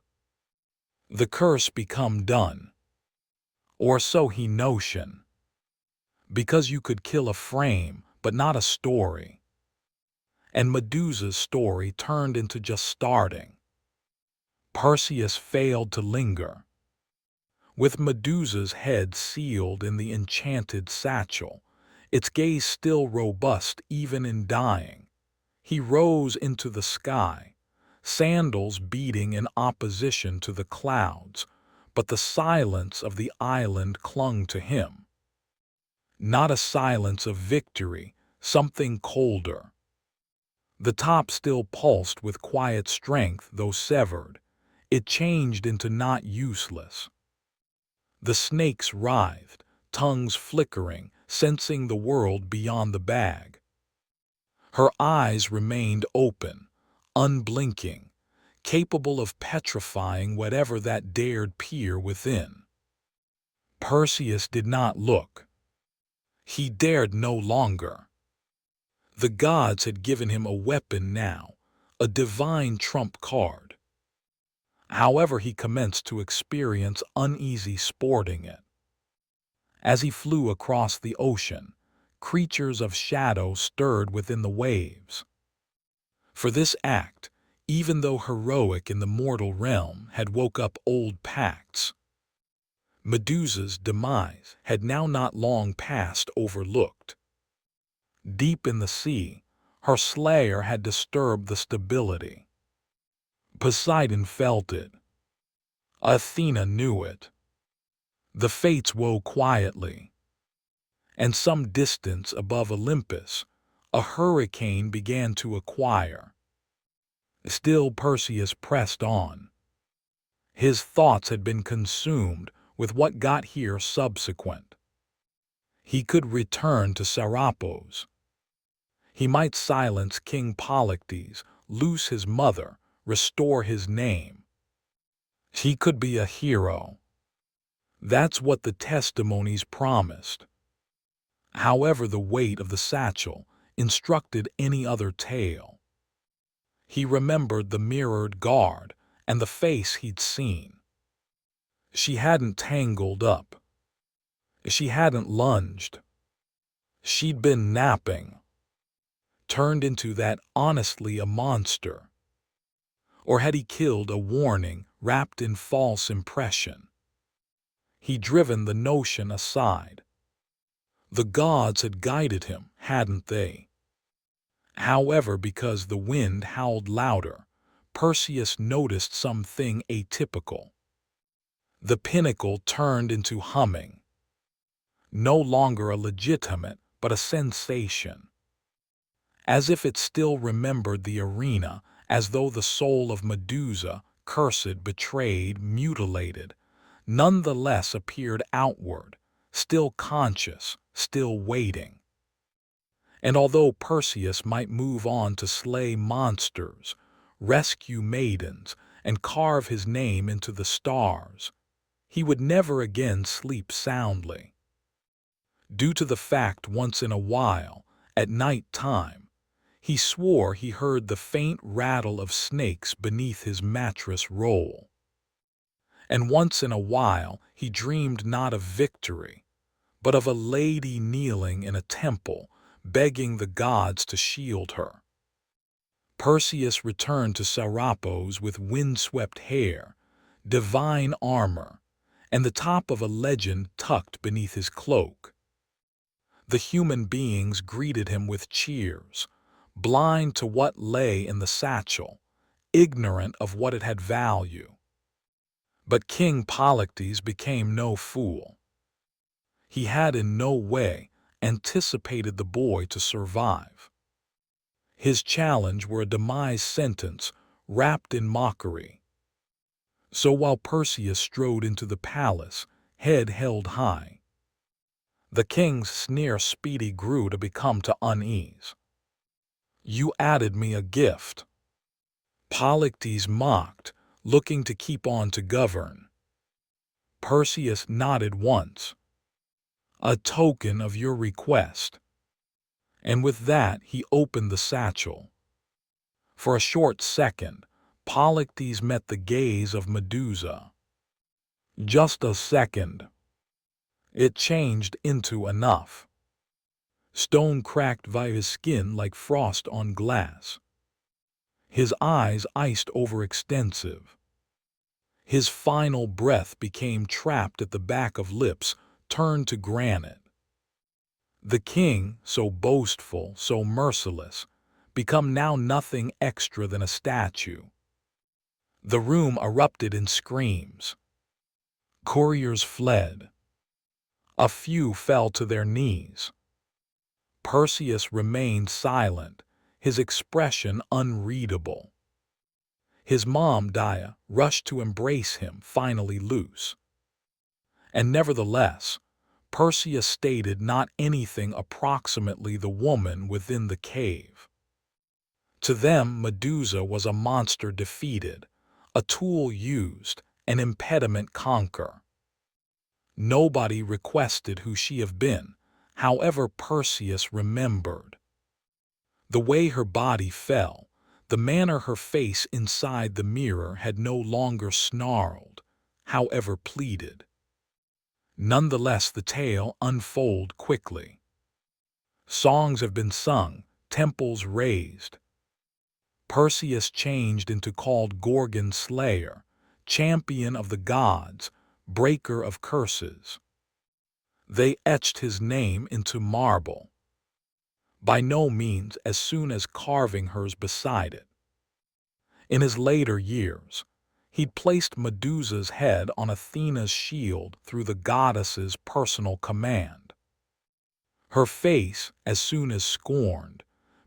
Speaker 1: The curse become done. Or so he notion. Because you could kill a frame, but not a story. And Medusa's story turned into just starting. Perseus failed to linger. With Medusa's head sealed in the enchanted satchel, its gaze still robust even in dying, he rose into the sky, sandals beating in opposition to the clouds, but the silence of the island clung to him. Not a silence of victory, something colder. The top still pulsed with quiet strength, though severed. It changed into not useless. The snakes writhed, tongues flickering, sensing the world beyond the bag. Her eyes remained open, unblinking, capable of petrifying whatever that dared peer within. Perseus did not look. He dared no longer. The gods had given him a weapon now, a divine trump card. However, he commenced to experience uneasy sporting it. As he flew across the ocean, creatures of shadow stirred within the waves. For this act, even though heroic in the mortal realm, had woke up old pacts. Medusa's demise had now not long passed overlooked. Deep in the sea, her slayer had disturbed the stability. Poseidon felt it. Athena knew it. The fates wove quietly. And some distance above Olympus, a hurricane began to acquire. Still Perseus pressed on. His thoughts had been consumed with what got here subsequent. He could return to Serapis. He might silence King Polydectes, loose his mother, restore his name. He could be a hero. That's what the testimonies promised. However, the weight of the satchel instructed any other tale. He remembered the mirrored guard and the face he'd seen. She hadn't tangled up. She hadn't lunged. She'd been napping. Turned into that honestly a monster. Or had he killed a warning wrapped in false impression? He'd driven the notion aside. The gods had guided him, hadn't they? However, because the wind howled louder, Perseus noticed something atypical. The pinnacle turned into humming. No longer a legitimate, but a sensation. As if it still remembered the arena, as though the soul of Medusa, cursed, betrayed, mutilated, nonetheless appeared outward, still conscious, still waiting. And although Perseus might move on to slay monsters, rescue maidens, and carve his name into the stars, he would never again sleep soundly. Due to the fact once in a while, at night time, he swore he heard the faint rattle of snakes beneath his mattress roll. And once in a while he dreamed not of victory, but of a lady kneeling in a temple, begging the gods to shield her. Perseus returned to Serapis with windswept hair, divine armor, and the top of a legend tucked beneath his cloak. The human beings greeted him with cheers, blind to what lay in the satchel, ignorant of what it had value. But King Polydectes became no fool. He had in no way anticipated the boy to survive. His challenge were a demise sentence wrapped in mockery. So while Perseus strode into the palace, head held high, The king's sneer speedy grew to become to unease. "You added me a gift." Polydectes mocked, looking to keep on to govern. Perseus nodded once. "A token of your request." And with that he opened the satchel. For a short second, Polydectes met the gaze of Medusa. Just a second. It changed into enough. Stone cracked via his skin like frost on glass. His eyes iced overextensive. His final breath became trapped at the back of lips turned to granite. The king, so boastful, so merciless, become now nothing extra than a statue. The room erupted in screams. Couriers fled. A few fell to their knees. Perseus remained silent, his expression unreadable. His mom, Dia, rushed to embrace him, finally loose. And nevertheless, Perseus stated not anything approximately the woman within the cave. To them, Medusa was a monster defeated, a tool used, an impediment conquered. Nobody requested who she have been, however Perseus remembered. The way her body fell, the manner her face inside the mirror had no longer snarled, however pleaded. Nonetheless, the tale unfolded quickly. Songs have been sung, temples raised. Perseus changed into called Gorgon Slayer, champion of the gods, breaker of curses. They etched his name into marble. By no means as soon as carving hers beside it. In his later years, he'd placed Medusa's head on Athena's shield through the goddess's personal command. Her face, as soon as scorned,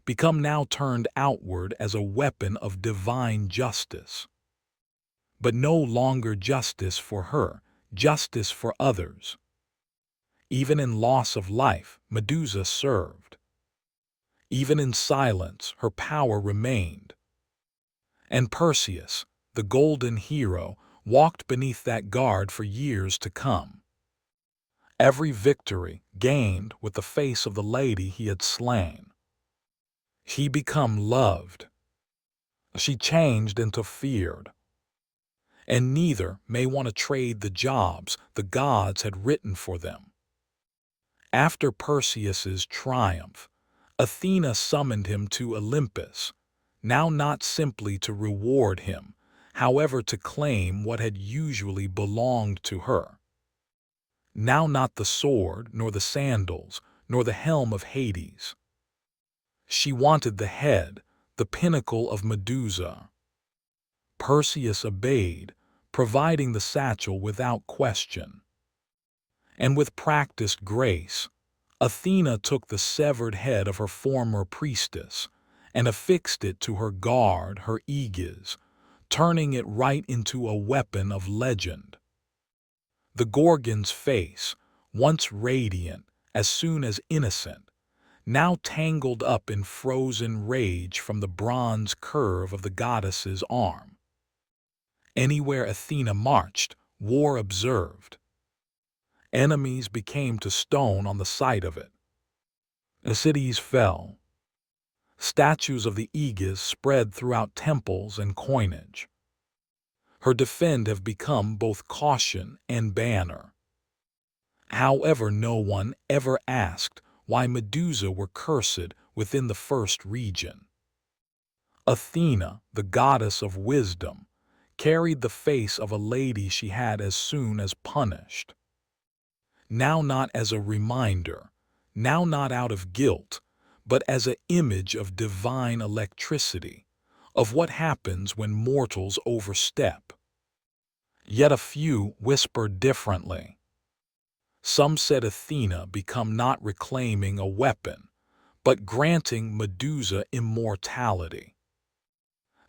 Speaker 1: become now turned outward as a weapon of divine justice. But no longer justice for her, justice for others. Even in loss of life, Medusa served. Even in silence, her power remained. And Perseus, the golden hero, walked beneath that guard for years to come. Every victory gained with the face of the lady he had slain. He become loved. She changed into feared. And neither may want to trade the jobs the gods had written for them. After Perseus's triumph, Athena summoned him to Olympus, now not simply to reward him, however to claim what had usually belonged to her. Now not the sword, nor the sandals, nor the helm of Hades. She wanted the head, the pinnacle of Medusa. Perseus obeyed, providing the satchel without question. And with practiced grace, Athena took the severed head of her former priestess and affixed it to her guard, her aegis, turning it right into a weapon of legend. The Gorgon's face, once radiant, as soon as innocent, now tangled up in frozen rage from the bronze curve of the goddess's arm. Anywhere Athena marched, war observed. Enemies became to stone on the sight of it. The cities fell. Statues of the aegis spread throughout temples and coinage. Her defend have become both caution and banner. However, no one ever asked why Medusa were cursed within the first region. Athena, the goddess of wisdom, carried the face of a lady she had as soon as punished. Now not as a reminder, now not out of guilt, but as an image of divine electricity, of what happens when mortals overstep. Yet a few whispered differently. Some said Athena become not reclaiming a weapon, but granting Medusa immortality.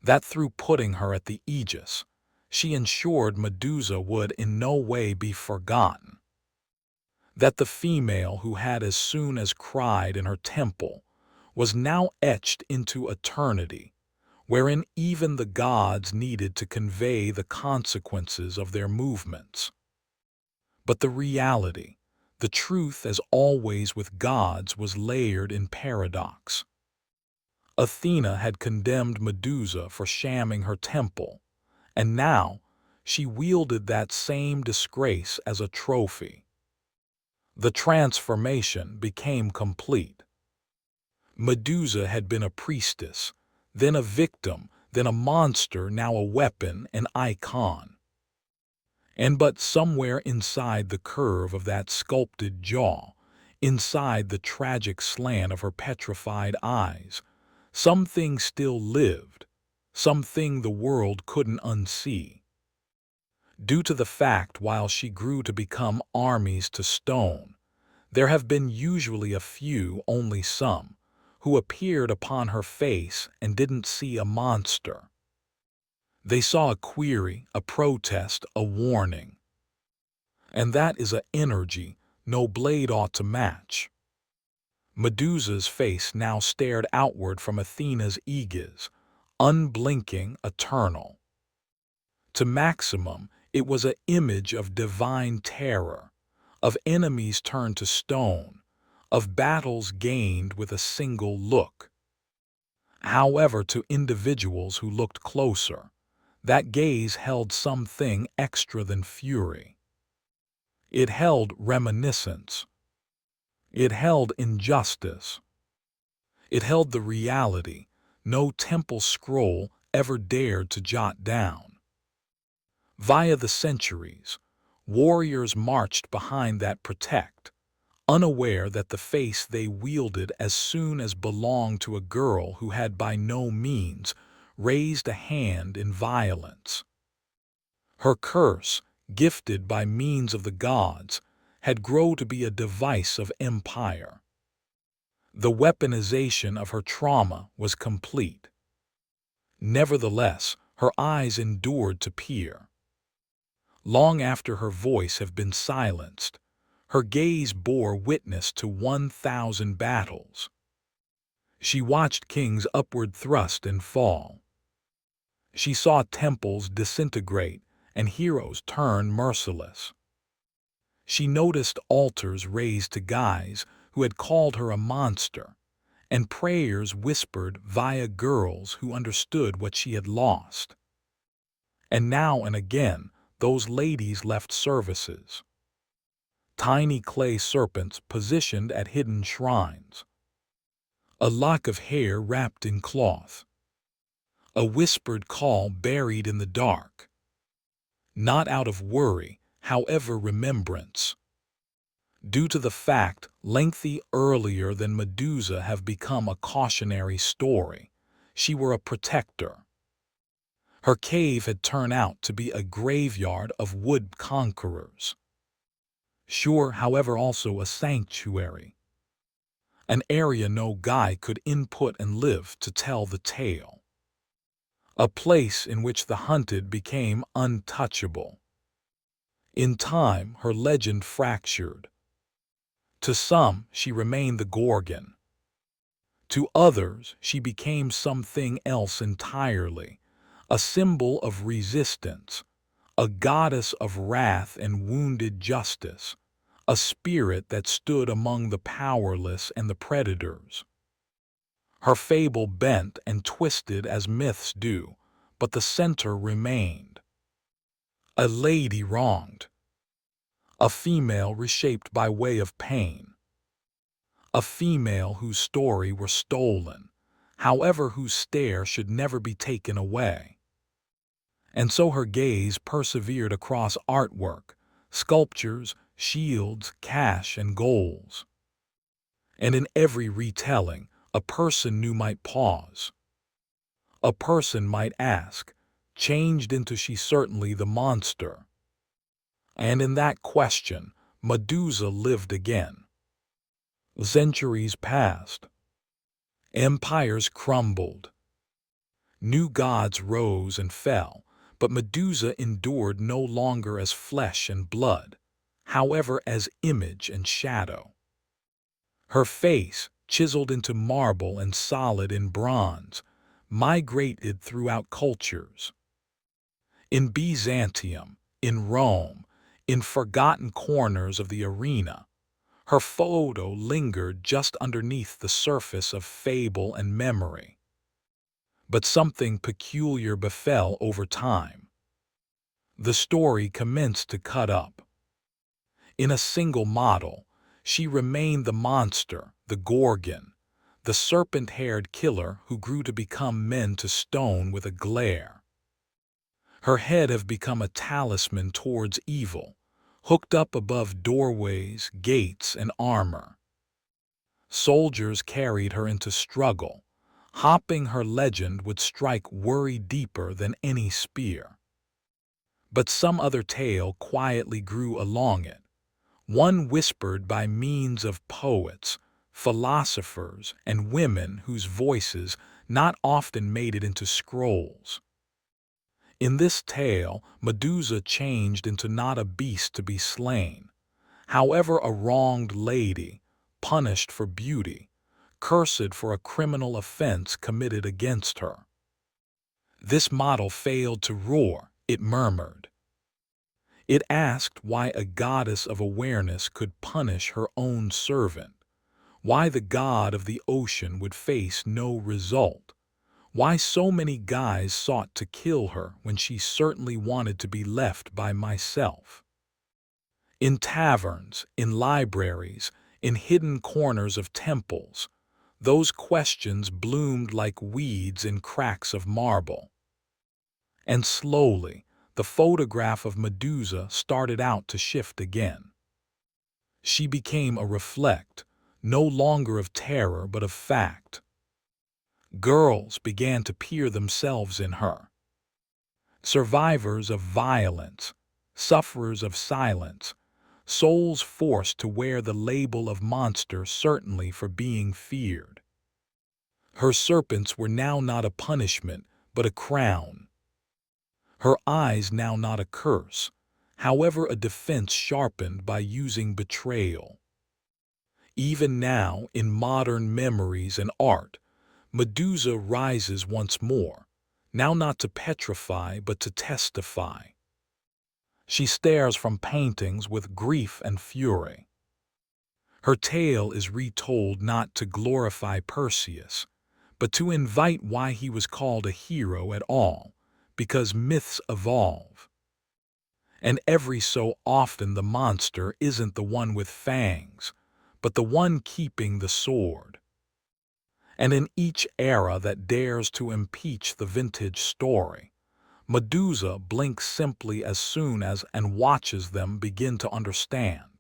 Speaker 1: That through putting her at the aegis, she ensured Medusa would in no way be forgotten. that the female who had as soon as cried in her temple was now etched into eternity, wherein even the gods needed to convey the consequences of their movements. But the reality, the truth as always with gods, was layered in paradox. Athena had condemned Medusa for shamming her temple, and now she wielded that same disgrace as a trophy. The transformation became complete. Medusa had been a priestess, then a victim, then a monster, now a weapon, an icon. And but somewhere inside the curve of that sculpted jaw, inside the tragic slant of her petrified eyes, something still lived, something the world couldn't unsee. Due to the fact while she grew to become armies to stone, there have been usually a few, only some, who appeared upon her face and didn't see a monster. They saw a query, a protest, a warning. And that is an energy no blade ought to match. Medusa's face now stared outward from Athena's aegis, unblinking, eternal. To Maximum, it was an image of divine terror, of enemies turned to stone, of battles gained with a single look. However, to individuals who looked closer, that gaze held something extra than fury. It held reminiscence. It held injustice. It held the reality no temple scroll ever dared to jot down. Via the centuries, warriors marched behind that protect, unaware that the face they wielded as soon as belonged to a girl who had by no means raised a hand in violence. Her curse, gifted by means of the gods, had grown to be a device of empire. The weaponization of her trauma was complete. Nevertheless, her eyes endured to peer. Long after her voice had been silenced, her gaze bore witness to 1,000 battles. She watched kings upward thrust and fall. She saw temples disintegrate and heroes turn merciless. She noticed altars raised to guys who had called her a monster, and prayers whispered via girls who understood what she had lost. And now and again, those ladies left services. Tiny clay serpents positioned at hidden shrines. A lock of hair wrapped in cloth. A whispered call buried in the dark. Not out of worry, however, remembrance. Due to the fact lengthy earlier than Medusa have become a cautionary story, she were a protector. Her cave had turned out to be a graveyard of wood conquerors. Sure, however, also a sanctuary. An area no guy could input and live to tell the tale. A place in which the hunted became untouchable. In time, her legend fractured. To some, she remained the Gorgon. To others, she became something else entirely, a symbol of resistance, a goddess of wrath and wounded justice, a spirit that stood among the powerless and the predators. Her fable bent and twisted as myths do, but the center remained. A lady wronged. A female reshaped by way of pain. A female whose story were stolen, however whose stare should never be taken away. And so her gaze persevered across artwork, sculptures, shields, cash, and goals. And in every retelling, a person new might pause. A person might ask, changed into she certainly the monster? And in that question, Medusa lived again. Centuries passed. Empires crumbled. New gods rose and fell, but Medusa endured no longer as flesh and blood, however, as image and shadow. Her face, chiseled into marble and solid in bronze, migrated throughout cultures. In Byzantium, in Rome, in forgotten corners of the arena, her photo lingered just underneath the surface of fable and memory. But something peculiar befell over time. The story commenced to cut up. In a single model, she remained the monster, the Gorgon, the serpent-haired killer who grew to become men to stone with a glare. Her head had become a talisman towards evil, hooked up above doorways, gates, and armor. Soldiers carried her into struggle. Hopping her legend would strike worry deeper than any spear. But some other tale quietly grew along it, one whispered by means of poets, philosophers, and women whose voices not often made it into scrolls. In this tale, Medusa changed into not a beast to be slain, however a wronged lady, punished for beauty, cursed for a criminal offense committed against her. This model failed to roar, it murmured. It asked why a goddess of awareness could punish her own servant, why the god of the ocean would face no result, why so many guys sought to kill her when she certainly wanted to be left by myself. In taverns, in libraries, in hidden corners of temples, those questions bloomed like weeds in cracks of marble. And slowly, the photograph of Medusa started out to shift again. She became a reflect, no longer of terror but of fact. Girls began to peer themselves in her. Survivors of violence, sufferers of silence, souls forced to wear the label of monster certainly for being feared. Her serpents were now not a punishment, but a crown. Her eyes now not a curse, however a defense sharpened by using betrayal. Even now, in modern memories and art, Medusa rises once more, now not to petrify but to testify. She stares from paintings with grief and fury. Her tale is retold not to glorify Perseus, but to invite why he was called a hero at all, because myths evolve. And every so often the monster isn't the one with fangs, but the one keeping the sword. And in each era that dares to impeach the vintage story, Medusa blinks simply as soon as and watches them begin to understand.